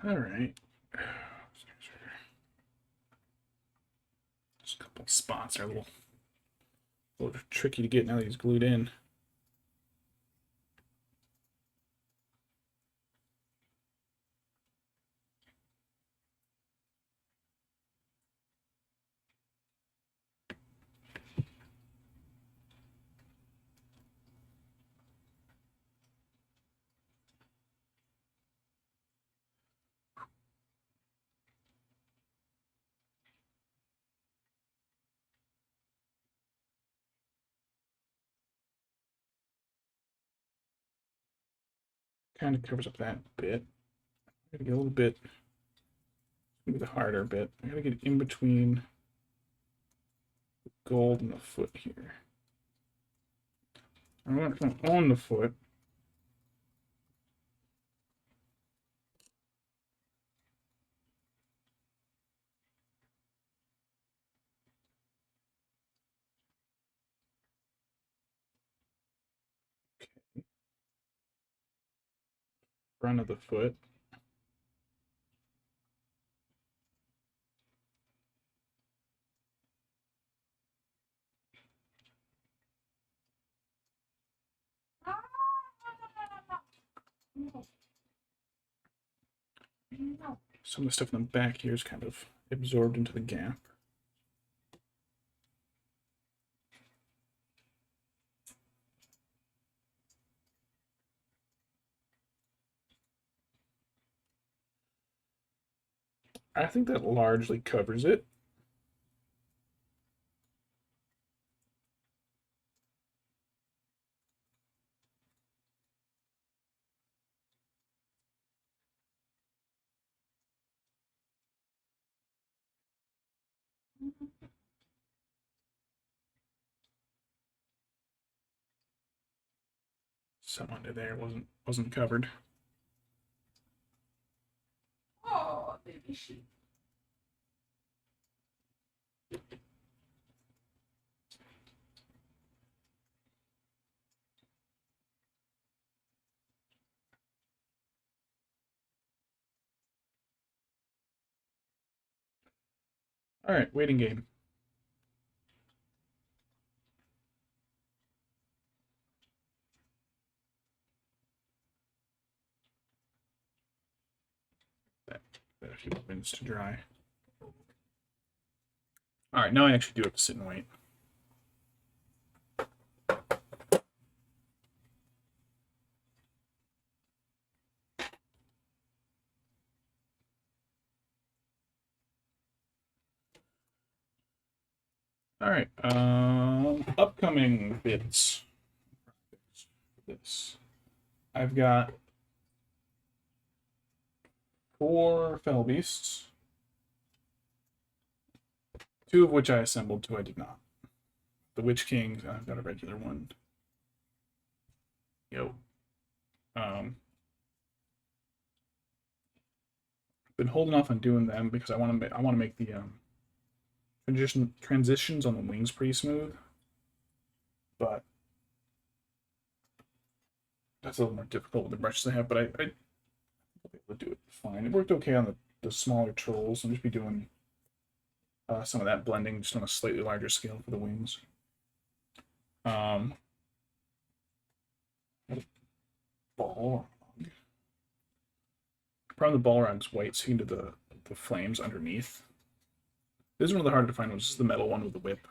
All right. Just a couple spots are a little tricky to get now that he's glued in. Kind of covers up that bit. I gotta get a little bit, maybe the harder bit. I gotta get in between the gold and the foot here. I want to come on the foot. Front of the foot. No. No. Some of the stuff in the back here is kind of absorbed into the gap. I think that largely covers it. Some under there wasn't covered. Oh, baby sheep. All right, waiting game. That a few minutes to dry. All right, now I actually do have to sit and wait. All right, upcoming bits. This, I've got 4 fell beasts, 2 of which I assembled, 2 I did not. The Witch King, I've got a regular one. Yo. Been holding off on doing them because I want to make the transitions on the wings pretty smooth, but that's a little more difficult with the brushes I have. But I'll be able to do it fine. It worked okay on the smaller trolls. I'll just be doing some of that blending just on a slightly larger scale for the wings. Balrog. Problem the Balrog's white, so you can do the flames underneath. This is one of the harder to find ones. This is the metal one with the whip.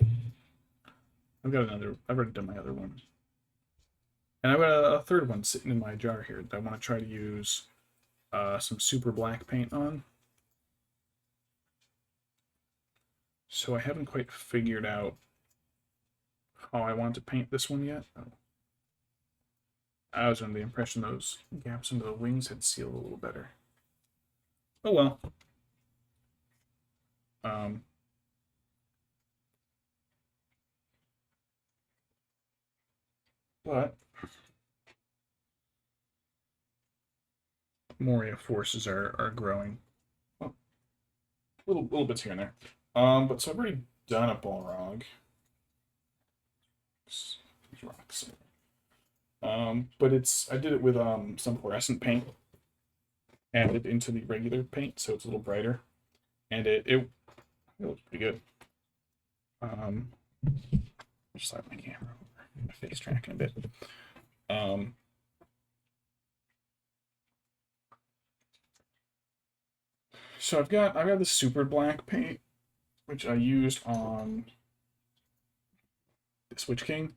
I've got another. I've already done my other one. And I've got a third one sitting in my jar here that I want to try to use some super black paint on. So I haven't quite figured out how I want to paint this one yet. Oh. I was under the impression those gaps into the wings had sealed a little better. Oh well. But Moria forces are growing. Oh, little bits here and there. But so I've already done a Balrog. These rocks. But I did it with some fluorescent paint added into the regular paint, so it's a little brighter, and it looks pretty good. Just slide my camera over, my face tracking a bit. So I've got the super black paint, which I used on the Switch King.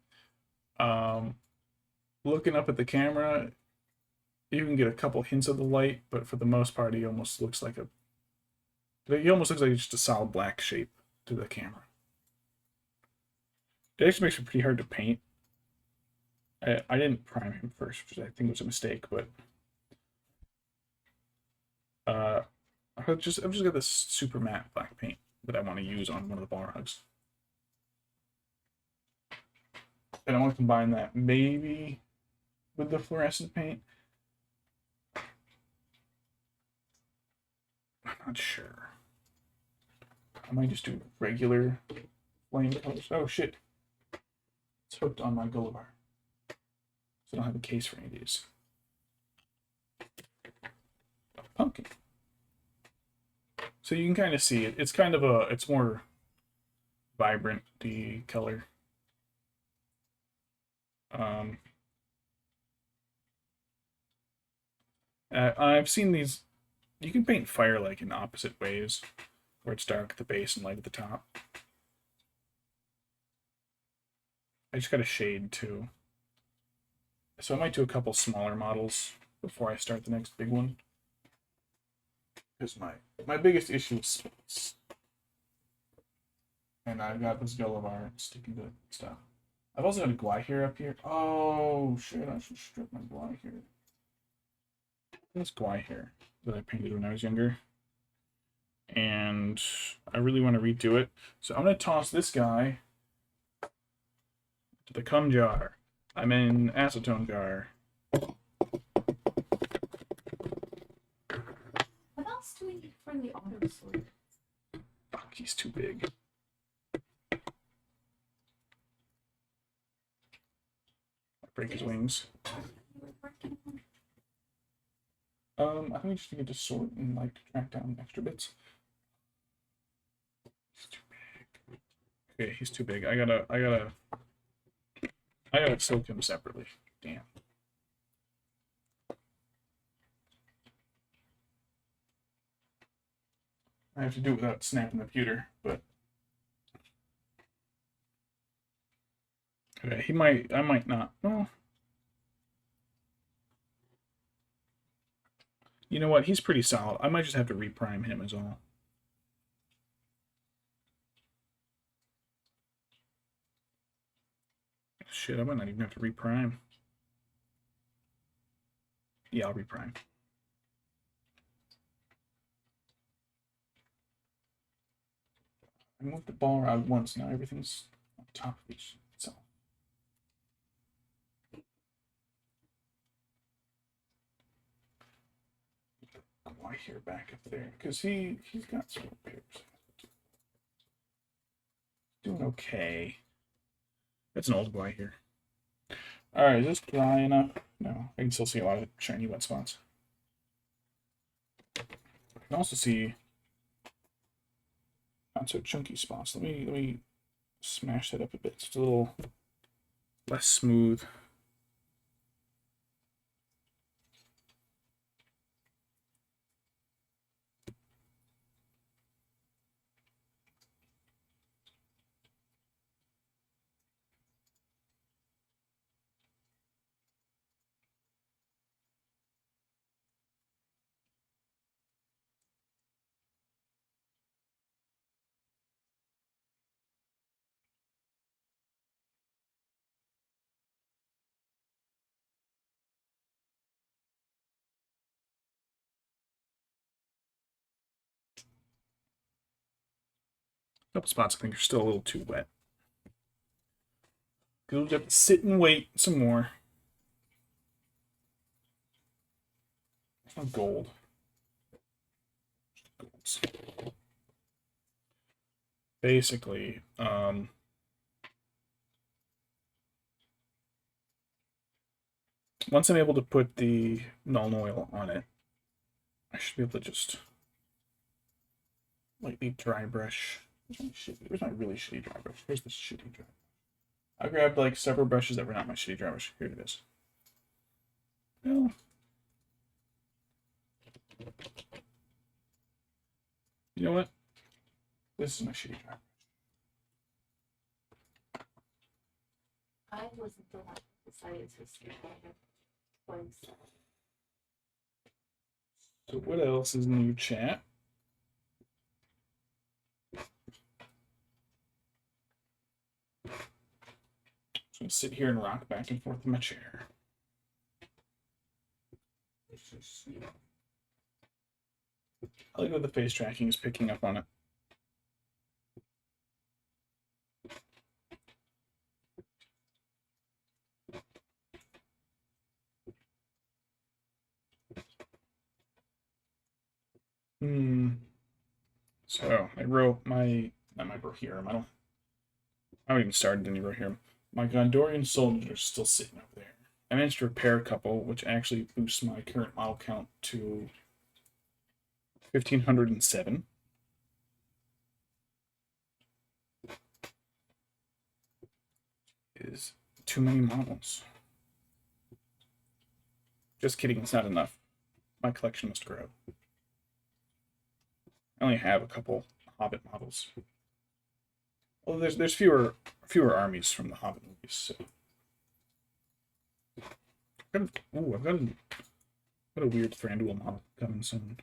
Looking up at the camera, you can get a couple hints of the light, but for the most part, he almost looks like just a solid black shape to the camera. It actually makes it pretty hard to paint. I didn't prime him first, which I think was a mistake, but I've just got this super matte black paint that I want to use on one of the Balrogs. And I want to combine that maybe with the fluorescent paint. I'm not sure. I might just do regular flame colors. Oh shit. It's hooked on my Gulliver. So I don't have a case for any of these. Pumpkin. So you can kind of see it. It's kind of it's more vibrant, the color. I've seen these. You can paint fire like in opposite ways, where it's dark at the base and light at the top. I just got a shade too. So I might do a couple smaller models before I start the next big one. Because my biggest issue is space. And I've got this Gulliver sticking to stuff. I've also got a Gwaihir up here. Oh shit, I should strip my Gwaihir. This Gwaihir that I painted when I was younger. And I really want to redo it. So I'm going to toss this guy to the cum jar. I'm in acetone jar. What else do we need for the auto sort? Fuck, he's too big. Break his wings. I think we just need to sort and like track down extra bits. He's too big. Okay, he's too big. I gotta soak him separately. Damn. I have to do it without snapping the computer, but okay, I might not. Well, you know what? He's pretty solid. I might just have to reprime him as all. Shit, I might not even have to reprime. Yeah, I'll reprime. I moved the ball around once, now everything's on top of each itself. Why here back up there? Because he's got some repairs. Doing okay. That's an old guy here. Alright, is this dry enough? No, I can still see a lot of shiny wet spots. I can also see not so chunky spots. Let me smash that up a bit. So it's a little less smooth. couple spots I think are still a little too wet. We'll have to sit and wait some more. Oh, gold. Golds. Basically, once I'm able to put the Null oil on it, I should be able to just lightly dry brush. Where's my really shitty dry brush? Where's the shitty dry brush? I grabbed like several brushes that were not my shitty dry brush. Here it is. Well, you know what? This is my shitty dry brush. I wasn't the one who decided to skip on it. So what else is new, chat? I'm gonna sit here and rock back and forth in my chair. I like that the face tracking is picking up on it. So I wrote my Rohirrim. I haven't even started any Rohirrim. My Gondorian soldiers are still sitting over there. I managed to repair a couple, which actually boosts my current model count to 1,507. Is too many models. Just kidding, it's not enough. My collection must grow. I only have a couple Hobbit models. Well, there's fewer armies from the Hobbit movies. So. I've got a weird Thranduil model coming soon.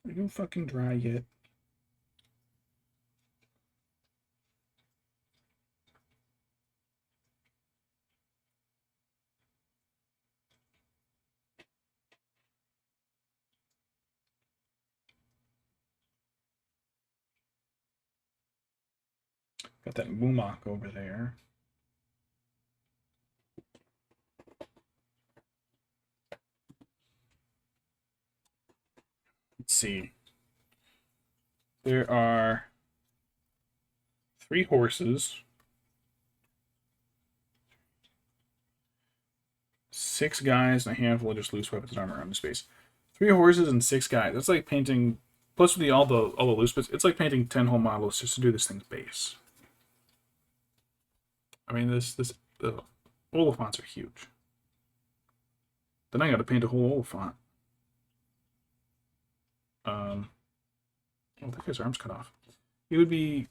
Are you fucking dry yet? Got that Moomok over there. Let's see. There are 3 horses, 6 guys, and a handful of just loose weapons and armor around the space. 3 horses and 6 guys. That's like painting, plus with all the loose bits, it's like painting 10 whole models just to do this thing's base. I mean, the Oliphants are huge. Then I got to paint a whole Oliphant. Oh, that guy's arm's cut off. It would be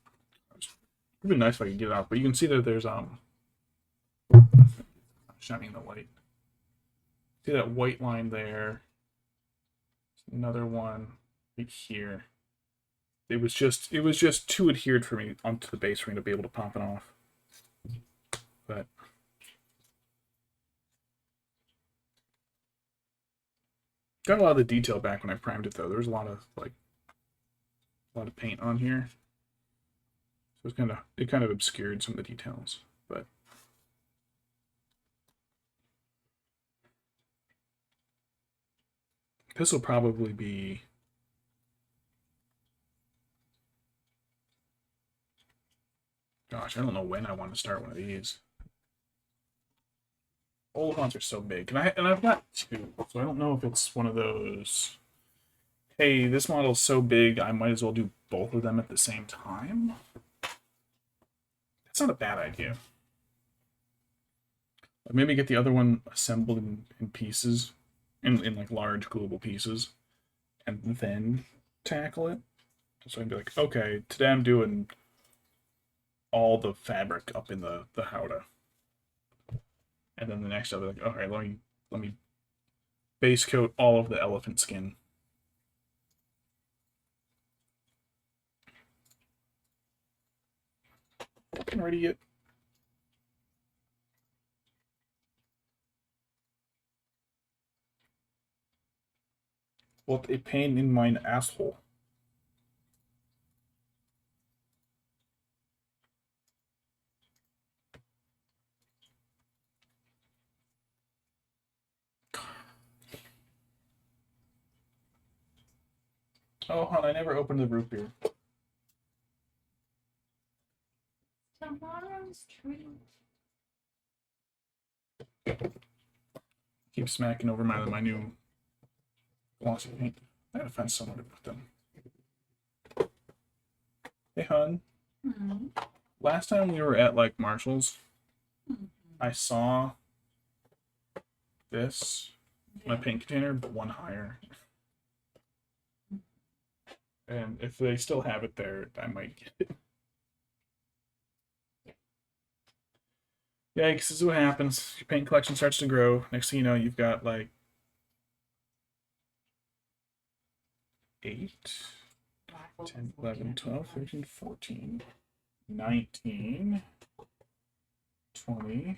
nice if I could get it out, but you can see that there's shining the light. See that white line there? Another one right here. It was just too adhered for me onto the base for me to be able to pop it off. But got a lot of the detail back when I primed it though. There was a lot of paint on here. So it kind of obscured some of the details, but this will probably be gosh, I don't know when I want to start one of these. Oliphants are so big, and I've got 2, so I don't know if it's one of those. Hey, this model's so big, I might as well do both of them at the same time. That's not a bad idea. Or maybe get the other one assembled in pieces, in like large global pieces, and then tackle it. So I can be like, okay, today I'm doing all the fabric up in the howdah. And then the next I'll be like, okay, let me base coat all of the elephant skin. Ready yet? What a pain in my asshole. Oh, hon, I never opened the root beer. Tomorrow's treat. Keep smacking over my new glossy paint. I gotta find somewhere to put them. Hey, hon. Mm-hmm. Last time we were at like Marshall's, Mm-hmm. I saw this my Yeah. paint container, but one higher. And if they still have it there, I might get it. Yikes, this is what happens. Your paint collection starts to grow. Next thing you know, you've got like 8, 10, 11, 12, 13, 14, 19, 20,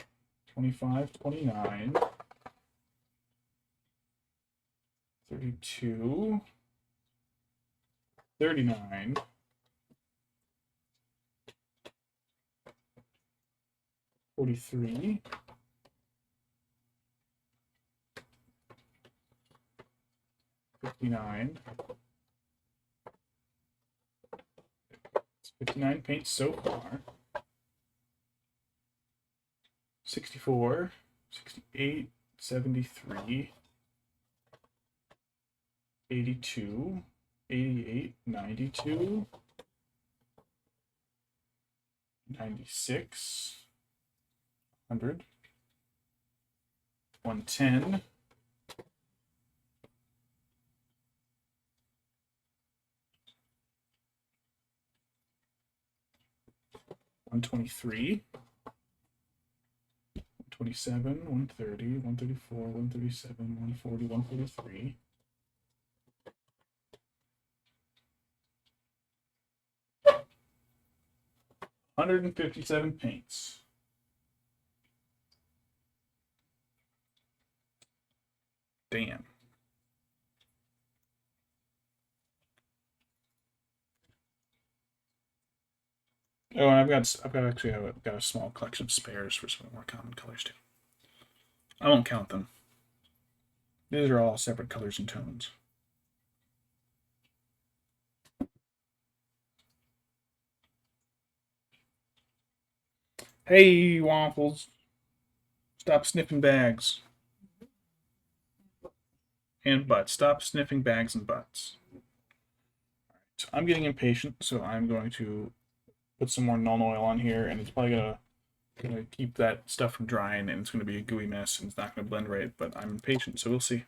25, 29, 32, 39, 43, 59. It's 59 paints so far. 64, 68, 73, 82, 88, 92, 96, 100, 110, 123, 127, 130, 134, 137, 140, 143. 157 paints. Damn. Oh, and I've got a small collection of spares for some more common colors too. I won't count them. These are all separate colors and tones. Hey, Waffles. Stop sniffing bags. And butts. Stop sniffing bags and butts. So I'm getting impatient, so I'm going to put some more Nuln Oil on here, and it's probably gonna keep that stuff from drying, and it's gonna be a gooey mess, and it's not gonna blend right. But I'm impatient, so we'll see.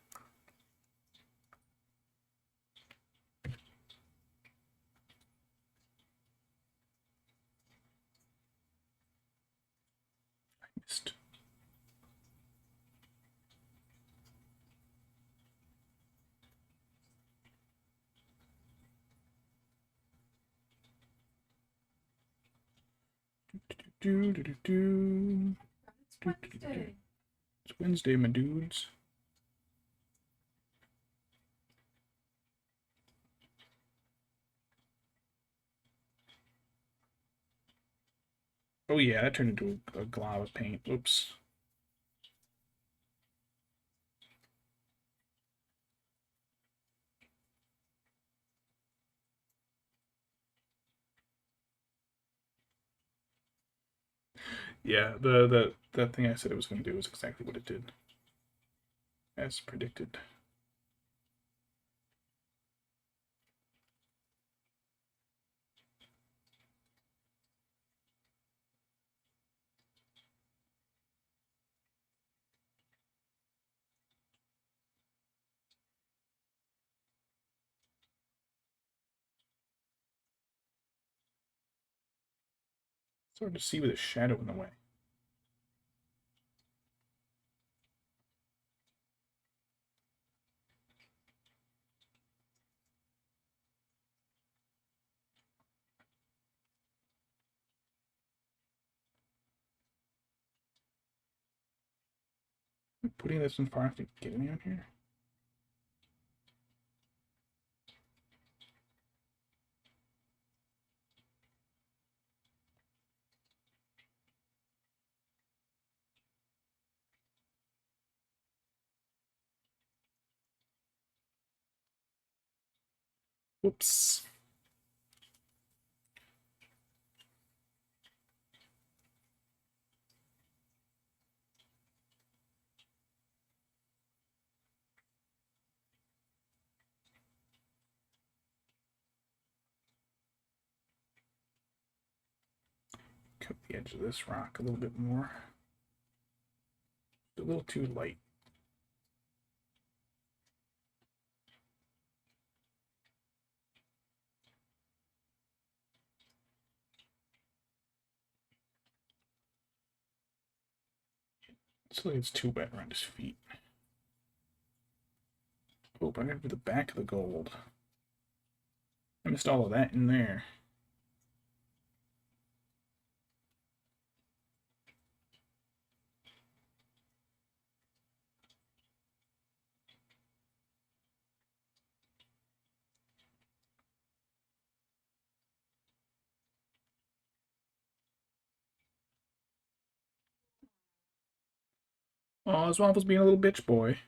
I missed. Do, do, do, do. It's Wednesday. It's Wednesday, my dudes. Oh yeah, that turned into a glob of paint. Oops. Yeah, that thing I said it was going to do was exactly what it did, as predicted. It's hard to see with a shadow in the way. I'm putting this in far enough to get me on here. Whoops. Cut the edge of this rock a little bit more. A little too light. So it's too wet around his feet. Oh, but I gotta do the back of the gold. I missed all of that in there. Oh, his Waffle's being a little bitch boy.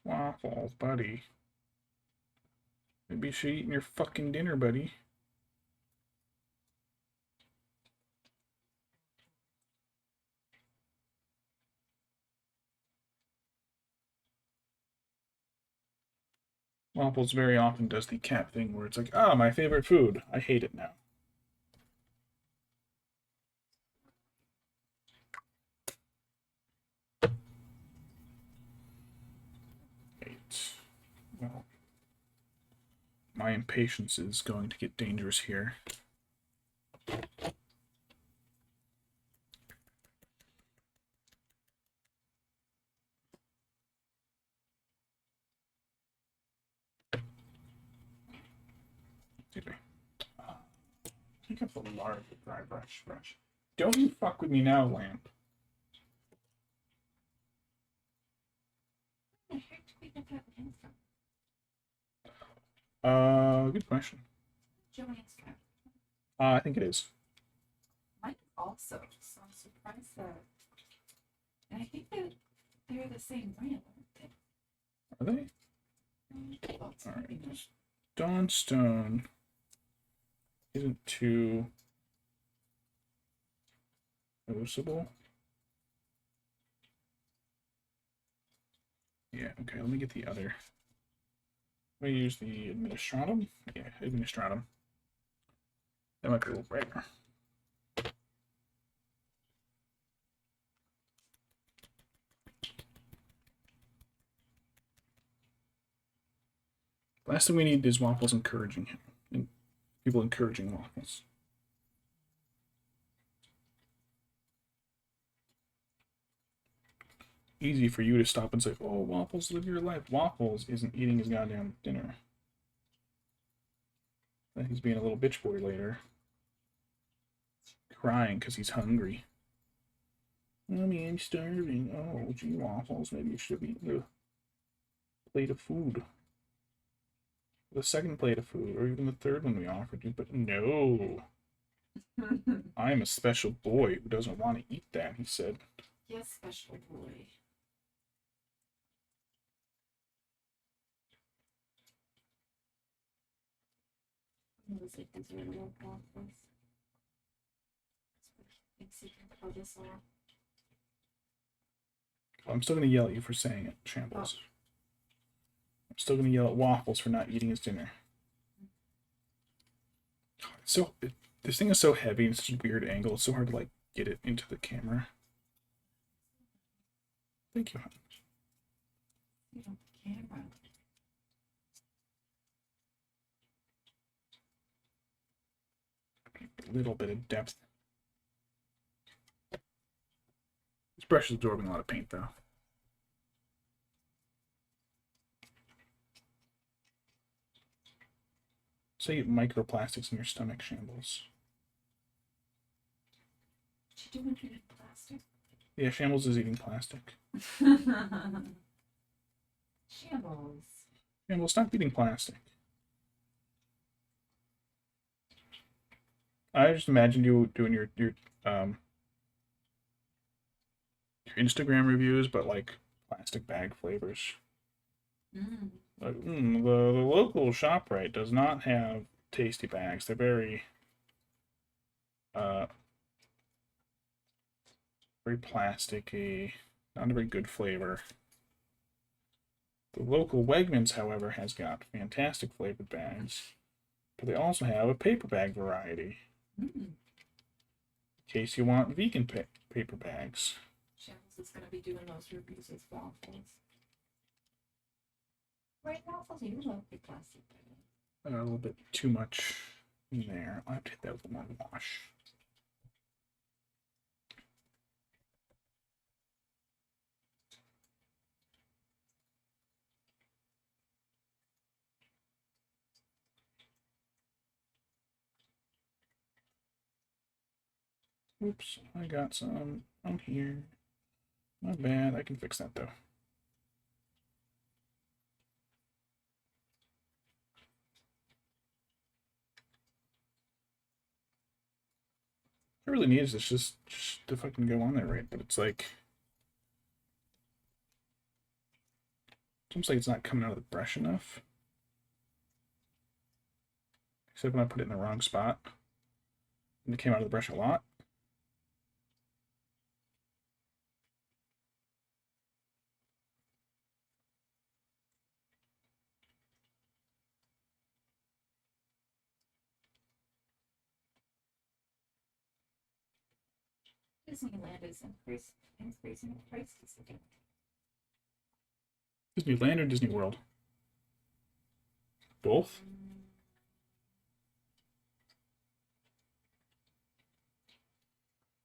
Waffles, buddy. Maybe you should eat your fucking dinner, buddy. Waffles very often does the cat thing where it's like, ah, my favorite food. I hate it now. Right. Well, my impatience is going to get dangerous here. Excuse me. Pick up the large dry brush. Don't you fuck with me now, lamp. Good question. I think it is. Mine also, so I'm surprised that. And I think that they're the same brand, aren't they? Are they? Alright. Dawn Stone isn't too noticeable. Yeah, okay, let me get the other. Let me use the Administratum. Yeah, Administratum. That might be a little brighter. Last thing we need is Waffles encouraging him. And people encouraging Waffles. Easy for you to stop and say, oh, Waffles, live your life. Waffles isn't eating his goddamn dinner. Then he's being a little bitch boy later. Crying because he's hungry. Mommy, I'm starving. Oh, gee, Waffles, maybe you should be eating a plate of food. The second plate of food, or even the third one we offered you, but no. I'm a special boy who doesn't want to eat that, he said. Yes, special boy. Looks like these are little waffles. Thinks he can pull this off. I'm still going to yell at you for saying it, Shambles. I'm still going to yell at Waffles for not eating his dinner. This thing is so heavy and such a weird angle. It's so hard to like get it into the camera. Thank you, hon. Camera. A little bit of depth. This brush is absorbing a lot of paint, though. Say microplastics in your stomach, Shambles. Did you do anything in plastic? Yeah, Shambles is eating plastic. Shambles. Shambles, stop eating plastic. I just imagined you doing your Instagram reviews, but like plastic bag flavors. Mm. Like, the local ShopRite does not have tasty bags. They're uh very plasticky, not a very good flavor. The local Wegmans, however, has got fantastic flavored bags, but they also have a paper bag variety Mm. in case you want vegan paper bags. Shells is going to be doing those reviews as waffles. Right, waffles usually don't be plastic. A little bit too much in there. I'll have to hit that with more wash. Oops, I got some on here. Not bad. I can fix that though. It really needs this just to fucking go on there right, but it's like it's almost like it's not coming out of the brush enough. Except when I put it in the wrong spot. And it came out of the brush a lot. Disneyland is increasing prices again. Disneyland or Disney World? Both?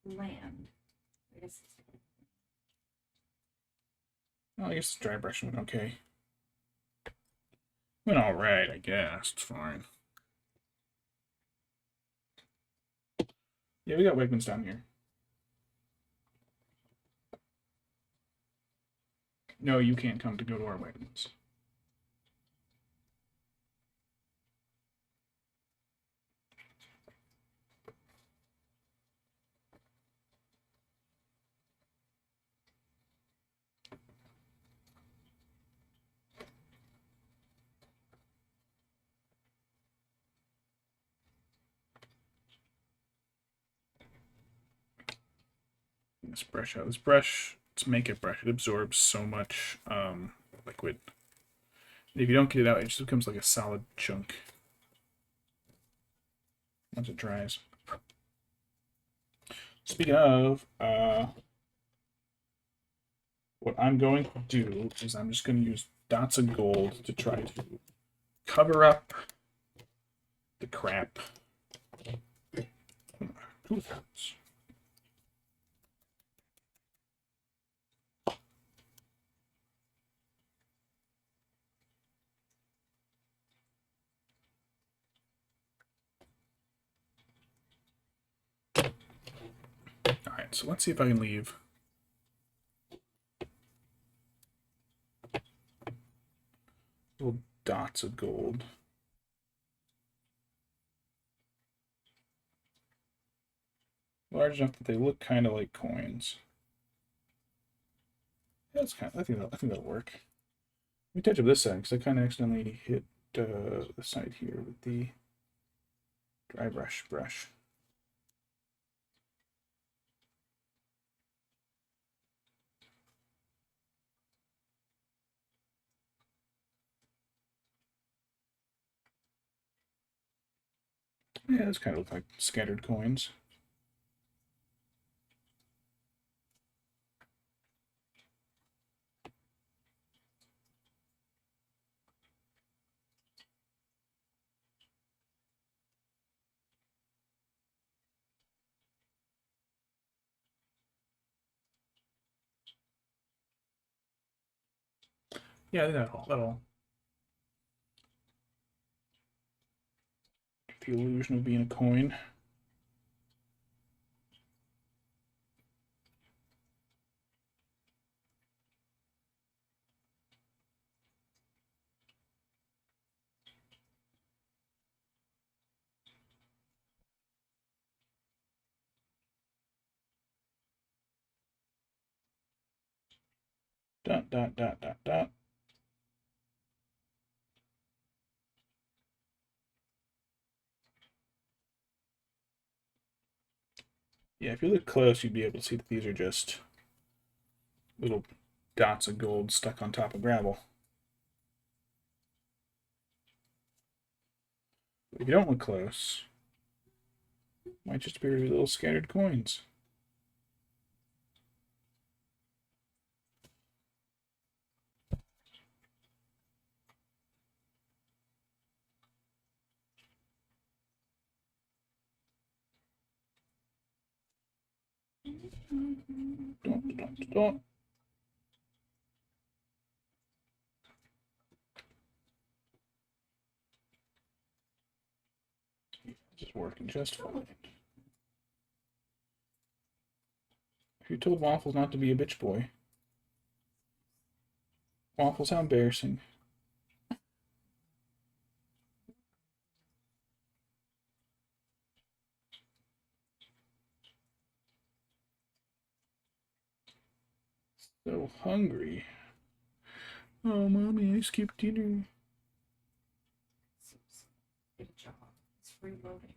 Land. I guess Well, I guess the dry brush went okay. Went alright, I guess. It's fine. Yeah, we got Wegmans down here. No, you can't come to go to our Wegmans. This brush out. This brush, it's a makeup brush. It absorbs so much liquid. And if you don't get it out, it just becomes like a solid chunk once it dries. Speaking of, what I'm going to do is I'm just going to use dots of gold to try to cover up the crap. Tooth hurts. Alright, so let's see if I can leave little dots of gold. Large enough that they look kind of like coins. Yeah, that's kind of, I think that'll work. Let me touch up this side because I kind of accidentally hit the side here with the dry brush. Yeah, this kind of look like scattered coins. Yeah, I think that'll give the illusion of being a coin. Dot, dot, dot, dot, dot. Yeah, if you look close, you'd be able to see that these are just little dots of gold stuck on top of gravel. But if you don't look close, it might just be little scattered coins. Don't, don't, don't. This is working just fine. If you told Waffles not to be a bitch boy. Waffles, how embarrassing. So hungry. Oh, mommy, I skipped dinner. Good job. It's reloading.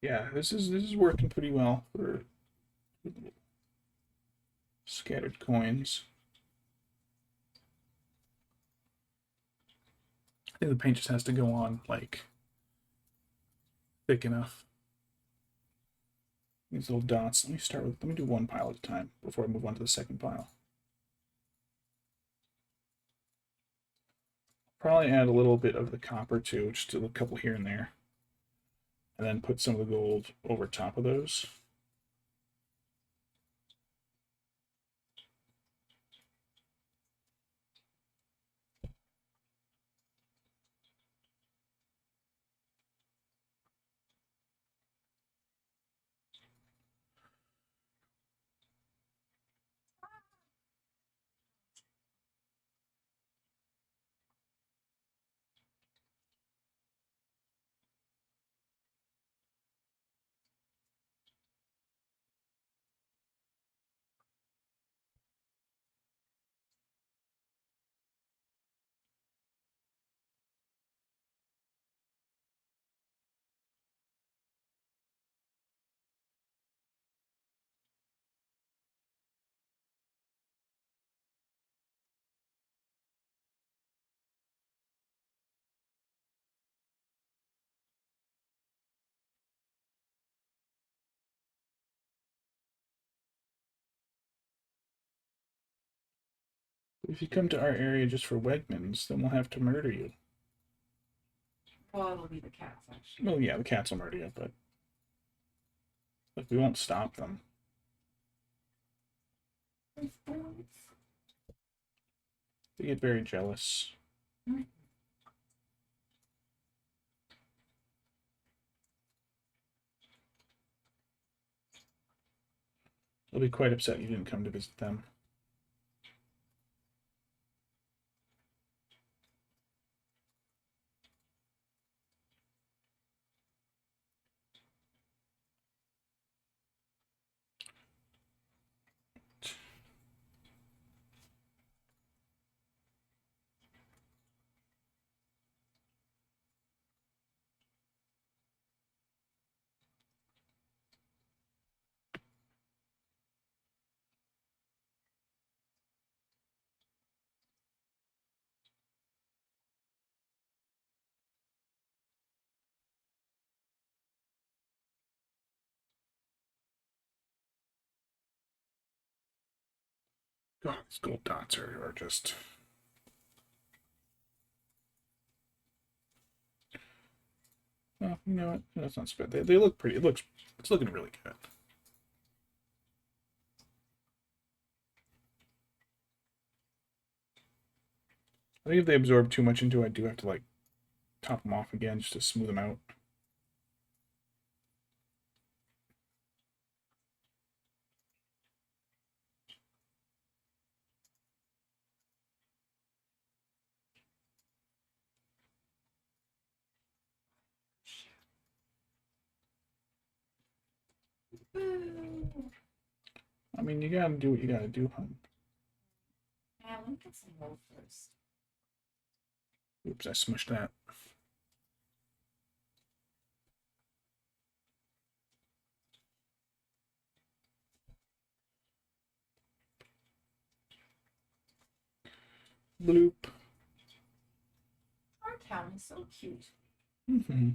Yeah, this is working pretty well for scattered coins. I think the paint just has to go on like thick enough. These little dots. Let me do one pile at a time before I move on to the second pile. Probably add a little bit of the copper too, just a couple here and there. And then put some of the gold over top of those. If you come to our area just for Wegmans, then we'll have to murder you. Well, it'll be the cats, actually. Well, yeah, the cats will murder you, but like we won't stop them. They get very jealous. They'll be quite upset you didn't come to visit them. God, these gold dots are just. Well, you know what? That's not so bad. They look pretty. It's looking really good. I think if they absorb too much into it, I do have to like top them off again just to smooth them out. Boo. I mean, you gotta do what you gotta do, hun. Yeah, let me get some wool first. Oops, I smushed that. Bloop. Our town is so cute. Mm-hmm.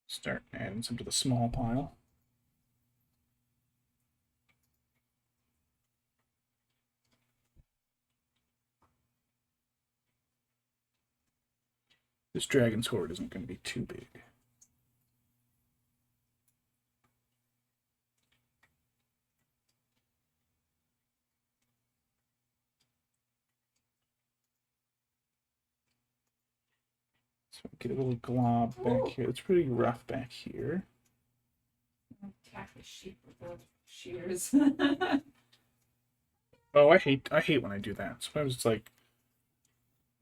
Start adding some to the small pile. This dragon's hoard isn't going to be too big. So get a little glob back here. It's pretty rough back here. Attack the sheep with the shears. Oh, I hate when I do that. Sometimes it's like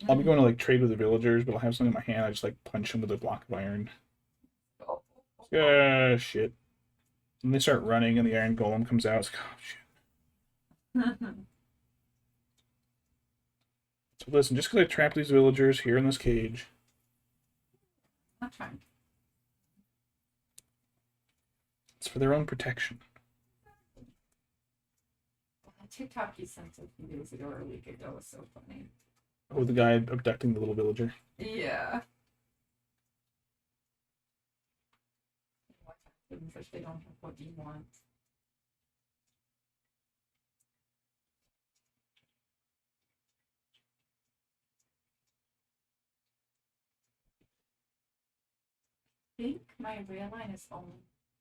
I'll be going to like trade with the villagers, but I'll have something in my hand. I just like punch them with a block of iron. Shit. And they start running, and the iron golem comes out. It's like, oh shit. So listen, just because I trapped these villagers here in this cage, Not trying. it's for their own protection. That TikTok you sent a few days ago or a week ago was so funny. Oh, the guy abducting the little villager. Yeah. What happens if they don't have what you want? I think my rail line is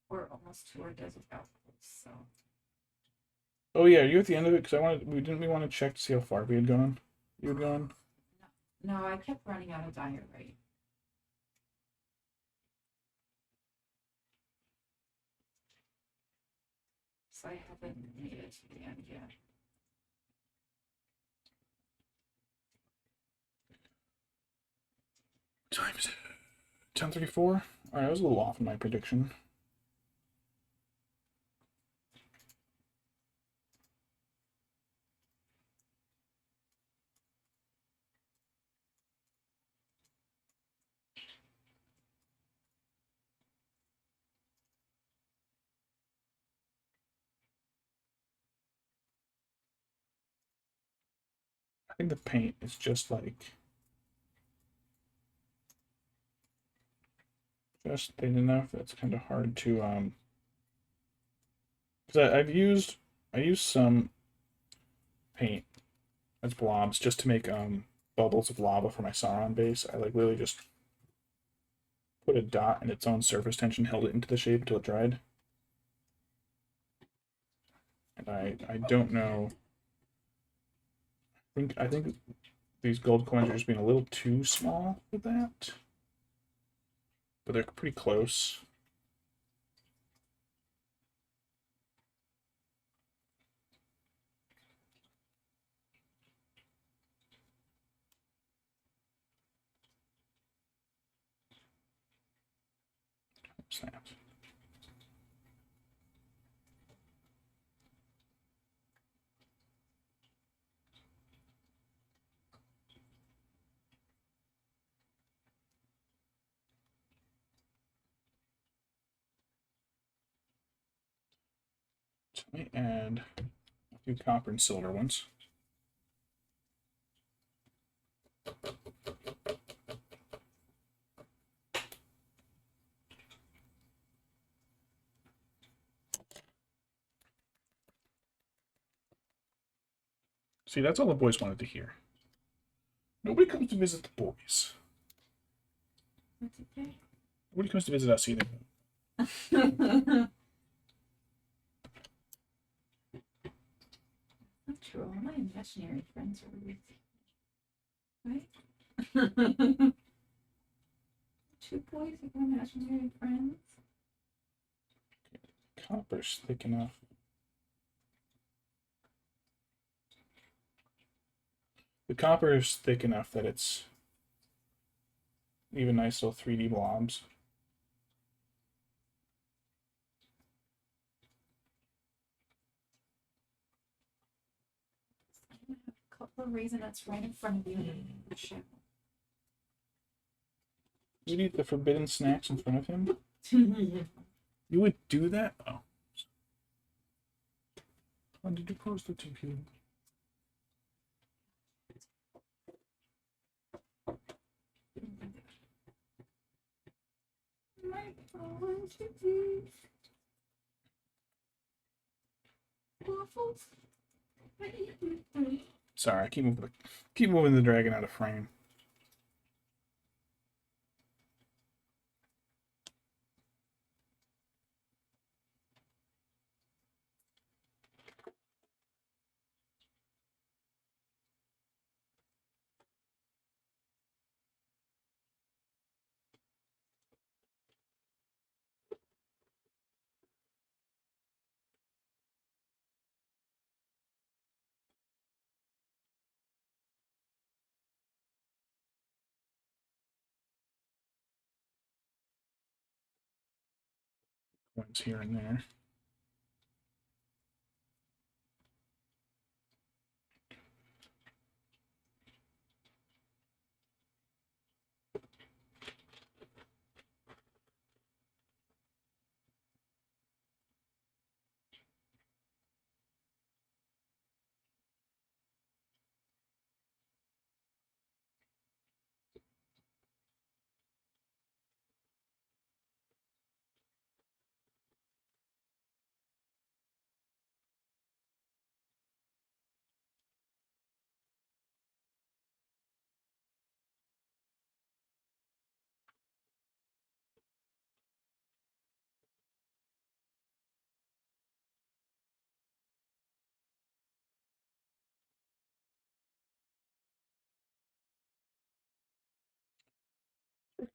we're almost to our desert outpost, so. Oh yeah, are you at the end of it? Because we want to check to see how far we had gone. You had gone. No, I kept running out of diorite. So I haven't made it to the end yet. Time is 10:34. All right, I was a little off in my prediction. I think the paint is just thin enough. That's kind of hard to because I used some paint as blobs just to make bubbles of lava for my Sauron base. I like literally just put a dot in its own surface tension, held it into the shape until it dried. And I don't know. I think these gold coins are just being a little too small for that. But they're pretty close. What's that? So let me add a few copper and silver ones. See, that's all the boys wanted to hear. Nobody comes to visit the boys. That's okay. Nobody comes to visit us either. Not true. All my imaginary friends are with me. Right? Two boys with imaginary friends. copper's thick enough. The copper is thick enough that it's even nice little 3D blobs. A couple of raisinuts right in front of you. Shit. You eat the forbidden snacks in front of him? You would do that? Oh. When did you post the TP? Waffles. Sorry, I keep moving the dragon out of frame. Coins here and there.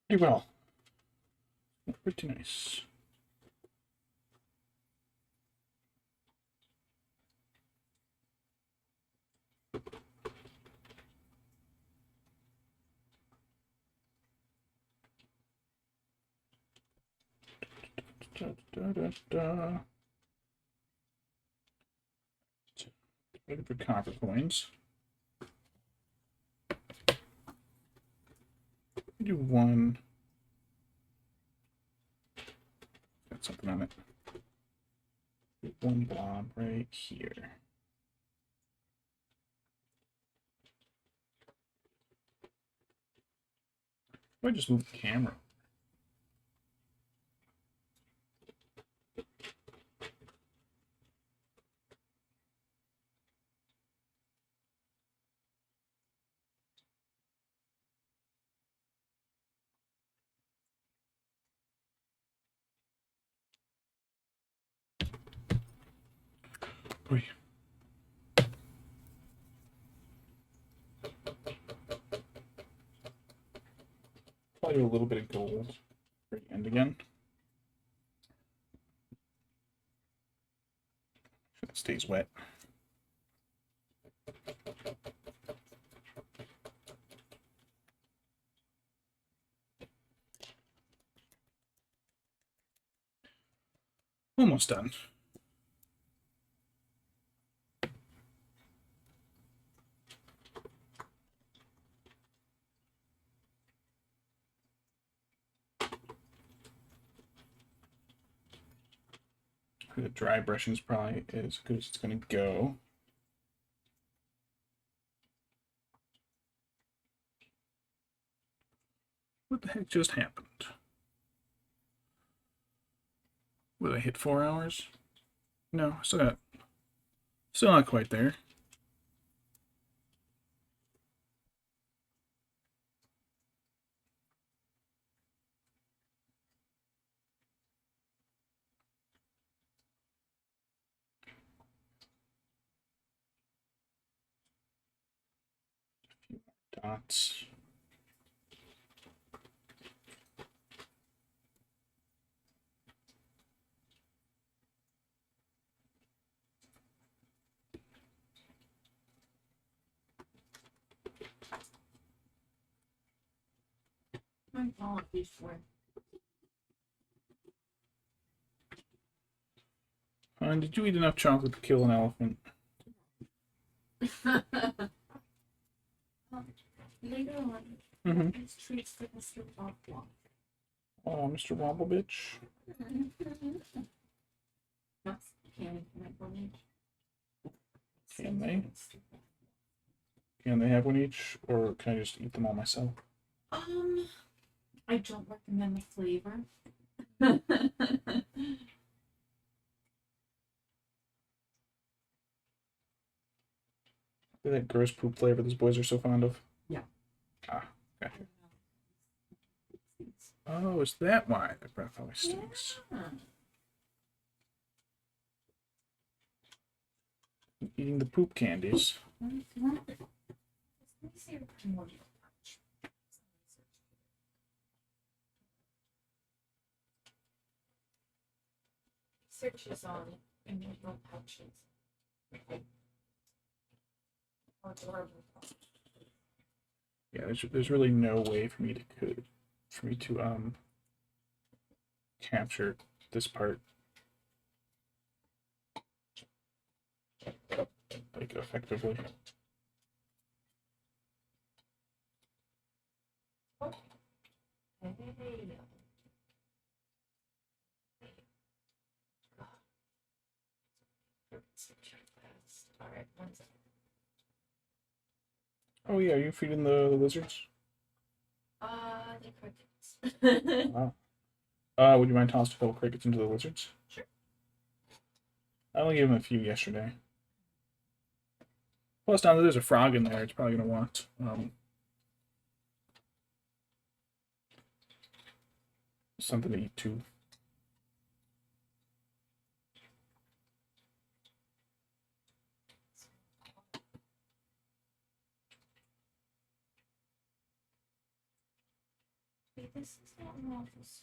Pretty well. Pretty nice. Ready for copper coins. Do one. Got something on it. Do one blob right here. I just move the camera. Boy. Probably do a little bit of gold for the end again. Sure that stays wet. Almost done. The dry brushing is probably as good as it's going to go. What the heck just happened? Will I hit 4 hours? No, still not quite there. A few more dots. I'm all at least one. Did you eat enough chocolate to kill an elephant? Later on, it's treats for Mr. Wobble. Oh, Mr. Wobblebitch. That's candy for me. Can they? Can they have one each, or can I just eat them all myself? I don't recommend the flavor. That gross poop flavor these boys are so fond of. Yeah. Ah, okay. Oh, is that why the breath always stinks? Yeah. Eating the poop candies. Let me see your primordial pouch. Searches on individual pouches. How adorable. Yeah, there's really no way for me to capture this part like effectively. Hey. All right, 1 second. Oh yeah, are you feeding the lizards? The crickets. Wow. Would you mind tossing a couple crickets into the lizards? Sure. I only gave them a few yesterday. Plus, now that there's a frog in there, it's probably gonna want something to eat too. This is not an office.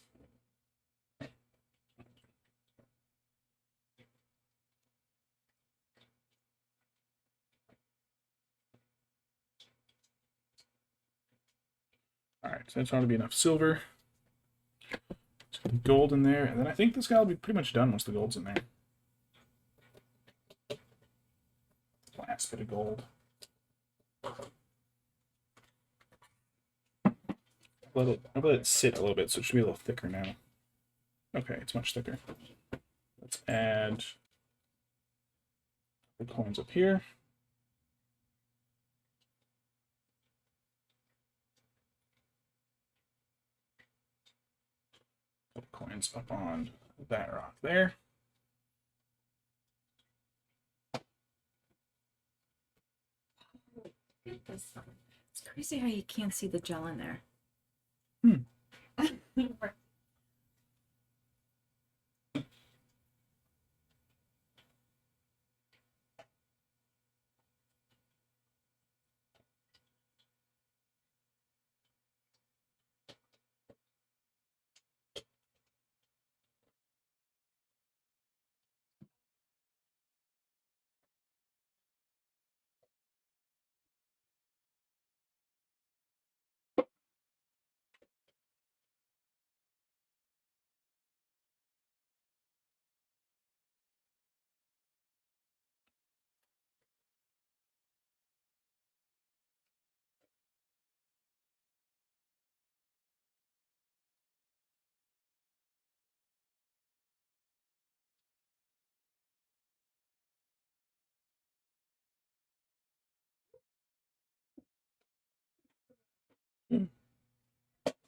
Alright, so that's ought to be enough silver. Let's get the gold in there, and then I think this guy will be pretty much done once the gold's in there. Last bit of gold. I'll let it sit a little bit, so it should be a little thicker now. Okay, it's much thicker. Let's add the coins up here. Put the coins up on that rock there. It's crazy how you can't see the gel in there.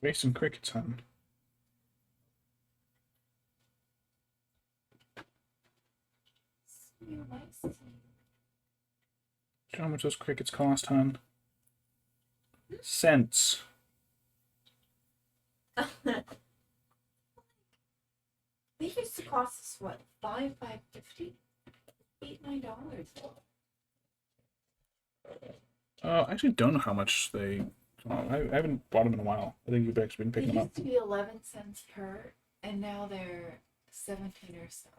Make some crickets, hun. How much those crickets cost, hun? Cents. They used to cost us what, $5.50, $8, $9. I actually don't know how much they. I haven't bought them in a while. I think you've actually been They picking them up. used to be 11 cents per, and now they're 17 or so.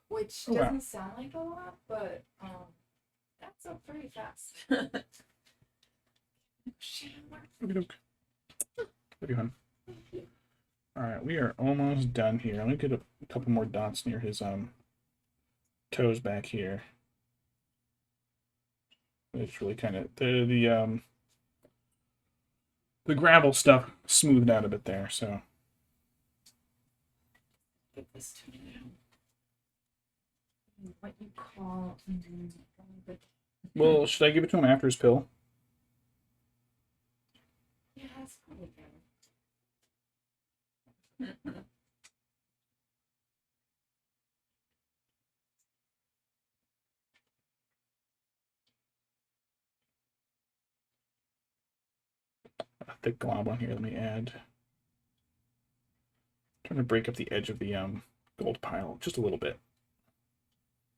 Which Oh, wow. doesn't sound like a lot, but that's up pretty fast. Okey-doke. Love you, hon. Alright, we are almost done here. Let me get a couple more dots near his toes back here. It's really kind of the gravel stuff smoothed out a bit there, so. Give this to me now. What you call Well, should I give it to him after his pill? yeah, that's probably better. A thick glob on here. Let me add. Trying to break up the edge of the gold pile just a little bit.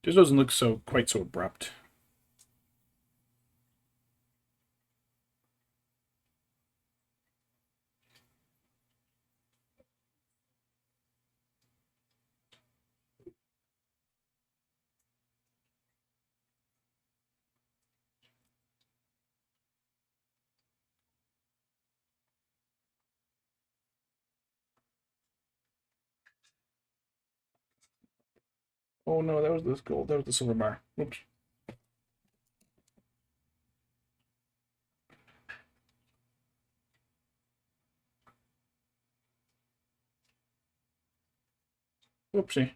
Just doesn't look quite so abrupt. Oh no, that was this gold. That was the silver bar. Oops. Whoopsie.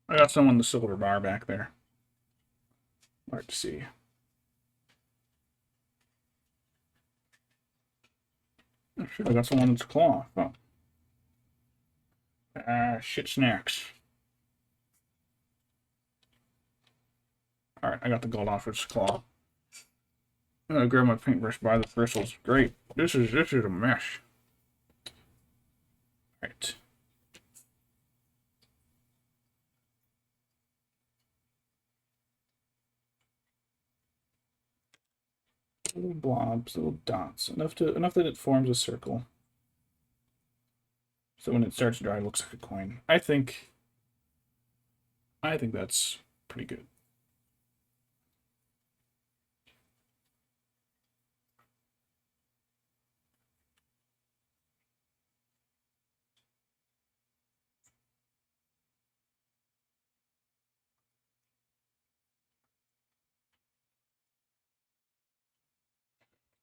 I got some on the silver bar back there. Hard to see. I should have got some on its claw. Oh. Shit snacks. Alright, I got the gold off its claw. I'm gonna grab my paintbrush by the bristles. Great. This is a mess. Alright. Little blobs, little dots. Enough that it forms a circle. So when it starts to dry, it looks like a coin. I think that's pretty good.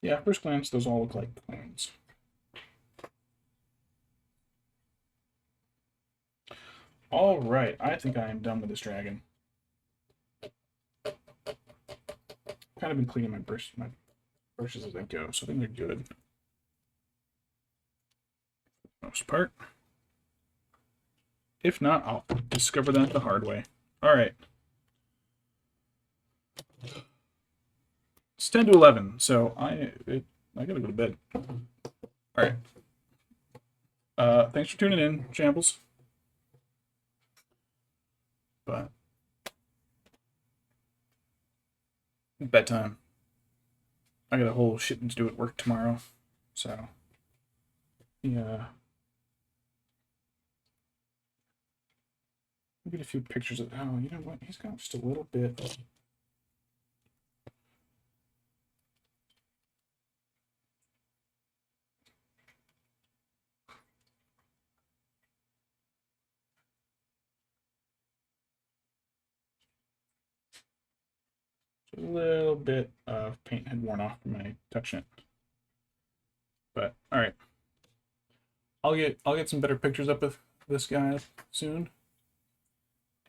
Yeah, first glance, those all look like coins. All right, I think I am done with this dragon. Kind of been cleaning my brushes as I go, so I think they're good. For the most part. If not, I'll discover that the hard way. All right. It's 10 to 11, so I gotta go to bed. All right. Thanks for tuning in, Shambles. But bedtime. I got a whole shit to do at work tomorrow, so yeah. I'll get a few pictures of. Oh, you know what? He's got just a little bit. A little bit of paint had worn off from my touching it. But all right, I'll get some better pictures up of this guy soon,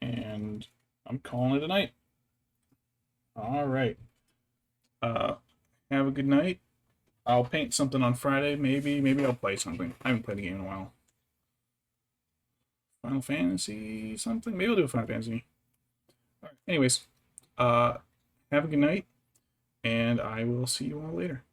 and I'm calling it a night. All right. Have a good night. I'll paint something on Friday. Maybe I'll play something. I haven't played the game in a while. Final Fantasy something. Maybe I'll do a Final Fantasy. All right. Anyways, have a good night, and I will see you all later.